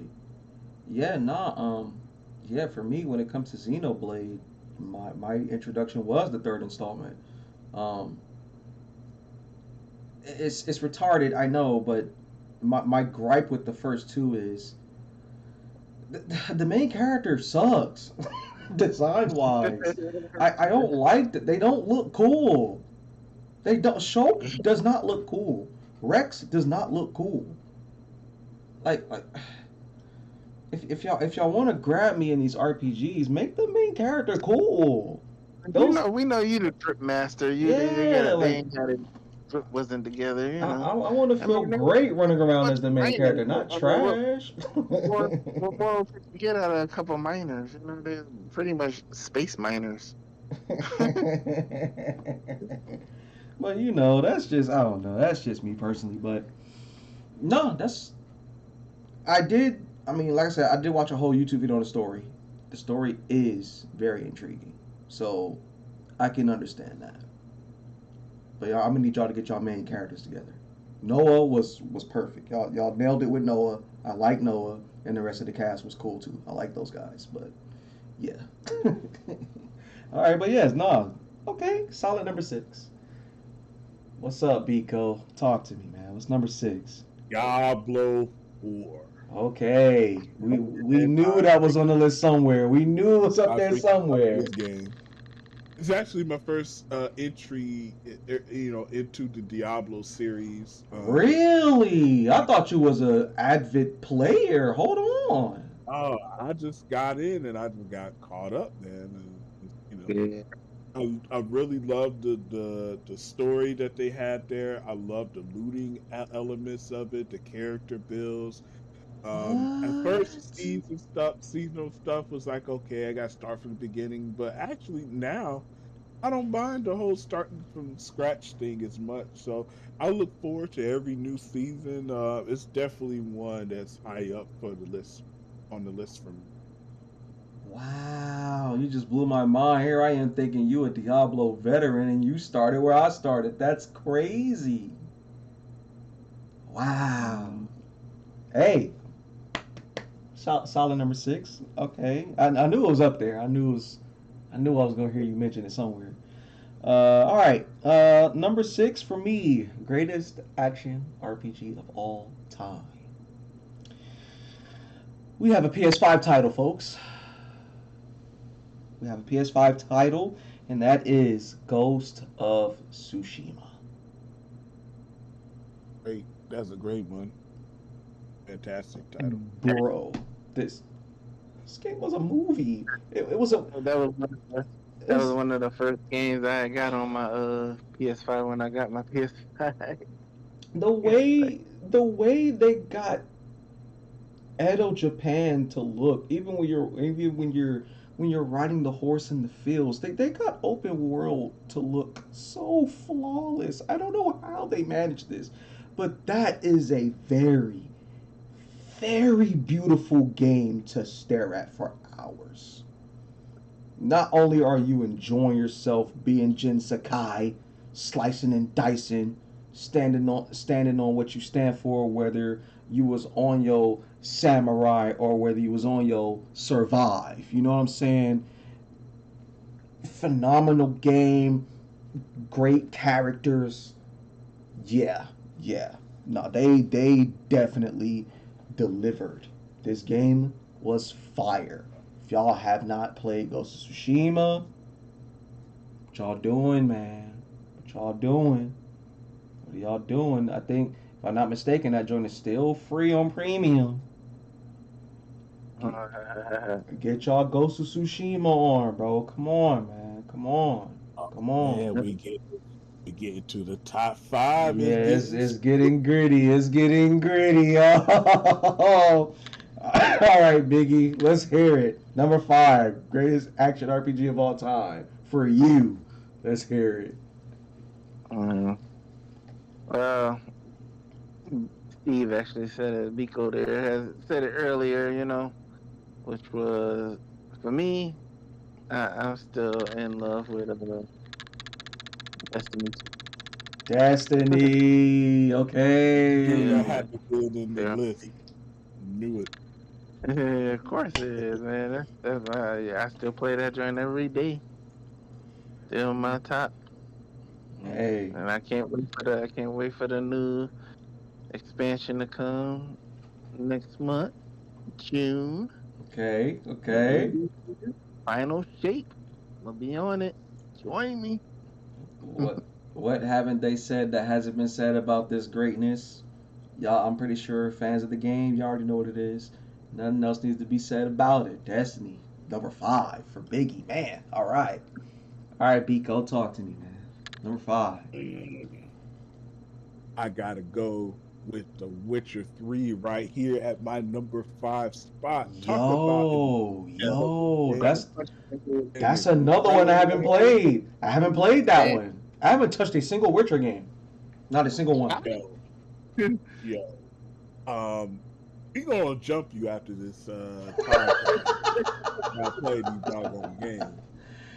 Yeah, nah. Yeah. For me, when it comes to Xenoblade, my introduction was the third installment. Um, it's retarded, I know, but my gripe with the first two is the main character sucks, design wise. I don't like that. They don't look cool. They don't. Shulk does not look cool. Rex does not look cool. Like if y'all want to grab me in these RPGs, make the main character cool. Those We know you the trip master. yeah, They like ain't got it. Trip wasn't together. I want to I feel mean, there was great running around much as the main minors. character, not I mean, trash. what more could you get out of a couple miners? They're pretty much space miners. But that's just I don't know. That's just me personally. But no, that's I did. I mean, like I said, I did watch a whole YouTube video on the story. The story is very intriguing, so I can understand that. But y'all, I'm gonna need y'all to get y'all main characters together. Noah was perfect. Y'all nailed it with Noah. I like Noah, and the rest of the cast was cool too. I like those guys, but yeah. All right, but yes, no. Okay, solid number 6. What's up, Biko? Talk to me, man. What's number 6? Diablo 4. Okay, we knew that was on the list somewhere. We knew it was up I there think somewhere. this game. It's actually my first entry, into the Diablo series. Really? I thought you was a avid player. Hold on. Oh, I just got in and I just got caught up, man. And, Yeah. I really loved the story that they had there. I loved the looting elements of it, the character builds. At first, What? seasonal stuff was like, okay, I got to start from the beginning. But actually, now I don't mind the whole starting from scratch thing as much. So I look forward to every new season. It's definitely one that's high up on the list for me. Wow, you just blew my mind. Here I am thinking you a Diablo veteran and you started where I started. That's crazy. Wow. Hey, solid number 6. Okay, I knew it was up there. I knew I was gonna hear you mention it somewhere. All right. Number 6 for me, greatest action RPG of all time. We have a PS5 title, folks. We have a PS5 title, and that is Ghost of Tsushima. Great, that's a great one. Fantastic title. Bro, this game was a movie. It was a. That was It was, one of the first games I got on my PS5 when I got my PS5. the way they got Edo Japan to look, even when you're riding the horse in the fields, they got open world to look so flawless. I don't know how they managed this, but that is a very, very beautiful game to stare at for hours. Not only are you enjoying yourself being Jin Sakai, slicing and dicing, standing on what you stand for, whether you was on your samurai or whether you was on your survive. You know what I'm saying? Phenomenal game, great characters. Yeah, yeah. No, they definitely delivered. This game was fire. If y'all have not played Ghost of Tsushima, what y'all doing, man? What y'all doing? What are y'all doing? I think, if I'm not mistaken, that joint is still free on premium. Get y'all Ghost of Tsushima on, bro. Come on, man. Come on. Come on. Man, we get into the top 5. Yeah, it's getting gritty. It's getting gritty. Oh. All right, Biggie. Let's hear it. Number 5, greatest action RPG of all time for you. Let's hear it. Steve actually said it. Biko there has said it earlier, you know, which was for me. I'm still in love with Destiny 2. Destiny. Dude, I Okay. Yeah, had to put it in the yeah. list. Knew it. Yeah, of course it is, man. That's why yeah, I still play that joint every day. Still my top, Hey. and I can't wait for the new expansion to come next month, June. Okay. And it'll Okay. be final shape. I'm gonna be on it. Join me. What what haven't they said that hasn't been said about this greatness? Y'all, I'm pretty sure fans of the game, you already know what it is. Nothing else needs to be said about it. Destiny, number 5 for Biggie, man. All right, Biko, talk to me, man. Number 5. I gotta go with The Witcher 3 right here at my number 5 spot. Talk about an Yo, incredible an that's another one I haven't incredible played. I haven't played that Man, one. I haven't touched a single Witcher game. Not a single one. show. Yo, we gonna jump you after this podcast. I play these doggone games.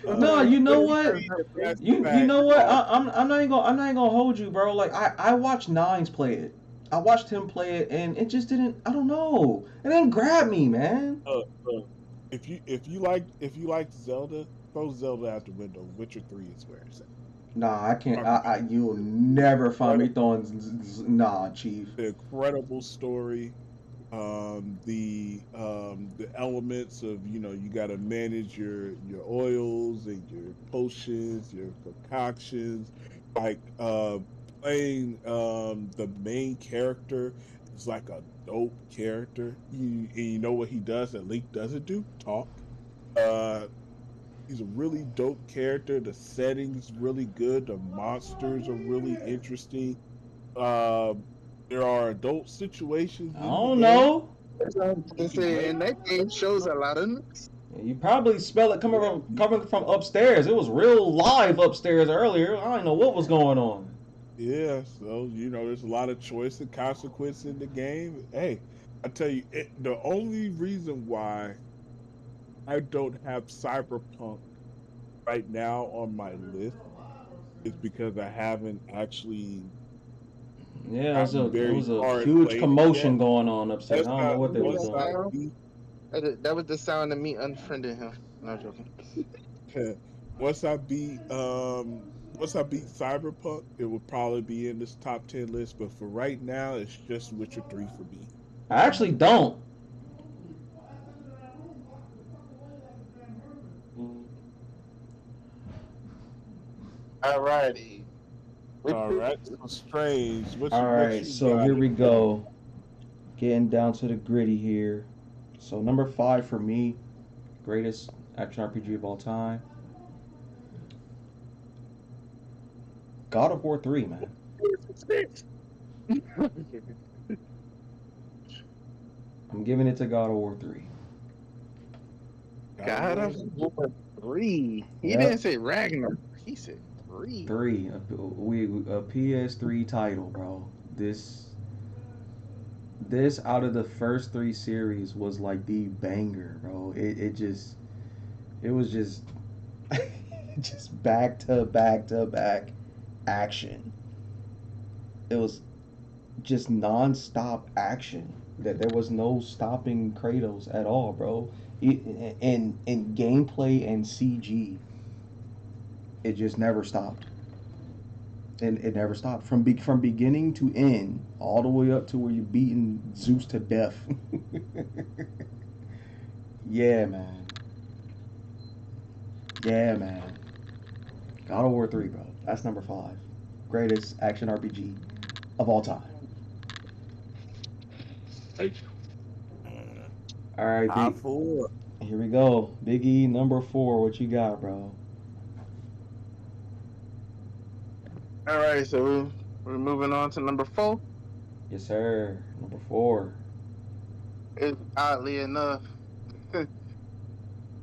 No, you know Witcher what? 3, that's You fact. know what? I'm not even gonna hold you, bro. Like I watched Nines play it. I watched him play it, and it just didn't. I don't know. It didn't grab me, man. Uh, if you like Zelda, throw Zelda out the window. Witcher 3 is where it's at. Nah, I can't. You'll never find me throwing. Nah, Chief. The incredible story, the elements of you got to manage your oils and your potions, your concoctions, like playing the main character is like a dope character. You know what he does that Link doesn't do? Talk. Uh, he's a really dope character. The setting's really good. The monsters are really interesting. Uh, there are adult situations I in the don't game. know. that's what I'm gonna say, and that game shows a lot of You probably smell it coming from upstairs. It was real live upstairs earlier. I don't know what was going on. Yeah, so there's a lot of choice and consequence in the game. Hey, I tell you, the only reason why I don't have Cyberpunk right now on my list is because I haven't actually Yeah, gotten it very was a far and huge played it commotion yet. going on upstairs. I don't know what they was Once I doing. beat that was the sound of me unfriending him. No I'm joking. once I beat Cyberpunk, it will probably be in this top 10 list. But for right now, it's just Witcher 3 for me. I actually don't. Alrighty. All right, so Strange. All What right, you so got? here we go. Getting down to the gritty here. So number 5 for me, greatest action RPG of all time. God of War 3, man. I'm giving it to God of War 3. God of War 3. He Yep. didn't say Ragnar. He said 3. 3, a PS3 title, bro. This out of the first 3 series was like the banger, bro. It was just just back to back to back action. It was just non-stop action. That there was no stopping Kratos at all, bro. In gameplay and CG, it just never stopped. And it never stopped from beginning to end, all the way up to where you're beating Zeus to death. Yeah, man. Yeah, man. God of War 3, bro. That's number 5. Greatest action RPG of all time. All right, Top Big. 4. Here we go. Big E, number 4. What you got, bro? Alright, so we're moving on to number 4. Yes, sir. Number 4. It's oddly enough,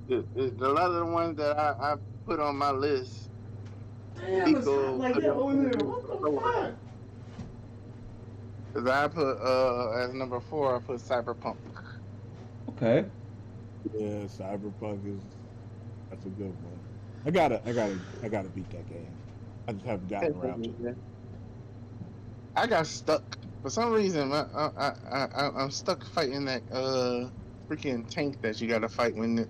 it's a lot of the ones that I put on my list. Damn, it's hot like that over there. What the fuck? Cause I put as number 4, I put Cyberpunk. Okay. Yeah, Cyberpunk is that's a good one. I gotta beat that game. I just haven't gotten around to it. I got stuck for some reason. I'm stuck fighting that freaking tank that you got to fight when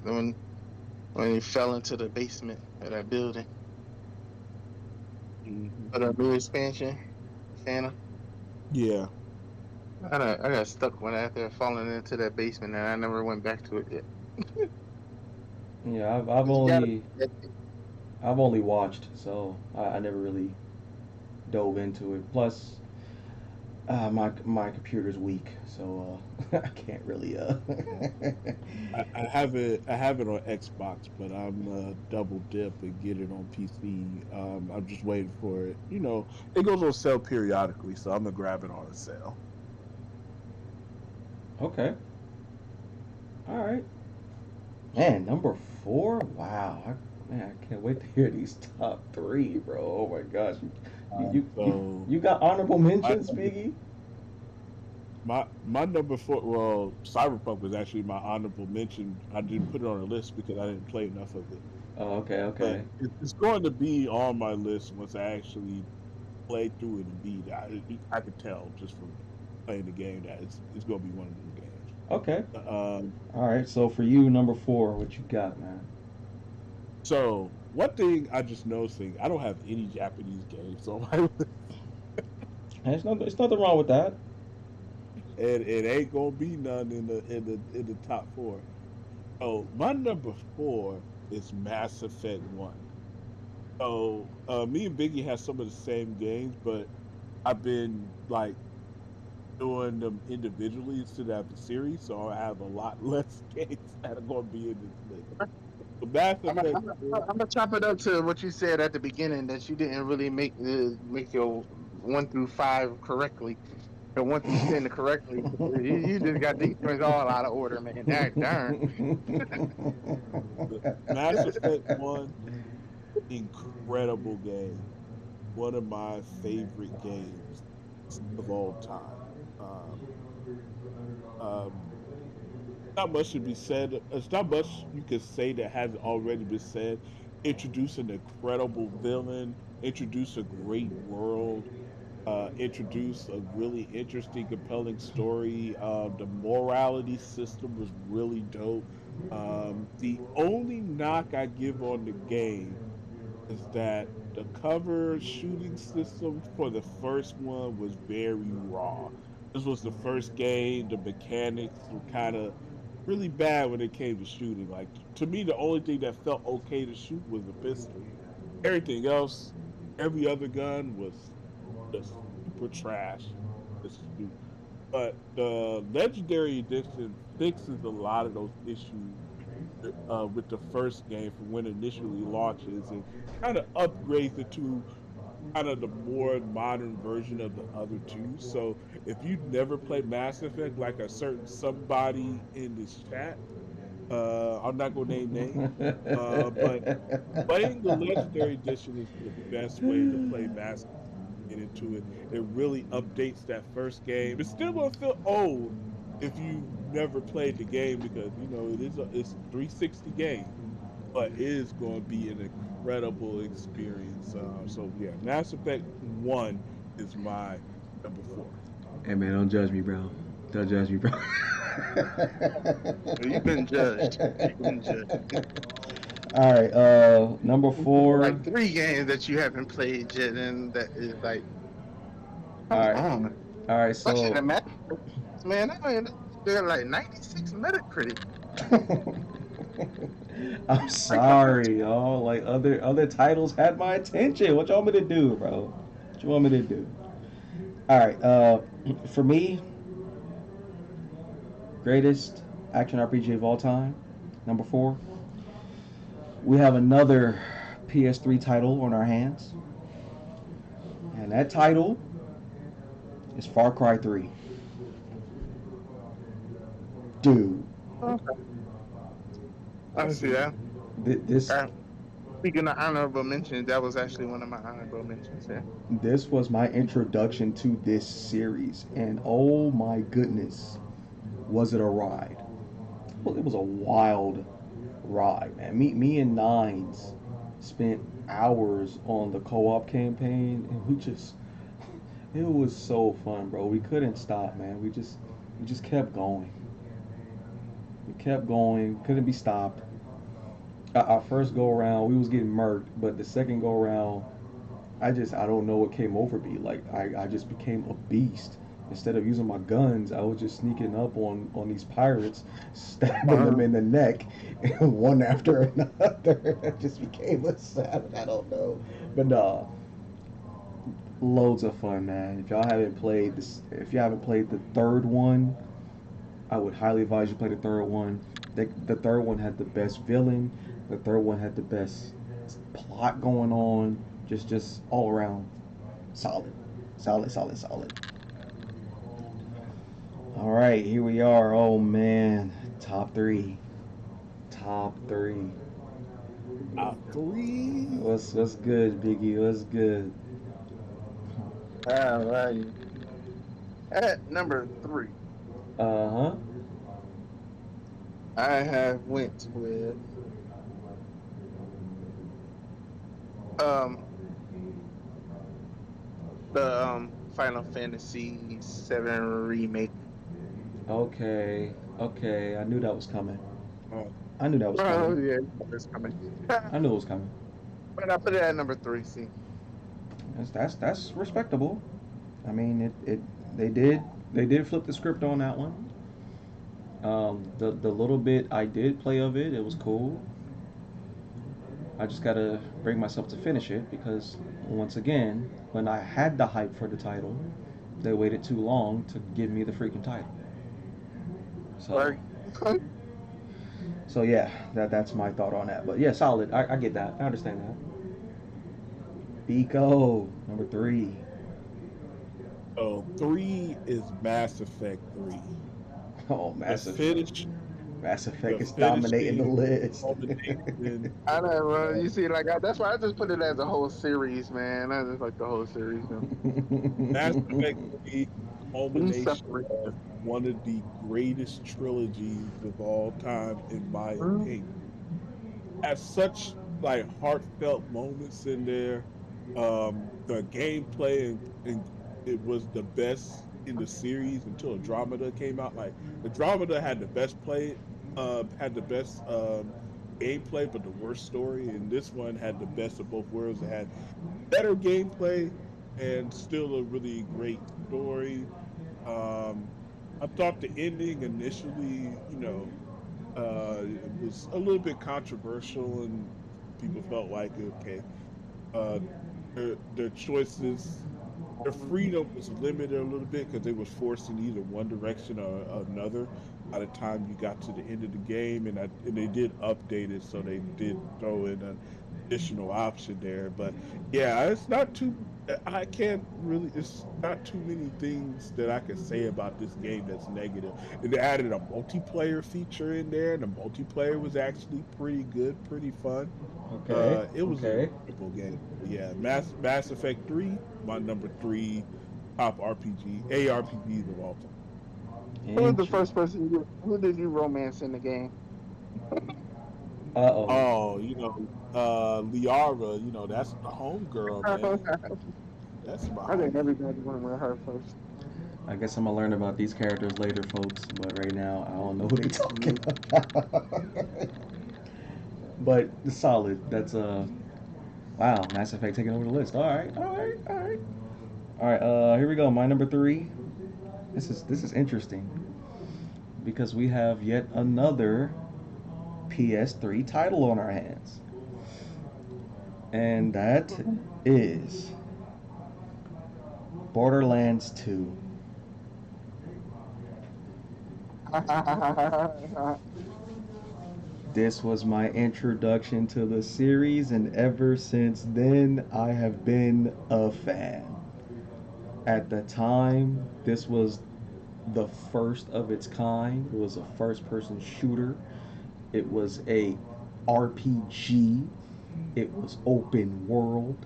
you fell into the basement of that building. Mhm. For the new expansion, Santa. Yeah, I got stuck when after falling into that basement, and I never went back to it yet. Yeah, You gotta. I've only watched, so I never really dove into it. Plus, my computer's weak, so I can't really I have it on Xbox, but I'm double dip and get it on PC. I'm just waiting for it. You know, it goes on sale periodically, so I'm gonna grab it on a sale. Okay. All right. Man, number 4. Wow. Man, I can't wait to hear these top 3, bro. Oh my gosh. So You got honorable my mentions, number, Biggie? my number 4, well, Cyberpunk was actually my honorable mention. I didn't put it on a list because I didn't play enough of it, Oh, okay, but okay. it's going to be on my list once I actually play through it and beat it. I could tell just from playing the game that it's going to be one of them games. Okay. Um, All right. So for you, number 4, what you got, man? so one thing I just noticing, I don't have any Japanese games on my list, Hey, it's nothing wrong with that. and it ain't gonna be none in the top 4. So my number 4 is Mass Effect 1. So me and Biggie have some of the same games, but I've been like doing them individually instead of the series, so I have a lot less games that are going to be in this list. So Mass Effect 4, I'm gonna chop it up to what you said at the beginning that you didn't really make your 1 through 5 correctly, or 1 through 10 correctly. You just got these things all out of order, man. That darn. Mass Effect 1, incredible game. One of my favorite games of all time. Um, um, not much should be said. It's not much you could say that hasn't already been said. Introduce an incredible villain, introduce a great world, introduce a really interesting, compelling story. The morality system was really dope. The only knock I give on the game is that the cover shooting system for the first one was very raw. This was the first game. The mechanics were kind of really bad when it came to shooting. Like to me, the only thing that felt okay to shoot was the pistol. Everything else, every other gun was just super trash to shoot. But the Legendary Edition fixes a lot of those issues with the first game from when it initially launches and kind of upgrades it to kind of the more modern version of the other two. So if you've never played Mass Effect, like a certain somebody in this chat, I'm not gonna name names, but playing the Legendary Edition is the best way to play Mass Effect. Get into it. It really updates that first game. It's still gonna feel old if you never played the game because you know it's a 360 game, but it is going to be an incredible experience. So yeah, Mass Effect 1 is my number 4. Hey man, don't judge me, bro. Don't judge me, bro. You've been judged. You've been judged. All right, number Like 4. 3 games that you haven't played yet, and that is like, All come right, on. all right. Especially So, the Mass man, I mean, they're like 96 Metacritic. I'm Like, come on. sorry, y'all. Like other titles had my attention. What you want me to do, bro? What you want me to do? All right. For me, greatest action RPG of all time. Number 4. We have another PS3 title on our hands, and that title is Far Cry 3. Dude, Okay. I see that. this Okay. Speaking of honorable mentions, that was actually one of my honorable mentions. Yeah. This was my introduction to this series, and oh my goodness, was it a ride? Well, it was a wild ride, man. Me and Nines spent hours on the co-op campaign, and it was so fun, bro. We couldn't stop, man. We just kept going. We kept going, couldn't be stopped. Our first go around, we was getting murked, but the second go around, I don't know what came over me. Like I just became a beast. Instead of using my guns, I was just sneaking up on these pirates, stabbing them in the neck, one after another. I just became a savage. I don't know, but loads of fun, man. If you haven't played the third one, I would highly advise you play the third one. The third one had the best villain. The third one had the best plot going on. Just all around solid, solid, solid, solid. All right, here we are. Oh man, top three, top three. Three. What's good, Biggie? What's good? All right. At number 3, Uh huh. I have went with um the Final Fantasy VII remake. Okay, okay. I knew that was coming. Oh, I knew that was Oh coming. yeah, it's coming. I knew it was coming. But I put it at number 3. See, That's respectable. I mean, it they did flip the script on that one. The little bit I did play of it, it was cool. I just gotta bring myself to finish it because once again, when I had the hype for the title, they waited too long to give me the freaking title. So right? so yeah, that's my thought on that. But yeah, solid. I get that. I understand that. Biko, number three. so three is Mass Effect 3. Oh, The finish, Mass Effect the is dominating the finishing list. culmination. I know. You see, like that's why I just put it as a whole series, man. I just like the whole series. You Mass Effect 3 know? culmination Separate. of one of the greatest trilogies of all time, in my Mm. opinion. Has such like heartfelt moments in there. The gameplay and it was the best in the series until Andromeda came out. Like Andromeda had the best play, had the best gameplay, but the worst story. And this one had the best of both worlds. It had better gameplay and still a really great story. Um, I thought the ending initially, it was a little bit controversial, and people felt like okay, uh, their choices, their freedom was limited a little bit because they was forced in either one direction or another. By the time you got to the end of the game, and they did update it, so they did throw in an additional option there. But yeah, it's not too. I can't really. It's not too many things that I can say about this game that's negative. And they added a multiplayer feature in there, and the multiplayer was actually pretty good, pretty fun. Okay, It was an okay. incredible game. Yeah, Mass Effect 3, my number 3 top RPG, ARPGs of all time. Who was the Inter- first person? Who did you romance in the game? Uh-oh. Oh, Liara, that's the homegirl, man. That's my I think homie. everybody went with her first. I guess I'm gonna learn about these characters later, folks. But right now, I don't know who they talking Mhm. about. But solid. That's wow. Mass Effect taking over the list. All right, all right, all right, all right. Here we go. My number three. This is interesting because we have yet another PS3 title on our hands, and that is Borderlands 2. This was my introduction to the series, and ever since then, I have been a fan. At the time, this was the first of its kind. It was a first person shooter, it was a RPG. It was open world.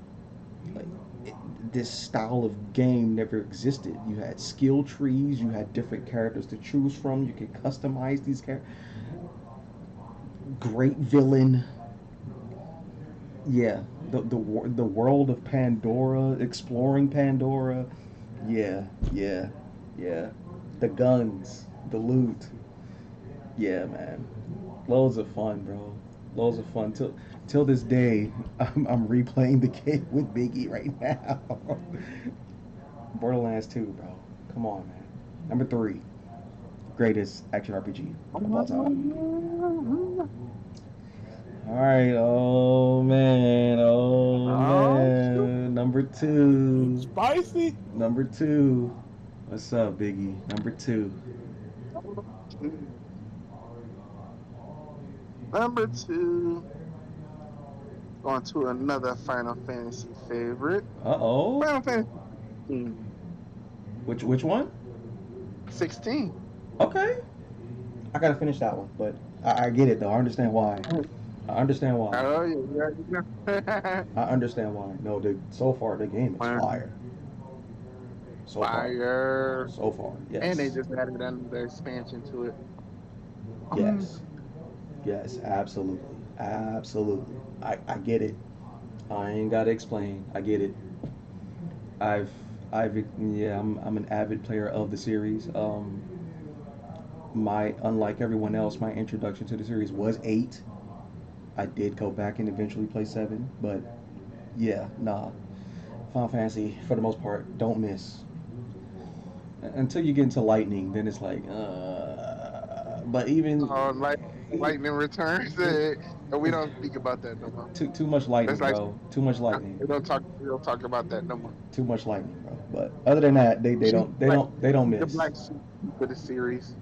Like it, this style of game never existed. You had skill trees. You had different characters to choose from. You could customize these characters. Great villain. Yeah, the world of Pandora, exploring Pandora. Yeah, yeah, yeah. The guns, the loot. Yeah, man. Loads of fun, bro. Loads of fun. Till this day, I'm replaying the game with Biggie right now. Borderlands 2, bro. Come on, man. Number 3, greatest action RPG of all time. All right. Oh man. Oh Oh, shoot. man. Number You 2. spicy? Number 2. What's up, Biggie? Number 2. Number two, going to another Final Fantasy favorite. Uh oh. Final Fantasy 16. Which one? 16. Okay. I gotta finish that one, but I get it though. I understand why. I understand why. Oh, yeah, you already know. I understand why. No, so far the game is Fire. fire. So far. Fire. So far. Yes. And they just added another expansion to it. Yes. Yes, absolutely. Absolutely. I get it. I ain't gotta explain. I get it. I've yeah, I'm an avid player of the series. My unlike everyone else, my introduction to the series was 8. I did go back and eventually play 7, but yeah, nah. Final Fantasy, for the most part, don't miss. Until you get into Lightning, then it's like, but even Like Lightning Returns, and we don't speak about that no more. too much lightning, That's like bro. Too much lightning. we don't talk about that no more. Too much lightning, bro. But other than that, they don't The miss. black sheep of the series.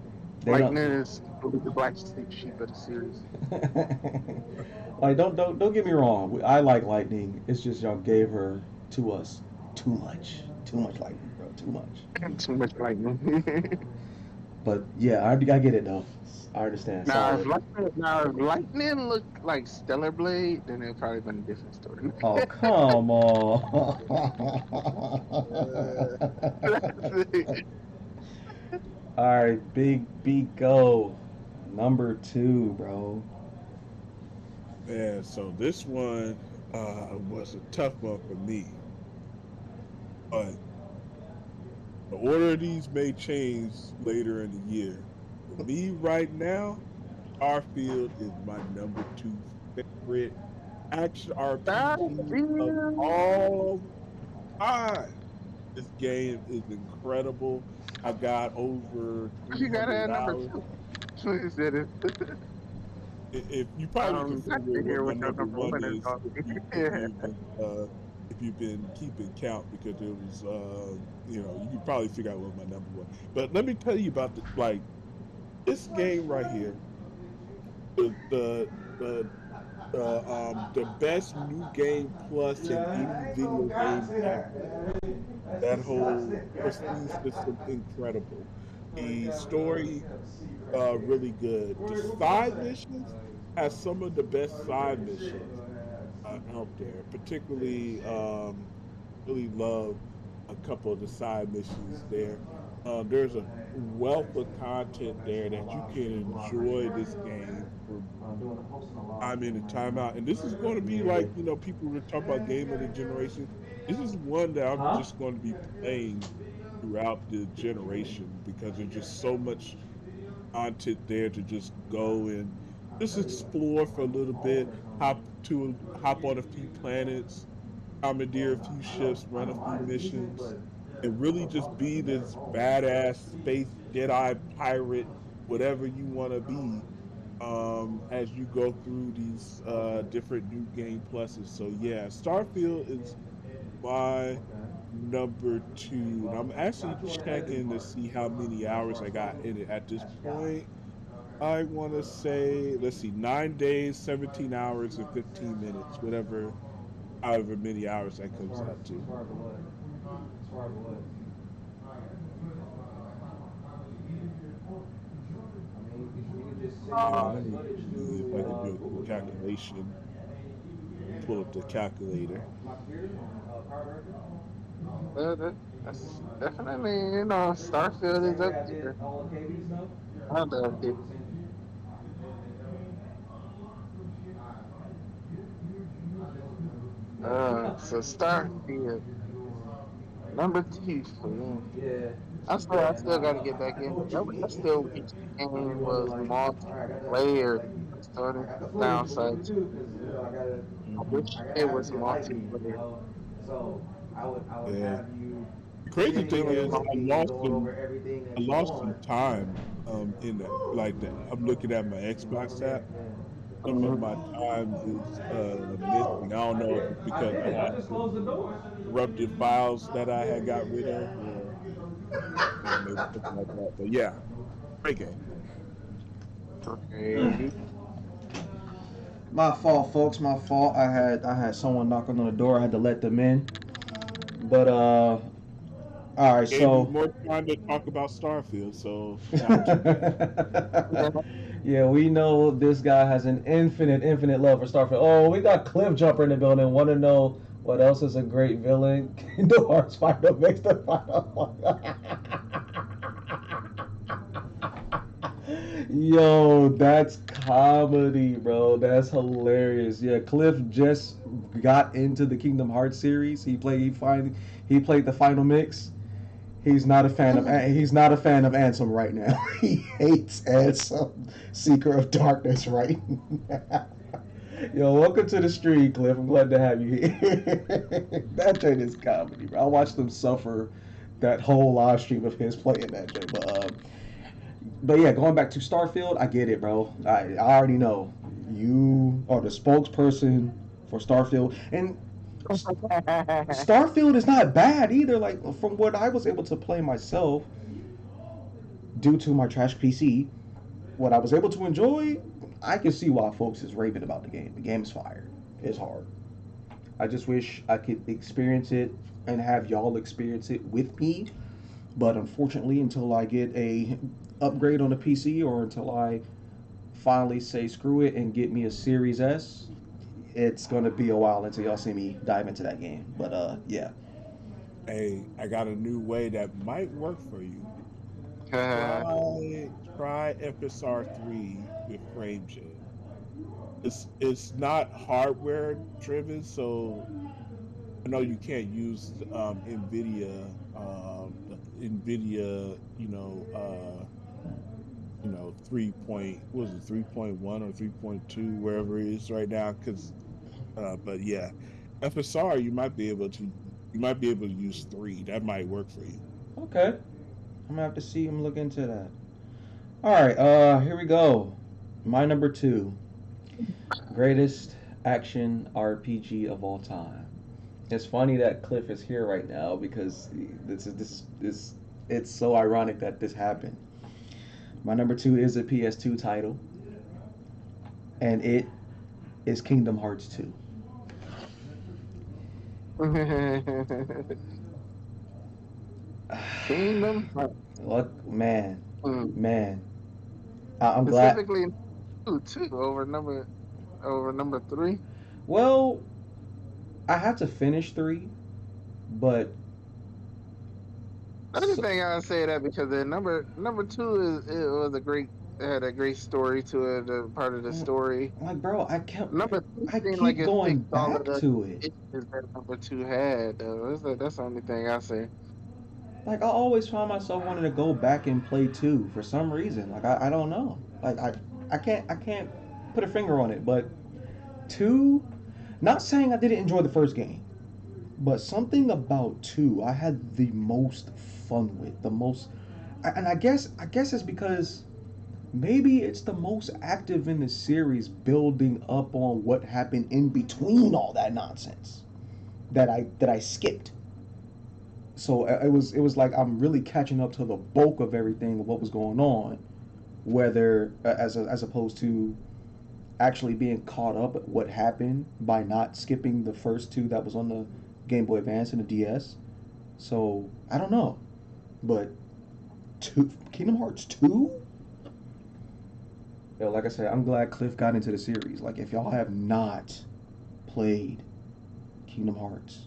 They Lightning don't. is the black sheep of the series. Like don't get me wrong. I like lightning. It's just y'all gave her to us too much lightning, bro. Too much. Too much lightning. But yeah, I get it though. I understand. Now, Solid. if Lightning looked like Stellar Blade, then it'd probably been a different story. Oh come on. All right, Big B go. Number 2, bro. Yeah, so this one was a tough one for me. But the order of these may change later in the year. For me right now, Starfield is my number 2 favorite action RPG of all time. This game is incredible. I got over You got it at 300 number hours. 2. You said it. If you probably can I figure can hear what my what your number number 1 one is. is if you've been keeping count, because it was you can probably figure out what my number 1. But let me tell you about this game right here. The best new game plus in any video game ever. That whole prestige system incredible. The story really good. The side missions has some of the best side missions out there. Particularly, really love a couple of the side missions there. There's a wealth of content there that you can enjoy this game for time in and time out. And this is going to be like, people were talking about game of the generation. This is one that I'm just going to be playing throughout the generation because there's just so much content there to just go and just explore for a little bit, hop on a few planets, commandeer a few ships, run a few missions, and really just be this badass space Jedi pirate, whatever you want to be, as you go through these different new game pluses. So yeah, Starfield is my number 2. And I'm actually checking to see how many hours I got in it at this point. I want to say, let's see, 9 days, 17 hours, and 15 minutes, however many hours that comes out to. Let me see if I can do a quick calculation. pull up the calculator. That's definitely, Starfield is up there. I love it. So Starfield, number two for me. I still got to get back in. I still wish the game was multiplayer. That's the only downside. I wish it was multiplayer. Yeah. The crazy thing is, I lost some time in that. Like that, I'm looking at my Xbox app. Some of Mhm. my time is missing. I don't know if it's because I had some corrupted files that I had got rid of, or maybe something like that. But yeah, great game. Crazy. My fault, folks. My fault. I had someone knocking on the door. I had to let them in. But all right. Gave you So more time to talk about Starfield, so not too bad. Yeah. yeah, we know this guy has an infinite love for Starfield. Oh, we got Cliff Jumper in the building. Want to know what else is a great villain? Kingdom Hearts final makes the final. Yo, that's comedy, bro. That's hilarious. Yeah, Cliff just got into the Kingdom Hearts series. He played the final mix. He's not a fan of Ansem right now. He hates Ansem, Seeker of Darkness right now. Yo, welcome to the stream, Cliff. I'm glad to have you here. That joint is comedy, bro. I watched him suffer that whole live stream of his playing that joint. But yeah, going back to Starfield, I get it, bro. I already know you are the spokesperson for Starfield, and Starfield is not bad either. Like from what I was able to play myself, due to my trash PC, what I was able to enjoy, I can see why folks is raving about the game. The game is fire. It's hard. I just wish I could experience it and have y'all experience it with me. But unfortunately, until I get a upgrade on the PC or until I finally say screw it and get me a Series S, it's gonna be a while until y'all see me dive into that game. But yeah. Hey, I got a new way that might work for you. Uh, Try FSR3 with FrameJet. It's not hardware driven, so I know you can't use Nvidia, 3.1 or 3.2, wherever it is right now. Because, but yeah, FSR you might be able to use 3. That might work for you. Okay. I'm gonna have to see him look into that. All right, here we go. My number 2, greatest action RPG of all time. It's funny that Cliff is here right now because this it's so ironic that this happened. My number 2 is a PS2 title, and it is Kingdom Hearts 2. Kingdom Hearts. Look, man, Mm. man, I'm glad. Specifically two over number three. Well, I had to finish 3, but The only thing I say that because the number two is it was a great it had a great story to it, a part of the story. like, bro, Number three I seemed like keep it going fixed all of back the to it. issues that number two had. Though that's the only thing I say. Like, I always find myself wanting to go back and play 2 for some reason. Like, I don't know. Like, I can't put a finger on it. But 2, not saying I didn't enjoy the first game, but something about 2 I had the most fun with, the most, and I guess it's because maybe it's the most active in the series, building up on what happened in between all that nonsense that I skipped. So it was like I'm really catching up to the bulk of everything of what was going on, whether as opposed to actually being caught up at what happened by not skipping the first 2 that was on the Game Boy Advance and the DS. So I don't know, but Kingdom Hearts 2. Yo, like I said, I'm glad Cliff got into the series. Like, if y'all have not played Kingdom Hearts,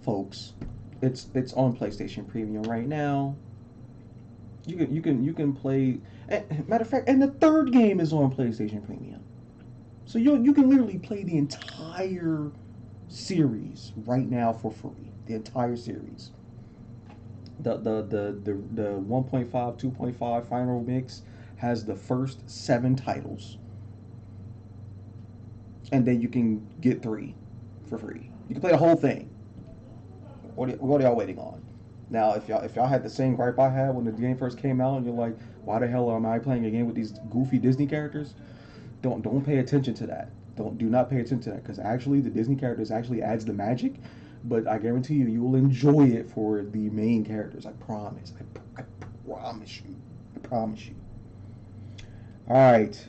folks, it's on PlayStation Premium right now. You can play. Matter of fact, and the third game is on PlayStation Premium. So you can literally play the entire series right now for free. The entire series. The 1.5 2.5 final mix has the first 7 titles, and then you can get 3 for free. You can play the whole thing. What are y'all waiting on? Now, if y'all had the same gripe I had when the game first came out, and you're like, why the hell am I playing a game with these goofy Disney characters? Don't pay attention to that. Do not pay attention to that, because actually the Disney characters actually adds the magic, but I guarantee you will enjoy it for the main characters. I promise. I promise you. I promise you. All right,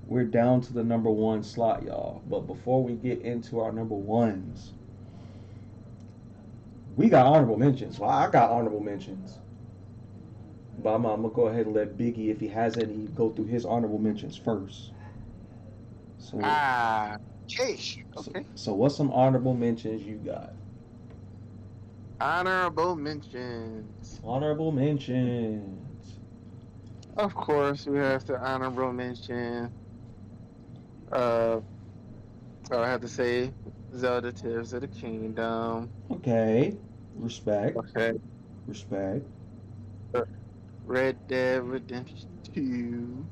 we're down to the number 1 slot, y'all. But before we get into our number 1s, we got honorable mentions. Well, I got honorable mentions, but I'm gonna go ahead and let Biggie, if he has any, go through his honorable mentions first. So, Okay. so, Okay. so what's some honorable mentions you got? Honorable mentions. Honorable mentions. Of course, we have to honorable mention. Uh, I have to say Zelda Tears of the Kingdom. Okay, respect, Okay. respect. Uh, Red Dead Redemption 2.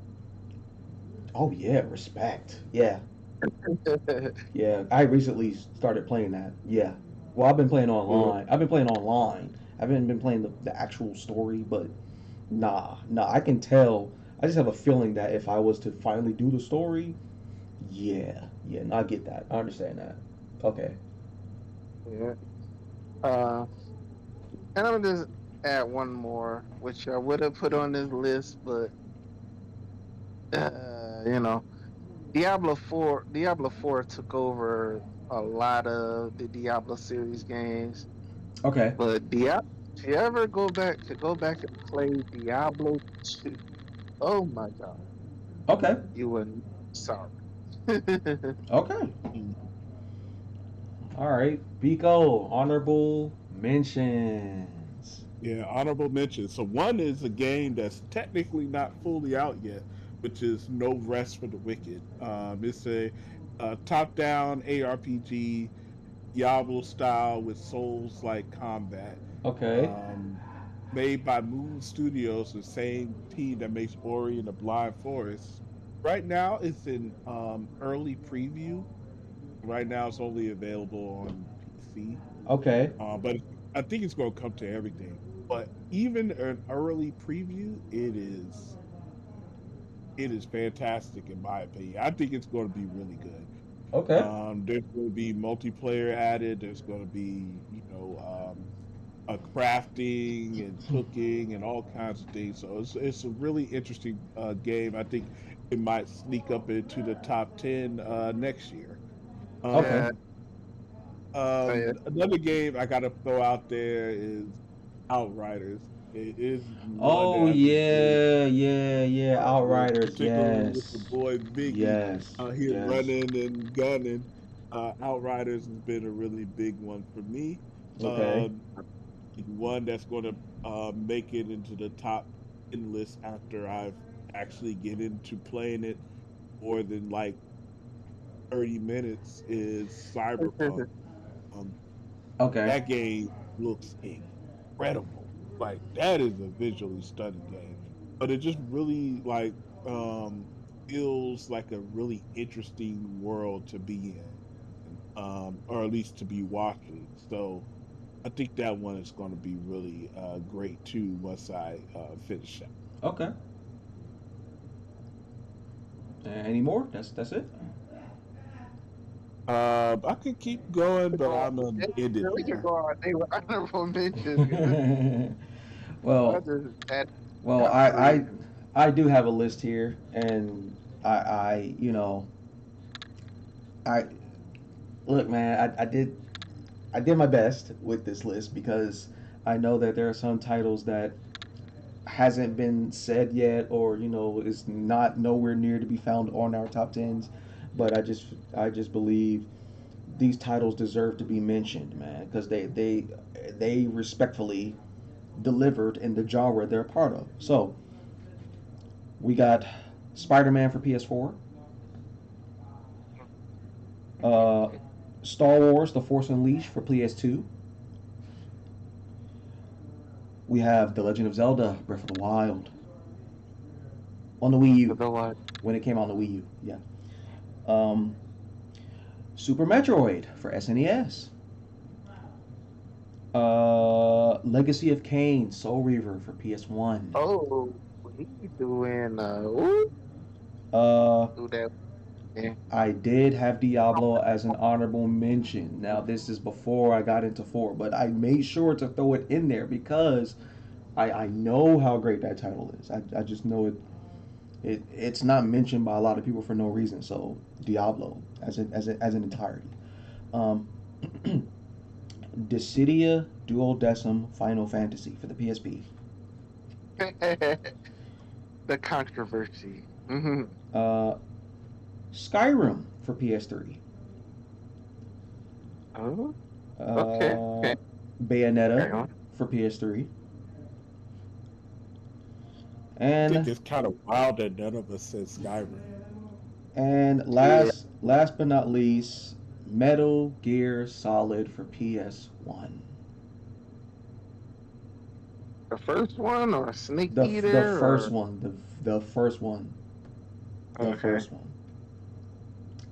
Oh yeah, respect. Yeah, yeah. I recently started playing that. Yeah. Well, I've been playing Cool. online. I've been playing online. I haven't been playing the actual story, but nah. I can tell. I just have a feeling that if I was to finally do the story, yeah. I get that. I understand that. Okay. Yeah. Uh, and I'm gonna just add one more, which I would have put on this list, but you know, Diablo 4 took over a lot of the Diablo series games. Okay. But if you ever go back and play Diablo 2, oh my God, Okay. you wouldn't be sorry. Okay. Mm. All right. Pico, honorable mentions. Yeah, honorable mention. So one is a game that's technically not fully out yet, which is No Rest for the Wicked. It's a top-down ARPG, Diablo style with Souls-like combat. Okay. Um, Made by Moon Studios, the same team that makes Ori and the Blind Forest. Right now, it's in early preview. Right now, it's only available on PC, Okay. but I think it's going to come to everything. But even an early preview, it is fantastic in my opinion. I think it's going to be really good. Okay. There's going to be multiplayer added. There's going to be, a crafting and cooking and all kinds of things. So it's a really interesting game. I think it might sneak up into the top 10 next year. Okay. Yeah, yeah. Another game I got to throw out there is Outriders. It is one Oh that I've been really yeah. with, Outriders. particularly with the Yes. boy Biggie Yes. here Yes. running and gunning. Outriders has been a really big one for me. Okay. Um, One that's going to make it into the top 10 list after I've actually get into playing it more than like 30 minutes is Cyberpunk. Um, Okay. that game looks incredible. Like that is a visually stunning game, but it just really like um, feels like a really interesting world to be in, or at least to be watching. So I think that one is going to be really great too once I finish it. Okay. Any more? That's it. I could keep going, but I'm gonna end it We can there. go all day with honorable mentions. 'Cause I well, just that well, got crazy. I do have a list here, and I I look, man. I did my best with this list because I know that there are some titles that hasn't been said yet, or is not nowhere near to be found on our top tens. but I just believe these titles deserve to be mentioned, man, because they respectfully delivered in the genre they're a part of. So we got Spider-Man for PS4, uh, Star Wars: The Force Unleashed for PS2. We have The Legend of Zelda: Breath of the Wild on the Wii For U the what? when it came on the Wii U. Yeah. Um, Super Metroid for SNES. Legacy of Kain: Soul Reaver for PS1. Oh, he doing ooh, Uh, do that. Yeah. I did have Diablo as an honorable mention. Now this is before I got into 4, but I made sure to throw it in there because I know how great that title is. I just know it's not mentioned by a lot of people for no reason. So Diablo as an entirety. Um, Dissidia Duodecim Final Fantasy for the PSP. The controversy. Hmm. Uh, Skyrim for PS3. Oh, okay. Uh, Okay. Bayonetta Hang on. for PS3. I think And it's kind of wild that none of us said Skyrim. and Yeah. last but not least, Metal Gear Solid for PS1. The first one or Snake The Eater first or one, the first one, the okay. first one.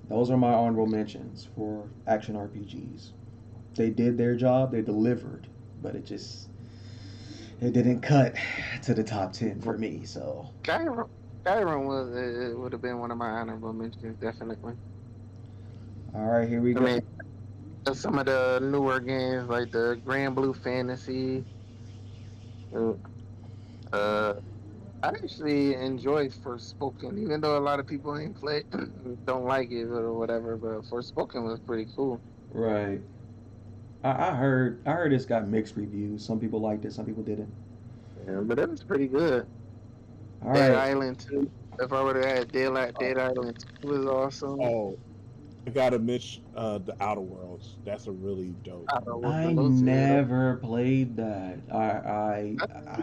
Those are my honorable mentions for action RPGs. They did their job, they delivered, but it didn't cut to the top 10 for me. So, Skyrim, Skyrim was it would have been one of my honorable mentions, definitely. all right, here we I go. mean, some of the newer games like the Grand Blue Fantasy. Uh, uh, I actually enjoy Forspoken, even though a lot of people ain't play, don't like it or whatever. But Forspoken was pretty cool. Right. I heard it's got mixed reviews. Some people liked it, some people didn't. Yeah, but it was pretty good. All Dead right. Island 2. If I would have had Dead Island 2 was awesome. Oh, I gotta mention the Outer Worlds. That's a really dope. Outer I Worlds, yeah. never played that. I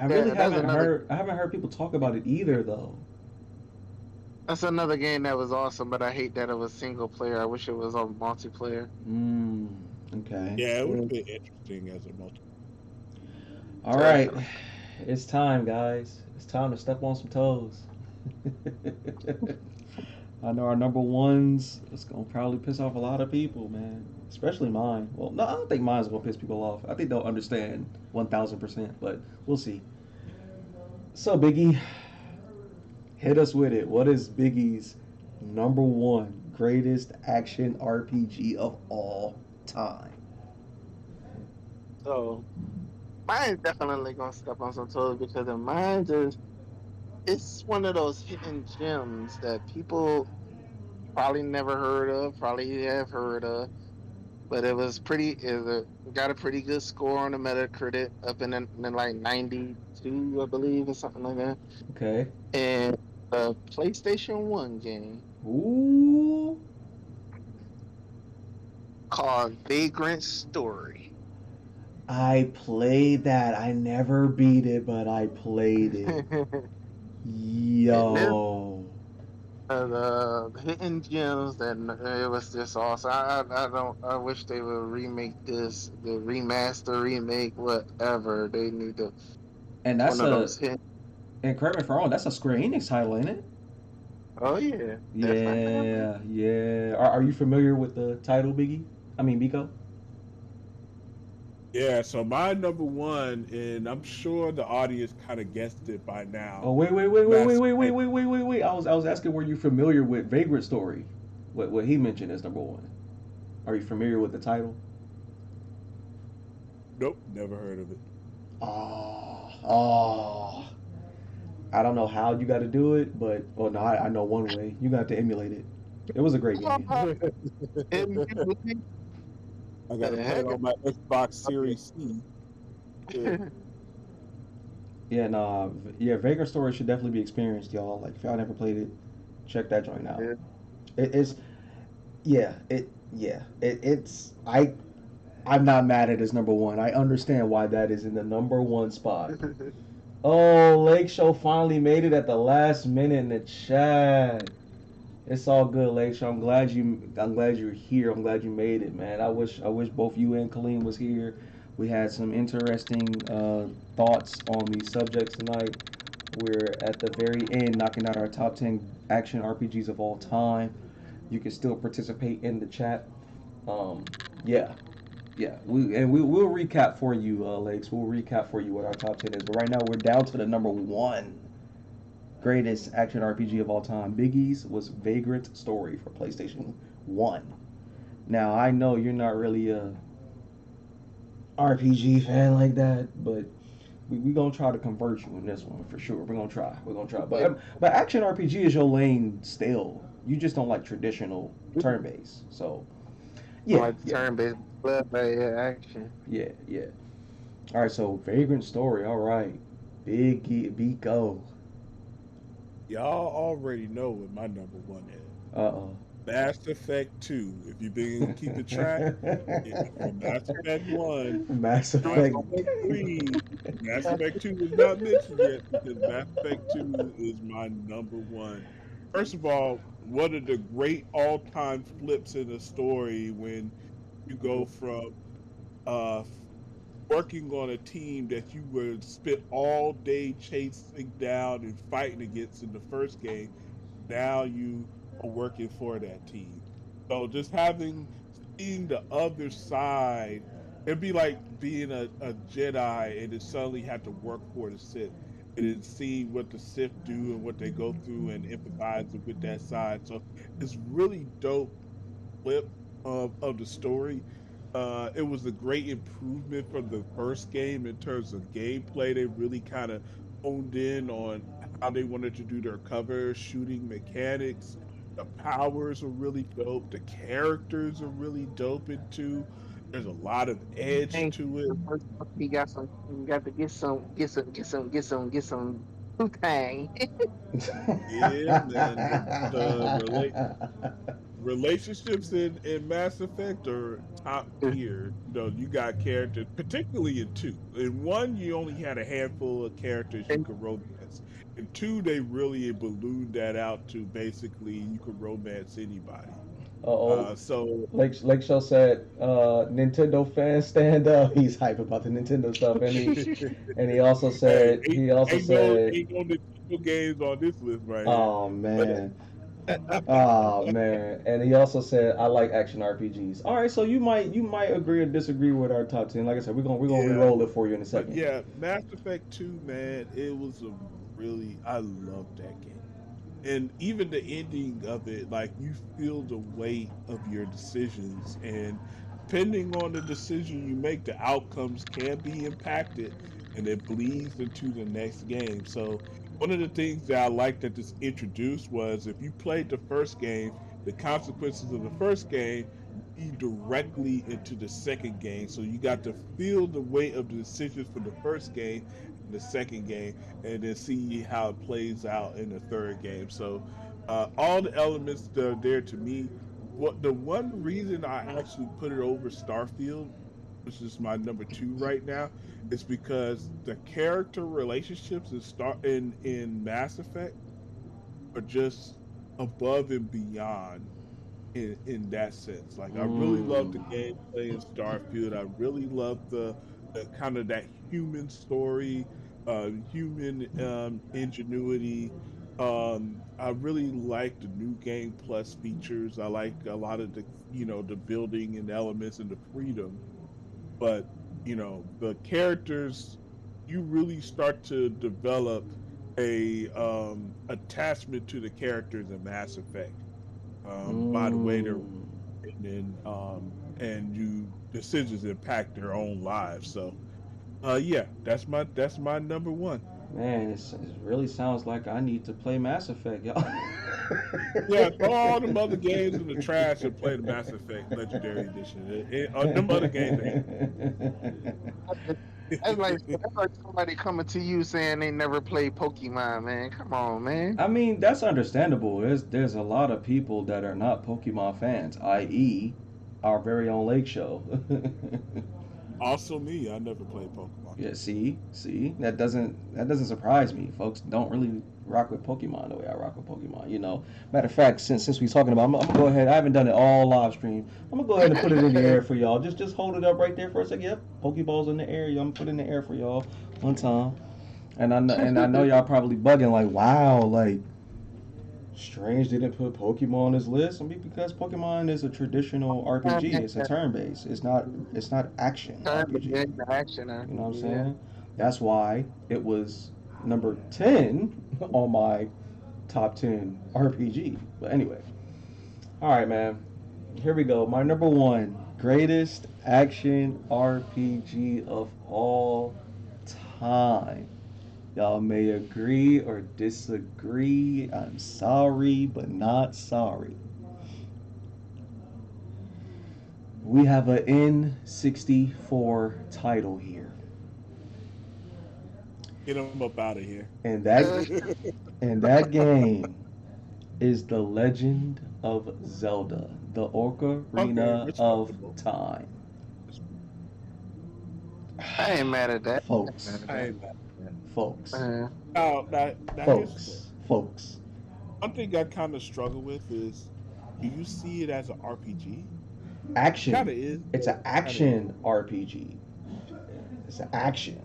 really Yeah, that's another haven't heard people talk about it either though. that's another game that was awesome, but I hate that it was single player. I wish it was on multiplayer. Mm, okay. Yeah, it would have Mm, been interesting as a multi. All right. definitely. It's time, guys. It's time to step on some toes. I know our number ones. It's gonna probably piss off a lot of people, man. Especially mine. Well, no, I don't think mine's gonna piss people off. I think they'll understand 1,000%, but we'll see. So, Biggie, hit us with it. What is Biggie's number one greatest action RPG of all time? So mine's definitely gonna step on some toes because of mine just it's one of those hidden gems that people probably never heard of, probably have heard of, but it was pretty. Got a pretty good score on the Metacritic, up in like 92, I believe, or something like that. Okay. And a PlayStation One game Ooh, called Vagrant Story. I played that. I never beat it, but I played it. And this Yo. the hidden gems that it was just awesome. I don't. I wish they would remake this, the remaster, remake, whatever they need to. And One that's of a, those hidden. and correct me if I'm wrong, that's a Square Enix title, ain't it? Oh yeah, definitely. Yeah, yeah. Are you familiar with the title, Biggie? I mean, Biko? Yeah, so my number one, and I'm sure the audience kind of guessed it by now. Oh, wait, Mass wait, wait, Effect. wait, wait, wait, wait. I was asking, were you familiar with Vagrant Story? What he mentioned as number one. Are you familiar with the title? Nope, never heard of it. Oh, oh. I don't know how you got to do it, but oh no, I know one way. You got to emulate it. It was a great game. I got to The play it heck? on my Xbox Series C. Yeah. Yeah, nah, yeah. Vagrant Story should definitely be experienced, y'all. Like if y'all never played it, check that joint out. Yeah. It's It's I'm not mad at his number one. I understand why that is in the number one spot. Oh, Lake Show finally made it at the last minute in the chat. It's all good, Lake Show. I'm glad you're here. I'm glad you made it, man. I wish both you and Colleen was here. We had some interesting thoughts on these subjects tonight. We're at the very end, knocking out our top 10 action RPGs of all time. You can still participate in the chat. Um, yeah, we'll recap for you, Lakes. We'll recap for you what our top 10 is. But right now, we're down to the number one greatest action RPG of all time. Biggie's was Vagrant Story for PlayStation 1. Now, I know you're not really a RPG fan like that, but we gonna try to convert you in this one for sure. We're gonna try. But action RPG is your lane still. You just don't like traditional turn based. So yeah, Like turn-based action. yeah. All right, so Vagrant Story. All right, Big Go. Y'all already know what my number one is. Uh-oh. Mass Effect 2. If you've been keeping track, it's from Mass Effect 1. Mass Mass Effect. Effect 3. Mass Effect 2 is not mentioned yet because Mass Effect 2 is my number one. First of all, one of the great all-time flips in the story when you go from working on a team that you would spend all day chasing down and fighting against in the first game. Now you are working for that team. So just seeing the other side, it'd be like being a Jedi and then suddenly have to work for the Sith. And then seeing what the Sith do and what they go through and empathizing with that side. So it's really dope flip of the story. It was a great improvement from the first game in terms of gameplay. They really kind of honed in on how they wanted to do their cover shooting mechanics. The powers are really dope. The characters are really dope too. There's a lot of edge to it. He got some. You got to get some Wu-Tang. Yeah, man. Relationships in Mass Effect are top tier. You got characters, particularly in 2. In 1, you only had a handful of characters you could romance. In 2, they really ballooned that out to basically you could romance anybody. So Lake Show said, Nintendo fans stand up. He's hype about the Nintendo stuff, and he also said ain't no Nintendo games on this list right here. Oh man. Oh man. And he also said I like action RPGs. All right, so you might agree or disagree with our top 10. Like I said, we're gonna re-roll it for you in a second. But yeah, Mass Effect 2, man, it was I loved that game. And even the ending of it, like you feel the weight of your decisions, and depending on the decision you make, the outcomes can be impacted, and it bleeds into the next game. So one of the things that I liked that this introduced was if you played the first game, the consequences of the first game lead directly into the second game. So you got to feel the weight of the decisions from the first game in the second game, and then see how it plays out in the third game. So all the elements that are there to me. The one reason I actually put it over Starfield, which is my number 2 right now, is because the character relationships in Mass Effect are just above and beyond in that sense. Like I really love the gameplay in Starfield. I really love the kind of that human story, human ingenuity. I really like the new game plus features. I like a lot of the building and elements and the freedom. But the characters, you really start to develop a attachment to the characters in Mass Effect by the way they're written, and decisions impact their own lives. So yeah, that's my number one. Man, it really sounds like I need to play Mass Effect, y'all. Yeah, throw all them other games in the trash and play the Mass Effect Legendary Edition. Them other games, That's like somebody coming to you saying they never played Pokemon, man. Come on, man. I mean, that's understandable. There's a lot of people that are not Pokemon fans, i.e., our very own Lake Show. Also, me, I never played Pokemon. Yeah, see, that doesn't surprise me. Folks don't really rock with Pokemon the way I rock with Pokemon. Matter of fact, since we talking about, I'm gonna go ahead. I haven't done it all live stream. I'm gonna go ahead and put it in the air for y'all. Just hold it up right there for a second. Yep, Pokeballs in the air. I'm gonna put it in the air for y'all one time. And I know y'all probably bugging like, wow, like Strange didn't put Pokemon on his list. I mean, because Pokemon is a traditional RPG. It's a turn based. It's not action RPG. Action, You know what I'm yeah. saying? That's why it was number 10 on my top 10 RPG. But anyway, all right, man. Here we go. My number one greatest action RPG of all time. Y'all may agree or disagree. I'm sorry, but not sorry. We have an N64 title here. Get him up out of here. And that game is The Legend of Zelda, the Ocarina of respectable. Time. I ain't mad at that. Folks, I ain't mad. folks, Now, here's the thing. folks. One thing I kind of struggle with is, do you see it as an RPG? Action. Kinda is. It's an action RPG. It's an action.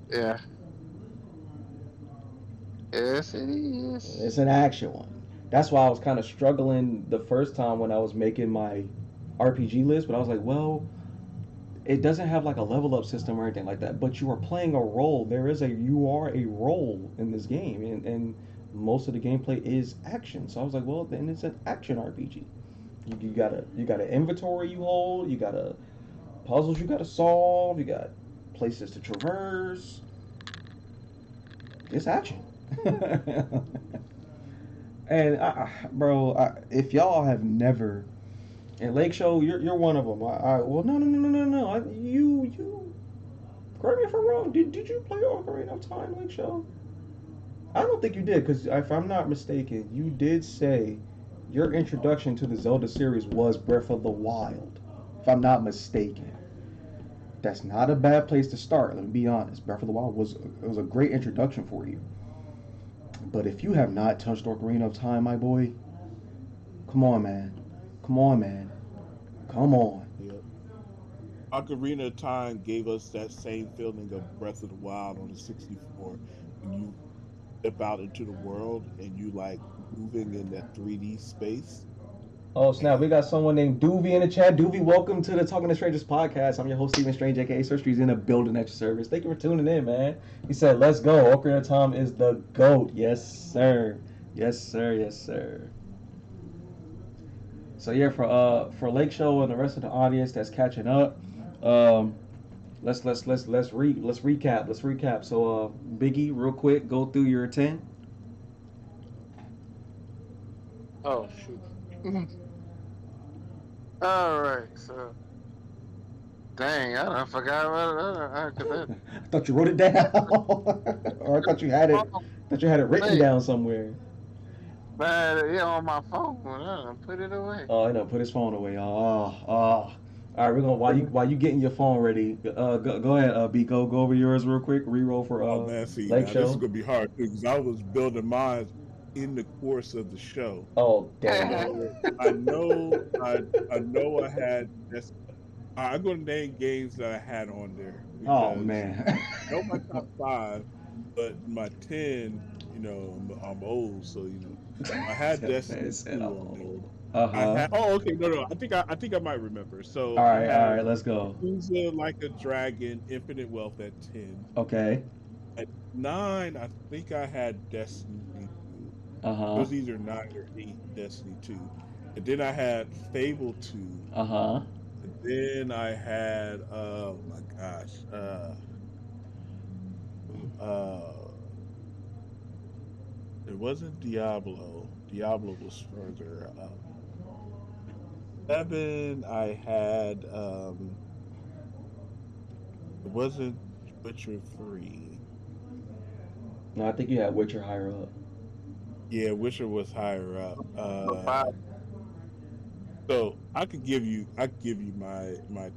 Yeah. Yes, it is. It's an action one. That's why I was kind of struggling the first time when I was making my RPG list, but I was like, well, it doesn't have like a level up system or anything like that, but you are playing a role. You are a role in this game, and most of the gameplay is action. So I was like, well, then it's an action RPG. You got an inventory you hold, you got puzzles you got to solve, you got places to traverse. It's action. And if y'all have never, and Lake Show, you're one of them. Well, no. You correct me if I'm wrong. Did you play Ocarina of Time, Lake Show? I don't think you did, because if I'm not mistaken, you did say your introduction to the Zelda series was Breath of the Wild. If I'm not mistaken, that's not a bad place to start. Let me be honest. Breath of the Wild was a great introduction for you. But if you have not touched Ocarina of Time, my boy, come on, man. Come on. Yep. Ocarina of Time gave us that same feeling of Breath of the Wild on the 64. When you step out into the world and you like moving in that 3D space. Oh snap! We got someone named Doovie in the chat. Doovie, welcome to the Talking to Strangers podcast. I'm your host, Steven Strange, aka Sir Street's in the building at your service. Thank you for tuning in, man. He said, "Let's go. Ocarina of Time is the GOAT." Yes, sir. Yes, sir. Yes, sir. So yeah, for Lake Show and the rest of the audience that's catching up, let's recap. Let's recap. So Biggie, real quick, go through your 10. Oh shoot. All right, so dang, I done forgot what I thought you wrote it down, or I thought you had it written down somewhere. But yeah, on my phone, I done put it away. Oh, I know. Put his phone away. All right, we're gonna while you getting your phone ready. Go ahead, Biko. Go over yours real quick. Reroll for Oh man, see, Lake now Show. this is gonna be hard because I was building mine in the course of the show. Oh, damn. I know I had this. I'm gonna name games that I had on there. Oh man. I know my top 5, but my 10, I'm old, so I had Destiny 2 on there. Okay, no. I think I might remember. So all right, let's go. Yakuza Like a Dragon, Infinite Wealth at 10. Okay. At 9, I think I had Destiny 2. It was either 9 or 8 Destiny 2. And then I had Fable 2. And then I had oh my gosh. It wasn't Diablo. Diablo was further up. 7, I had It wasn't Witcher 3. No, I think you had Witcher higher up. Yeah, Witcher was higher up. Five. So I could give you my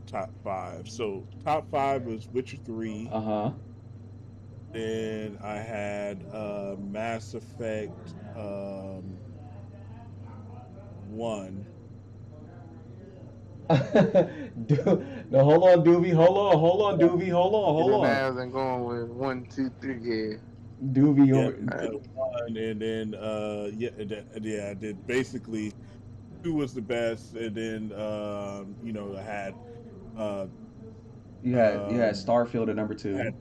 top five. So top five was Witcher 3. Uh Then I had Mass Effect 1. huh. No, hold on, Doobie. Hold on, Doobie. Hold And then on. I was going with 1, 2, 3. Yeah. Doobie Yeah, over. one, and then yeah, I did basically 2 was the best, and then I had uh You had um Starfield at number I two, had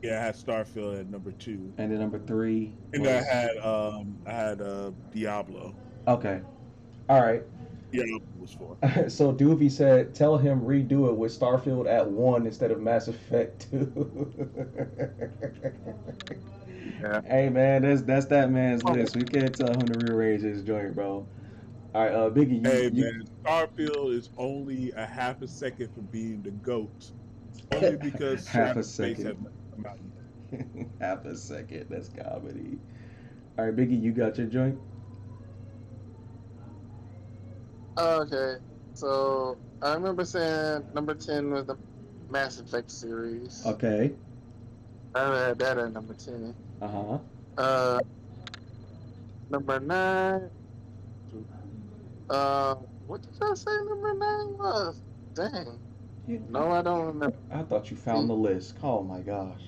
yeah, I had Starfield at number 2. and then number three And was I had Diablo. okay. All right. Diablo was 4. So Doobie said, "Tell him redo it with Starfield at 1 instead of Mass Effect 2." Yeah. Hey man, that's that man's list. We can't tell him to rearrange his joint, bro. All right, Biggie, Hey you man, Starfield is only a half a second from being the GOAT. Only because half a Shadow Space second, has not come out yet. half a second. That's comedy. All right, Biggie, you got your joint. Okay. So I remember saying number 10 was the Mass Effect series. Okay. I had that at number 10. Uh Uh, number 9. What did I say number 9 was? Dang. huh. No, I don't remember. I thought you found the list. Oh my gosh.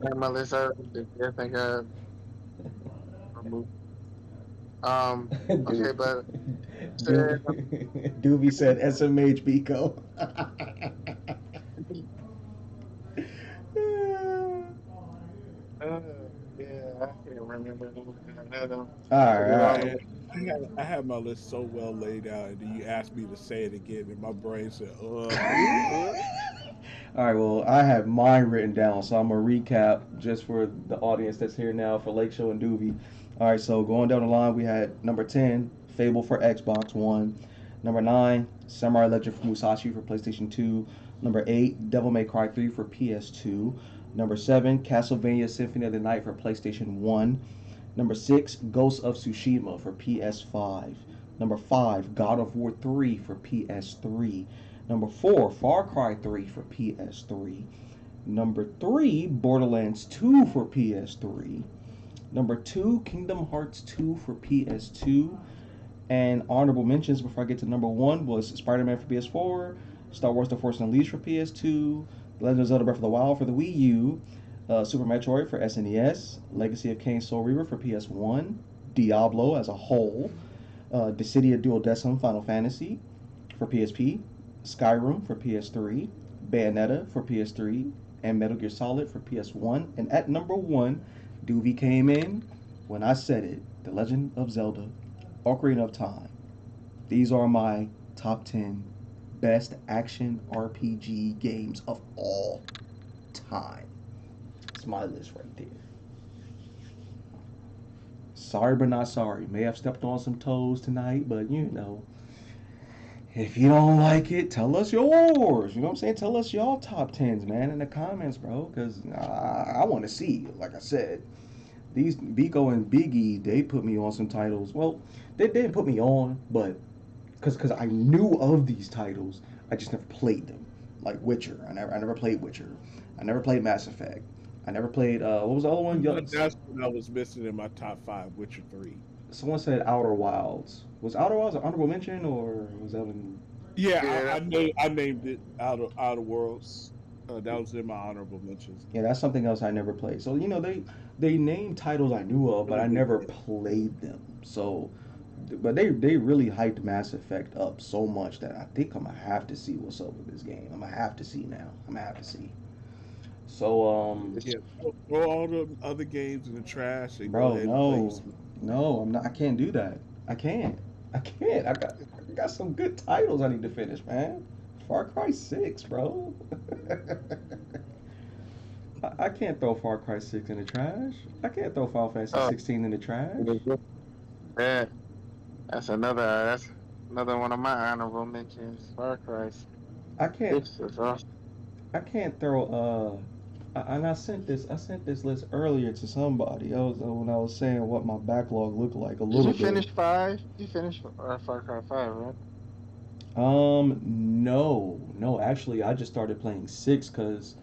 On my list, I think I removed. Okay, but said, Doobie said SMH Biko. uh, yeah, I can't remember. I don't All right, all go all the right. way. I had my list so well laid out, and then you asked me to say it again, and my brain said, All right, well, I have mine written down, so I'm gonna recap just for the audience that's here now for Lake Show and Doobie. All right, so going down the line, we had number 10, Fable for Xbox One. Number 9, Samurai Legend for Musashi for PlayStation 2. Number 8, Devil May Cry 3 for PS2. Number 7, Castlevania Symphony of the Night for PlayStation 1. Number 6, Ghost of Tsushima for PS5. Number 5, God of War 3 for PS3. Number 4, Far Cry 3 for PS3. Number 3, Borderlands 2 for PS3. Number 2, Kingdom Hearts 2 for PS2. And honorable mentions before I get to number 1 was Spider-Man for PS4, Star Wars The Force Unleashed for PS2, The Legend of Zelda Breath of the Wild for the Wii U, Super Metroid for SNES, Legacy of Kain Soul Reaver for PS1, Diablo as a whole, Dissidia Duodecim Final Fantasy for PSP, Skyrim for PS3, Bayonetta for PS3, and Metal Gear Solid for PS1. And at number 1, Doovie came in when I said it, The Legend of Zelda Ocarina of Time. These are my top 10 best action RPG games of all time. It's my list right there. Sorry, but not sorry. May have stepped on some toes tonight, but if you don't like it, tell us yours. You know what I'm saying? Tell us y'all top 10s, man, in the comments, bro, because I want to see. Like I said, these Biko and Biggie, they put me on some titles. Well, they didn't put me on, but because I knew of these titles, I just never played them. Like Witcher, I never played Witcher. I never played Mass Effect. I never played what was the other one? that's what I was missing in my top 5, Witcher 3. Someone said Outer Wilds. Was Outer Wilds an honorable mention, or was that one? Yeah, Yeah. I named it Outer Worlds. That was in my honorable mentions. Yeah, that's something else I never played. So they named titles I knew of, but I never played them. So, but they really hyped Mass Effect up so much that I think I'm gonna have to see what's up with this game. I'm gonna have to see now. I'm gonna have to see. So Yeah, throw all the other games in the trash and go bro, ahead and play no, some. no, I'm not. I can't do that. I can't. I can't. I got some good titles I need to finish, man. Far Cry 6, bro. I can't throw Far Cry 6 in the trash. I can't throw Final Fantasy Oh, 16 in the trash. yeah. That's another one of my honorable mentions. Far Cry I can't. 6 is awesome. I can't throw and I sent this list earlier to somebody else when I was saying what my backlog looked like a Did little you bit. finish 5? You finished Far Cry 5, right? No, actually, I just started playing six cause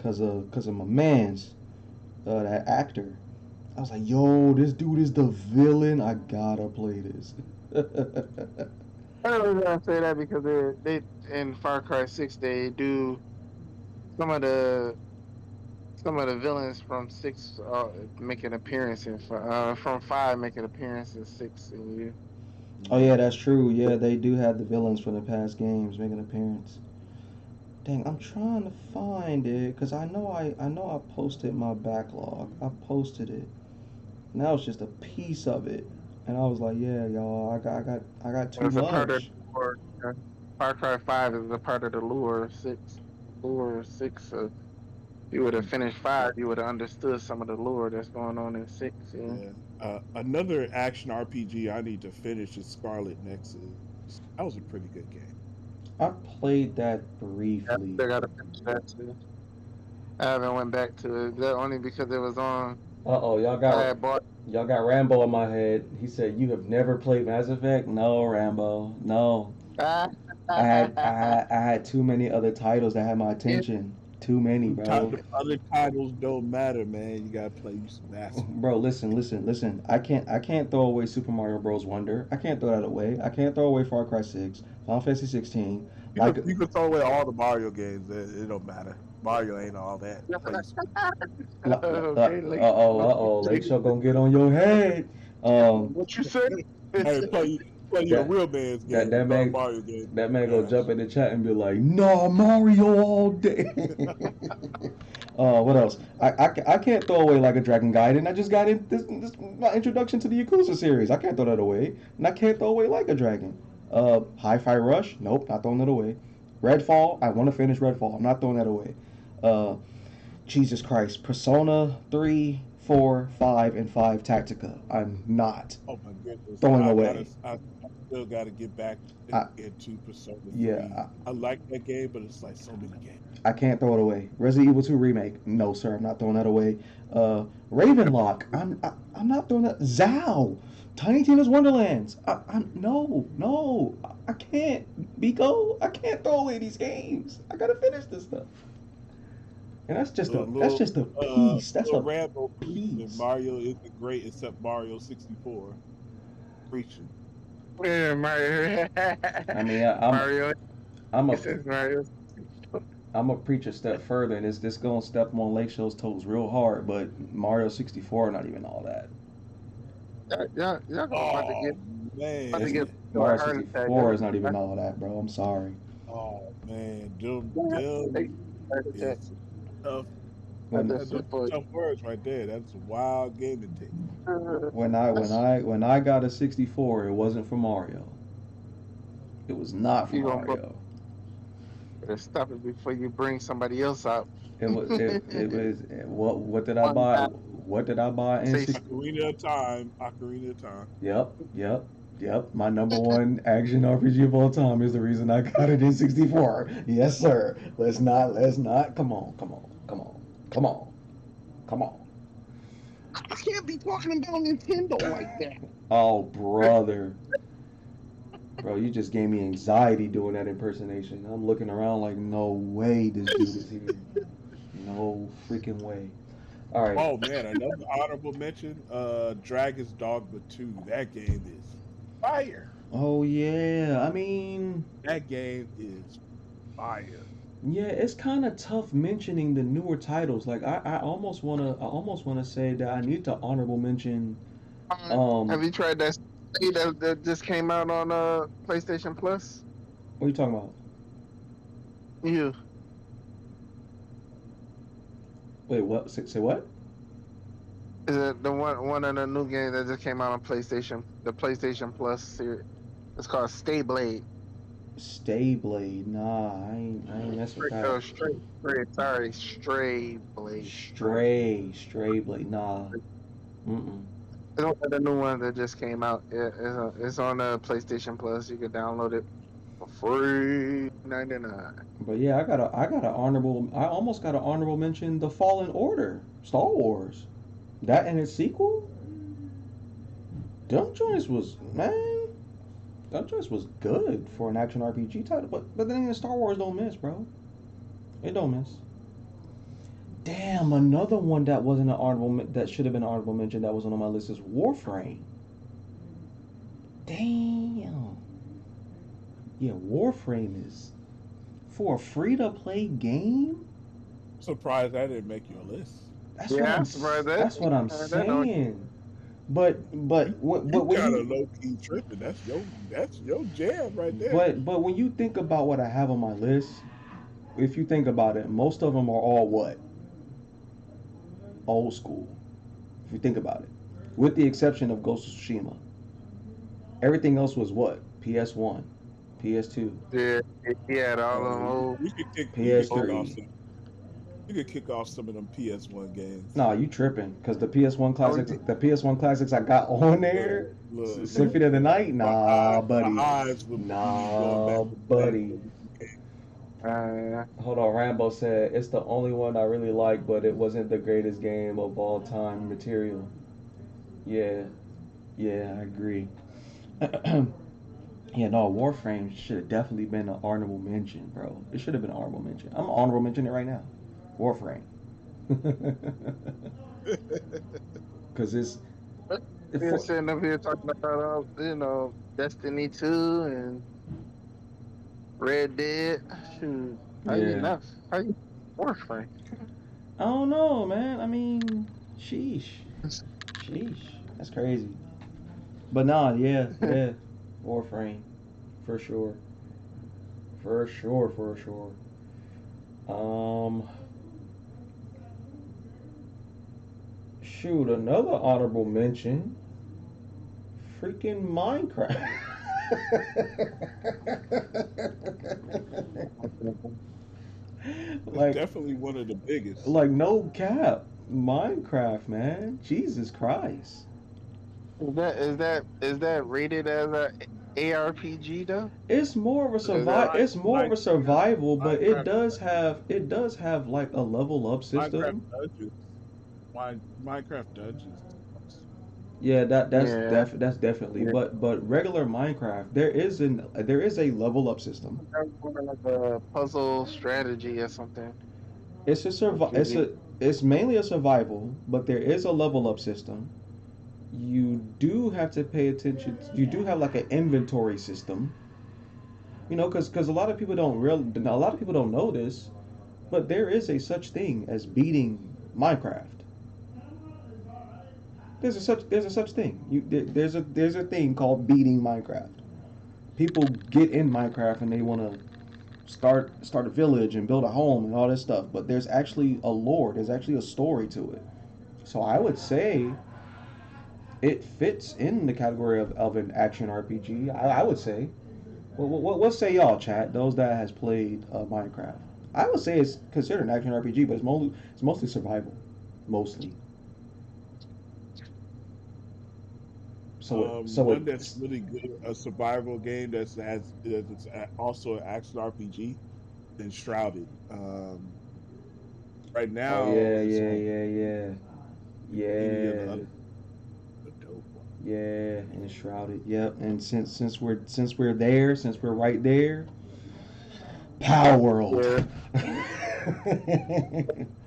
of my man's that actor. I was like, yo, this dude is the villain. I gotta play this. I was gonna say that because they in Far Cry 6 they do some of the some of the villains from 6 make an appearance from 5 make an appearance in 6 and you. Oh yeah, that's true. Yeah, they do have the villains from the past games make an appearance. Dang, I'm trying to find it because I know I posted my backlog. I posted it. Now it's just a piece of it, and I was like, yeah, y'all, I got too It's a part of much. the lore. Far Cry 5 is a part of the lore of 6. Lore of 6. So if you would have finished 5, you would have understood some of the lore that's going on in 6. Yeah. Yeah. Another action RPG I need to finish is Scarlet Nexus. That was a pretty good game. I played that I briefly. still gotta finish that too. I haven't went back to it. That only because it was on. Uh-oh, I had bought. y'all got Rambo in my head. He said you have never played Mass Effect. No, Rambo. No. I had too many other titles that had my Yeah. attention. Too many, bro. The other titles don't matter, man. You gotta play some Mass Effect. Bro, listen. I can't throw away Super Mario Bros. Wonder. I can't throw that away. I can't throw away Far Cry 6, Final Fantasy 16. Like, You can throw away all the Mario games. It don't matter. Mario ain't all that. Play Okay, Lake. Lake Show gonna get on your head. What you say? Hey, play your real man's game. That man, Mario game. that man gonna jump in the chat and be like, "No, Mario all day." What else? I can't throw away Like a Dragon Gaiden. I just got in this my introduction to the Yakuza series. I can't throw that away, and I can't throw away Like a Dragon. Hi-Fi Rush. Nope, not throwing it away. Redfall. I want to finish Redfall. I'm not throwing that away. Uh, Jesus Christ. Persona 3, 4, 5, and 5 Tactica. I'm not Oh my goodness. throwing away. I still gotta get back I- into Persona 3. Yeah, I like that game, but it's like so many games. I can't throw it away. Resident Evil 2 remake. No, sir, I'm not throwing that away. Ravenlock. I'm not throwing that. Zao. Tiny Tina's Wonderlands. No. I can't. Biko. I can't throw away these games. I gotta finish this stuff. And that's just a piece. That's a Rambo piece. Mario isn't great except Mario 64. Preaching. Yeah, Mario. I mean, Mario. I'm It says Mario. a preach a step further, and this gonna step on Lake Show's toes real hard. But Mario 64 not even all that. Y'all about to get. Man. About to get Mario heart attack. 64 is not even all that, bro. I'm sorry. Oh man, them Heart attack. is tough. When, That's That's tough words right there. That's a wild game to take. when I got a 64, it wasn't for Mario. It was not for You gonna Mario. Better stop it before you bring somebody else out. It was what did I buy? What did I buy in Say 60? Ocarina of Time. Yep. My number one action RPG of all time is the reason I got it in 64. Yes, sir. Let's not. Come on. I can't be talking about Nintendo like that. Oh, brother. Bro, you just gave me anxiety doing that impersonation. I'm looking around like, no way this dude is here. No freaking way. All right. Oh man, another honorable mention, Dragon's Dogma 2. That game is fire. Oh yeah. I mean, That game is fire. yeah, it's kind of tough mentioning the newer titles. Like I almost wanna say that I need to honorable mention. Have you tried that that just came out on PlayStation Plus? What are you talking about? You. Wait, what? Say what? Is it the one of the new games that just came out on PlayStation? The PlayStation Plus series. It's called Stay Blade. Stay Blade. Nah, I ain't messing with that. Stray Blade. Stray Blade. Nah. Mm-mm. It's one of the new ones that just came out. It's on PlayStation Plus. You can download it for free. $6.99. But yeah, I almost got an honorable mention. The Fallen Order, Star Wars, that and its sequel. Them joints was man. Them joints was good for an action RPG title. But then again, Star Wars don't miss, bro. It don't miss. Damn, another one that wasn't an that should have been an honorable mention that wasn't on my list is Warframe. Damn. Yeah, Warframe is for a free to play game. Surprised that didn't make your list. That's Yeah, what I'm surprised that. That's what I'm saying. But You when kind you of low key tripping. That's your jam right there. but when you think about what I have on my list, if you think about it, most of them are all what? Old school. If you think about it, with the exception of Ghost of Tsushima, everything else was what? PS1, PS2, Yeah, he had all them old. We could kick off PS3. some. You could kick off some of them PS1 games. Nah, you tripping? Cause the PS1 classics, Oh, the PS1 classics I got on there, Look, Symphony of the Night. Nah, buddy. My eyes would be going Nah, back. buddy. Uh, Hold on, Rambo said it's the only one I really like, but it wasn't the greatest game of all time material. Yeah, yeah, I agree. Yeah, no, Warframe should have definitely been an honorable mention, bro. It should have been an honorable mention. I'm an honorable mention it right now. Warframe. Because we're sitting up here talking about, Destiny 2 and Red Dead. Shoot, how you yeah. not? How you Warframe? I don't know, man. I mean, sheesh. That's crazy. But nah, yeah. Warframe. For sure. Shoot, another honorable mention. Freaking Minecraft. It's definitely one of the biggest. Like no cap. Minecraft, man. Jesus Christ. Is that rated as a ARPG though? It's more of a survival, but it does have like a level up system. Minecraft Dungeons. Yeah, Yeah. that's definitely. Yeah. But regular Minecraft, there is a level up system. Like a puzzle strategy or something. It's mainly a survival, but there is a level up system. You do have to pay attention. You do have like an inventory system. Because a lot of people don't know this, but there is a such thing as beating Minecraft. There's a such thing. There's a thing called beating Minecraft. People get in Minecraft and they want to start a village and build a home and all this stuff, but there's actually a lore. There's actually a story to it. So I would say it fits in the category of an action RPG. I would say. What say y'all, chat? Those that has played Minecraft. I would say it's considered an action RPG, but it's mostly survival, mostly. One that's really good, a survival game that's also an action RPG, is Shrouded. Right now. Oh, yeah. Yeah, and Shrouded. Yep. And since we're right there, Power World.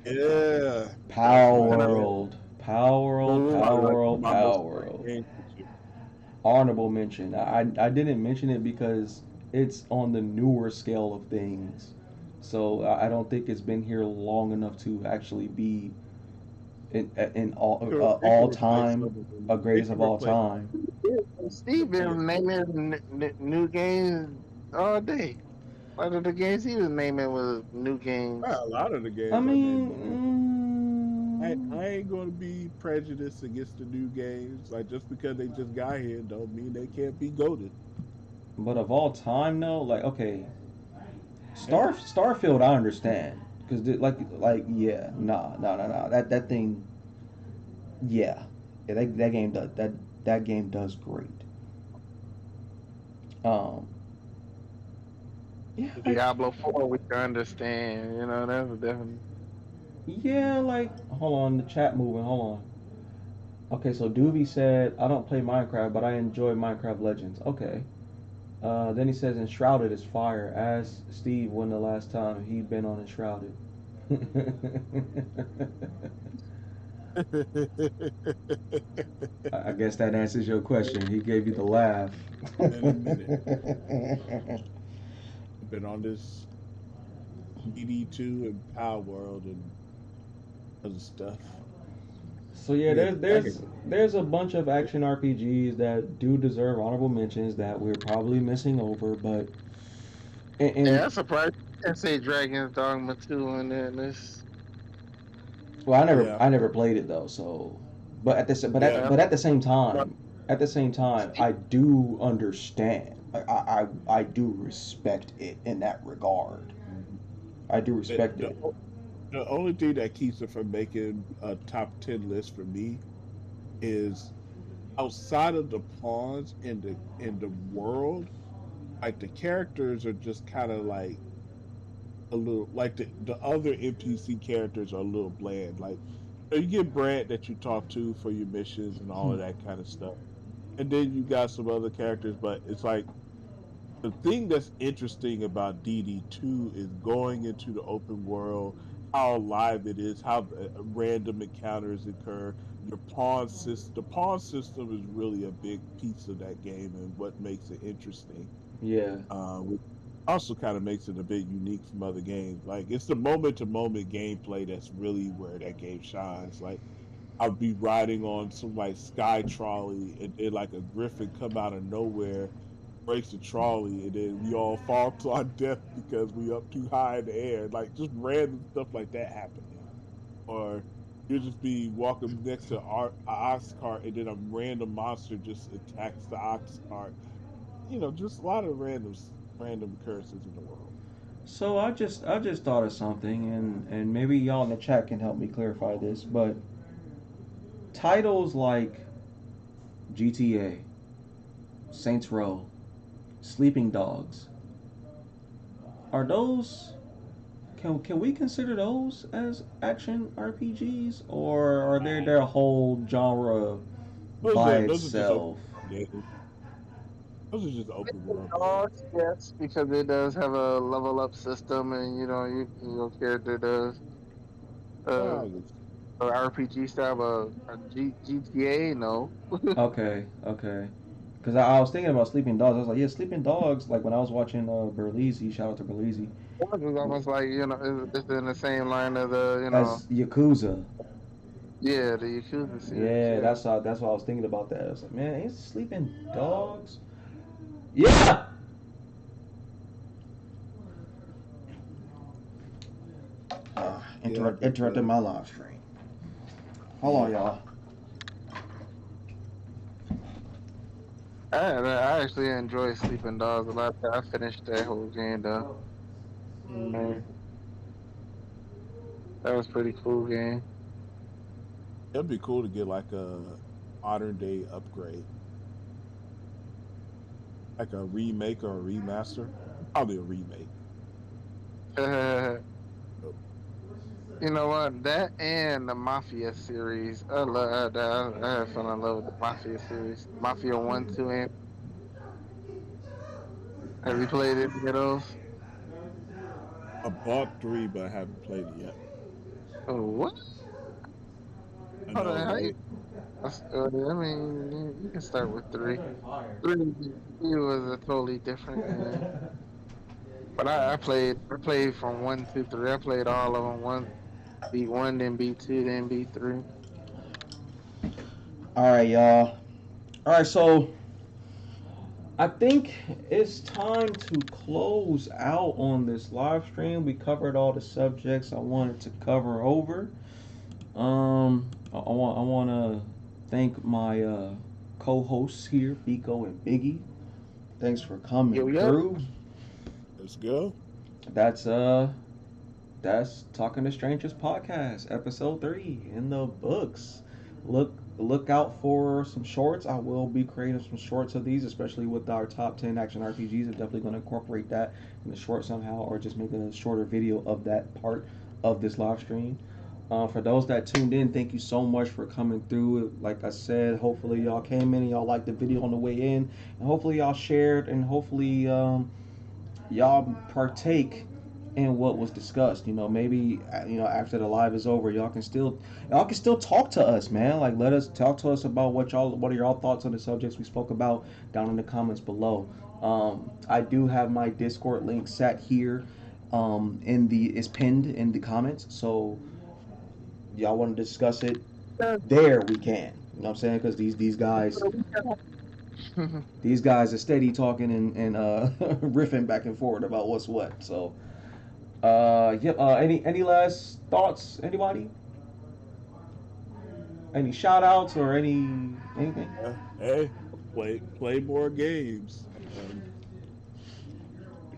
Yeah. Power World. Honorable mention. I didn't mention it because it's on the newer scale of things, so I don't think it's been here long enough to actually be in all time a greatest of all time. Steve been naming new games all day. A lot of the games he was naming was new games. A lot of the games. I mean, I ain't gonna be prejudiced against the new games. Like just because they just got here, don't mean they can't be goated. But of all time, though, like okay, Starfield, I understand because yeah, nah, that thing, yeah, that game does great. Yeah, like, Diablo 4, we can understand. You know, that's definitely. yeah, like, hold on, the chat moving, hold on. Okay, so Doobie said, I don't play Minecraft, but I enjoy Minecraft Legends. Okay. Then he says Enshrouded is fire. Ask Steve when the last time he been on Enshrouded. I guess that answers your question. He gave you the laugh. In a minute. I've been on this ED2 and Power World and other stuff. So yeah, I there's get, I get, there's there's a bunch of action RPGs that do deserve honorable mentions that we're probably missing over, but Yeah, and I'm surprised you can say Dragon's Dogma 2 on there. This. well, I never yeah, I never played it though, so but at the but yeah. at but at the same time, I do understand. I do respect it in that regard. Mhm. I do The, respect the it. the only thing that keeps it from making a top 10 list for me is outside of the pawns in the world, like the characters are just kind of like a little like the other NPC characters are a little bland. Like you get Brad that you talk to for your missions and all of that kind of stuff, and then you got some other characters, but it's like the thing that's interesting about DD2 is going into the open world, how alive it is, how random encounters occur. The pawn system is really a big piece of that game and what makes it interesting. Yeah. Which also kind of makes it a bit unique from other games. Like it's the moment to moment gameplay that's really where that game shines. Like I'll be riding on some like sky trolley and then like a griffin come out of nowhere, breaks the trolley, and then we all fall to our death because we up too high in the air. Like just random stuff like that happening. Or you'll just be walking next to a ox cart and then a random monster just attacks the ox cart. Just a lot of random occurrences in the world. So I just thought of something, and maybe y'all in the chat can help me clarify this, but titles like GTA, Saints Row, Sleeping Dogs, are those can we consider those as action RPGs, or are they their whole genre by Those are just open itself? world games. Those are just open world games. Dogs, yes, because it does have a level up system, and your character does uh, I guess. a RPG style, but GTA, no. Okay, okay. Because I was thinking about Sleeping Dogs. I was like, yeah, Sleeping Dogs. Like when I was watching Berlizzi, shout out to Berlizzi, Dogs is almost like it's in the same line of the as Yakuza. yeah, the Yakuza series, Yeah, yeah. that's what I was thinking about that. I was like, man, ain't Sleeping Dogs? Yeah. Yeah, but Interrupted my live stream. Hold on, yeah. y'all. I actually enjoy Sleeping Dogs a lot. I finished that whole game though. Hmm. Man, that was pretty cool game. It'd be cool to get like a modern day upgrade, like a remake or a remaster. Probably a remake. Oh, You know what? That and the Mafia series. I love that. I have fell in love with the Mafia series. Mafia 1, 2, and have you played any of those? I bought 3, but I haven't played it yet. Oh, what? I Hold know, on, how you? right? I mean, you can start with 3. 3 was a totally different game. But I played from 1, 2, 3. I played all of them. Beat 1, then beat 2, then beat 3. All right, y'all. All right, so I think it's time to close out on this live stream. We covered all the subjects I wanted to cover over. I want to thank my co-hosts here, Biko and Biggie. Thanks for Yo, coming yo. through. Let's go. That's Talking to Strangers podcast, episode 3 in the books. Look look out for some shorts. I will be creating some shorts of these, especially with our top 10 action RPGs. I'm definitely going to incorporate that in the short somehow, or just make a shorter video of that part of this live stream. For those that tuned in, thank you so much for coming through. Like I said, hopefully y'all came in and y'all liked the video on the way in, and hopefully y'all shared, and hopefully y'all partake in what was discussed. You know, maybe after the live is over, y'all can still talk to us, man. Like, let us talk to us about what are y'all thoughts on the subjects we spoke about down in the comments below. I do have my Discord link set here. Is pinned in the comments, so y'all want to discuss it there, we can. You know what I'm saying? Because these guys are steady talking and riffing back and forth about what's what. So, yep. Any last thoughts? Anybody? Any shout outs or anything? Hey, play more games.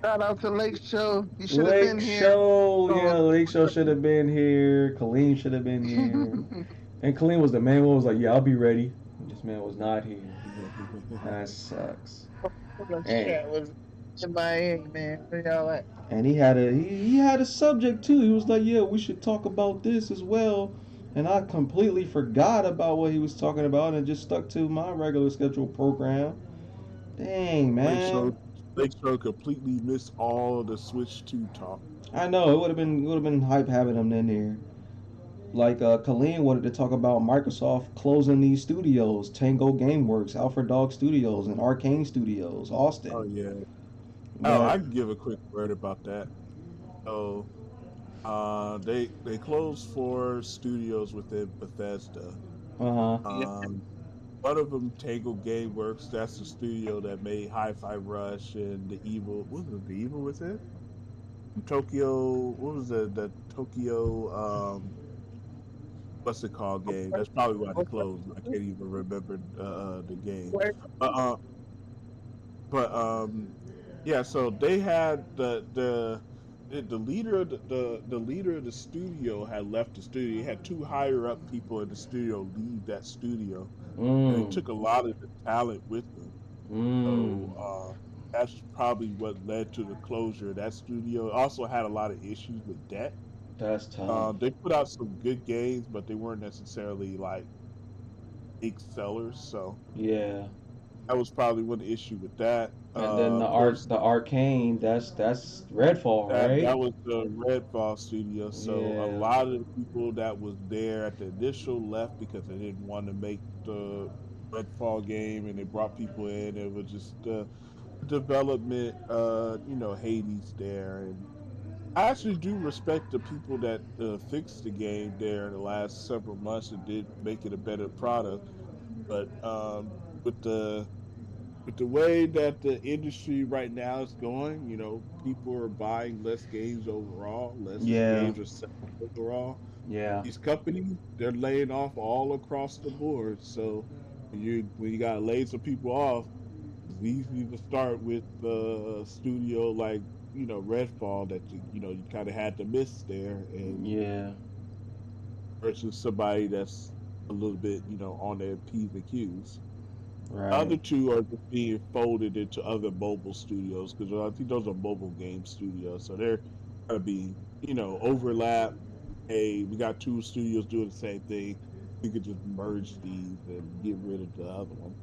Shout out to Lake Show. You should have Lake been here. Show, yeah, Lake Show should have been here. Kaleem should have been here, and Kaleem was the main one. Was like, yeah, I'll be ready. This man was not here. That sucks. And Chat was MIA, man. Where y'all at? and he had a subject too. He was like, yeah, we should talk about this as well. And I completely forgot about what he was talking about and just stuck to my regular scheduled program. Dang, Lake man. Show, Lake Show completely missed all of the Switch 2 talk. I know it would have been hype having him in there. Like Colleen wanted to talk about Microsoft closing these studios: Tango GameWorks, Alfred Dog Studios, and Arcane Studios, Oh Austin. yeah. Oh, I But can give a quick word about that. So, they closed 4 studios within Bethesda. uh huh, Um, One of them, Tango GameWorks, that's the studio that made Hi-Fi Rush and the Evil. What was it? The Evil Within? Tokyo. What was the Tokyo? What's it called? Game. That's probably why they closed. I can't even remember the game. But but yeah. So they had the leader of the leader of the studio had left the studio. He had 2 higher up people in the studio leave that studio, and they mm, took a lot of the talent with them. mm, So that's probably what led to the closure of that studio. It also had a lot of issues with debt. that's tough. They put out some good games, but they weren't necessarily like big sellers. So Yeah. that was probably one issue with that. And then Of course, the Arcane, that's Redfall, that right? was the Redfall studio. So a Yeah. lot of the people that was there at the initial left because they didn't want to make the Redfall game, and they brought people in. It was just development, Hades there, and I actually do respect the people that fixed the game there in the last several months and did make it a better product. But with the way that the industry right now is going, people are buying less games overall, less Yeah. games are selling overall. Yeah. These companies, they're laying off all across the board. So when you got to lay some people off, it's easy to start with a studio like Redfall that you kind of had to miss there, and Yeah. versus somebody that's a little bit on their p's and q's. Right. Other two are just being folded into other mobile studios because I think those are mobile game studios, so they're gonna be overlap. Hey, we got 2 studios doing the same thing. We could just merge these and get rid of the other one.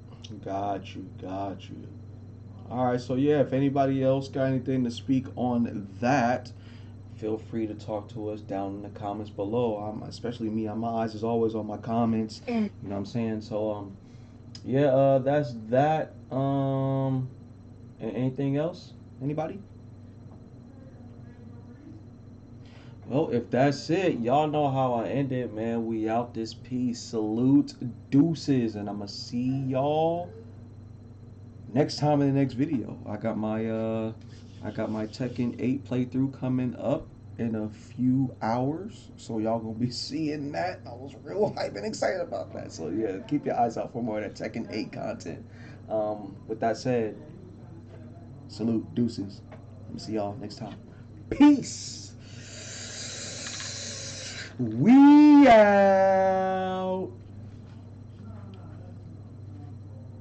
Got you. Got you. All right. So yeah, if anybody else got anything to speak on that, feel free to talk to us down in the comments below. Especially me. My eyes is always on my comments. You know what I'm saying? So yeah. That's that. Anything else? Anybody? Well, if that's it, y'all know how I end it, man. We out this piece. Salute, deuces, and I'ma see y'all next time in the next video. I got my Tekken 8 playthrough coming up in a few hours. So y'all gonna be seeing that. I was real hype and excited about that. So yeah, keep your eyes out for more of that Tekken 8 content. With that said, salute, deuces. Let me see y'all next time. Peace. We out.